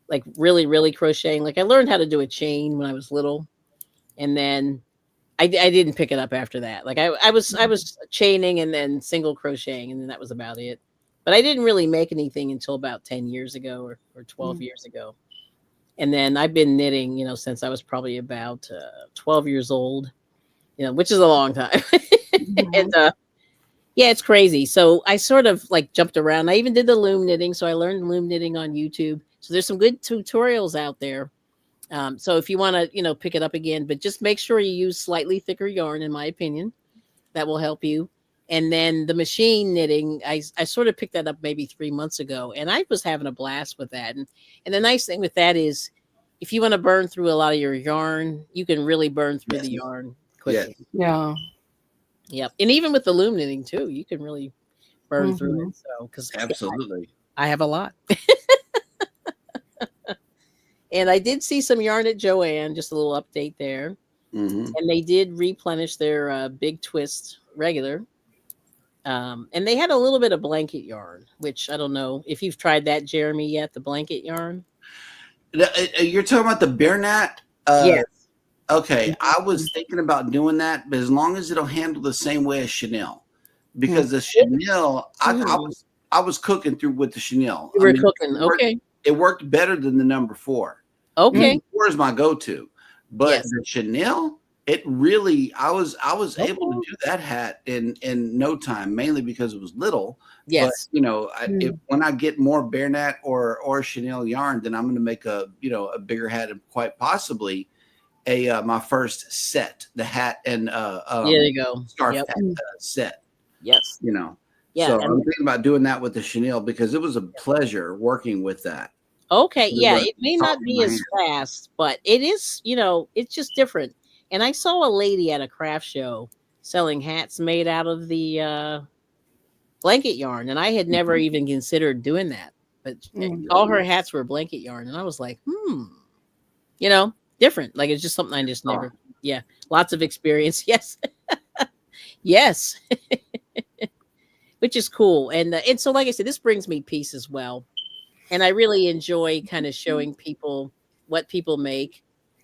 Like really, really crocheting. Like I learned how to do a chain when I was little, and then I didn't pick it up after that. Like I was chaining and then single crocheting, and then that was about it. But I didn't really make anything until about 10 years ago or 12 years ago. And then I've been knitting, since I was probably about 12 years old, which is a long time. And it's crazy. So I sort of like jumped around. I even did the loom knitting. So I learned loom knitting on YouTube. So there's some good tutorials out there. So if you want to, pick it up again, but just make sure you use slightly thicker yarn, in my opinion. That will help you. And then the machine knitting, I sort of picked that up maybe 3 months ago, and I was having a blast with that. And the nice thing with that is if you want to burn through a lot of your yarn, you can really burn through the yarn quickly. Yeah. Yep. And even with the loom knitting too, you can really burn through it. So, because absolutely, I have a lot. And I did see some yarn at Joann, just a little update there. And they did replenish their Big Twist regular. And they had a little bit of blanket yarn, which I don't know if you've tried that, Jeremy, yet, the blanket yarn. You're talking about the Bear Nat? Yes. Okay. I was thinking about doing that, but as long as it'll handle the same way as chenille. Because the chenille, I was cooking through with the chenille. You were cooking, okay. It worked better than the number 4. Okay. 4 is my go-to. But the chenille, it really, I was able to do that hat in no time, mainly because it was little. Yes. But, when I get more Bear Nat or chenille yarn, then I'm going to make a bigger hat, and quite possibly my first set, the hat and there you go. scarf hat set. Yes. you know. Yeah. So I'm thinking about doing that with the chenille because it was a pleasure working with that. Okay. Yeah. It It may not be as fast, but it is, it's just different. And I saw a lady at a craft show selling hats made out of the blanket yarn. And I had never even considered doing that. But all her hats were blanket yarn. And I was like, different. Like it's just something I just never, lots of experience. Yes. Yes. Which is cool. And so, like I said, this brings me peace as well. And I really enjoy kind of showing people what people make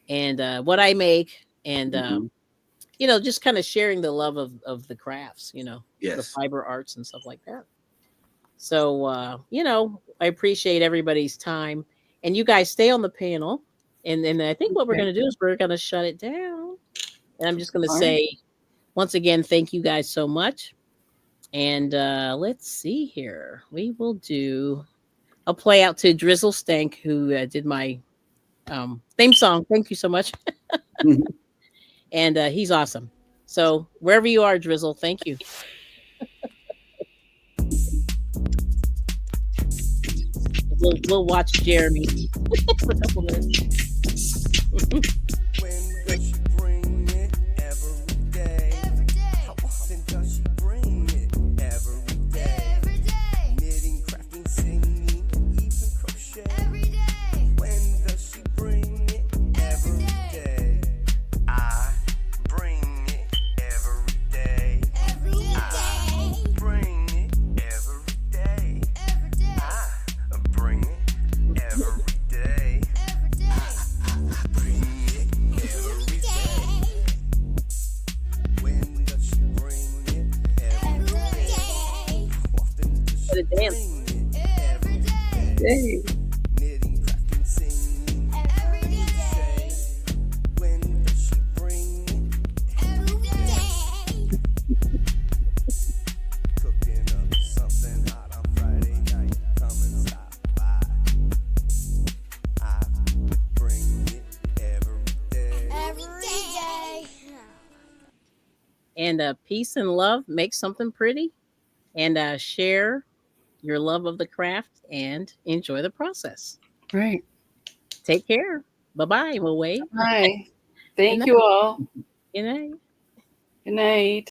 and what I make and, just kind of sharing the love of the crafts, the fiber arts and stuff like that. So, I appreciate everybody's time. And you guys stay on the panel. And then I think what we're going to do is we're going to shut it down. And I'm just going to say, once again, thank you guys so much. And let's see here. We will I'll play out to Drizzle Stank, who did my theme song. Thank you so much. And he's awesome. So wherever you are, Drizzle, thank you. We'll watch Jeremy for a couple minutes. Hey. And peace and love, make something pretty, and share your love of the craft and enjoy the process. Right. Take care. Bye-bye. We'll wait. Bye. Thank you all. Good night. Good night.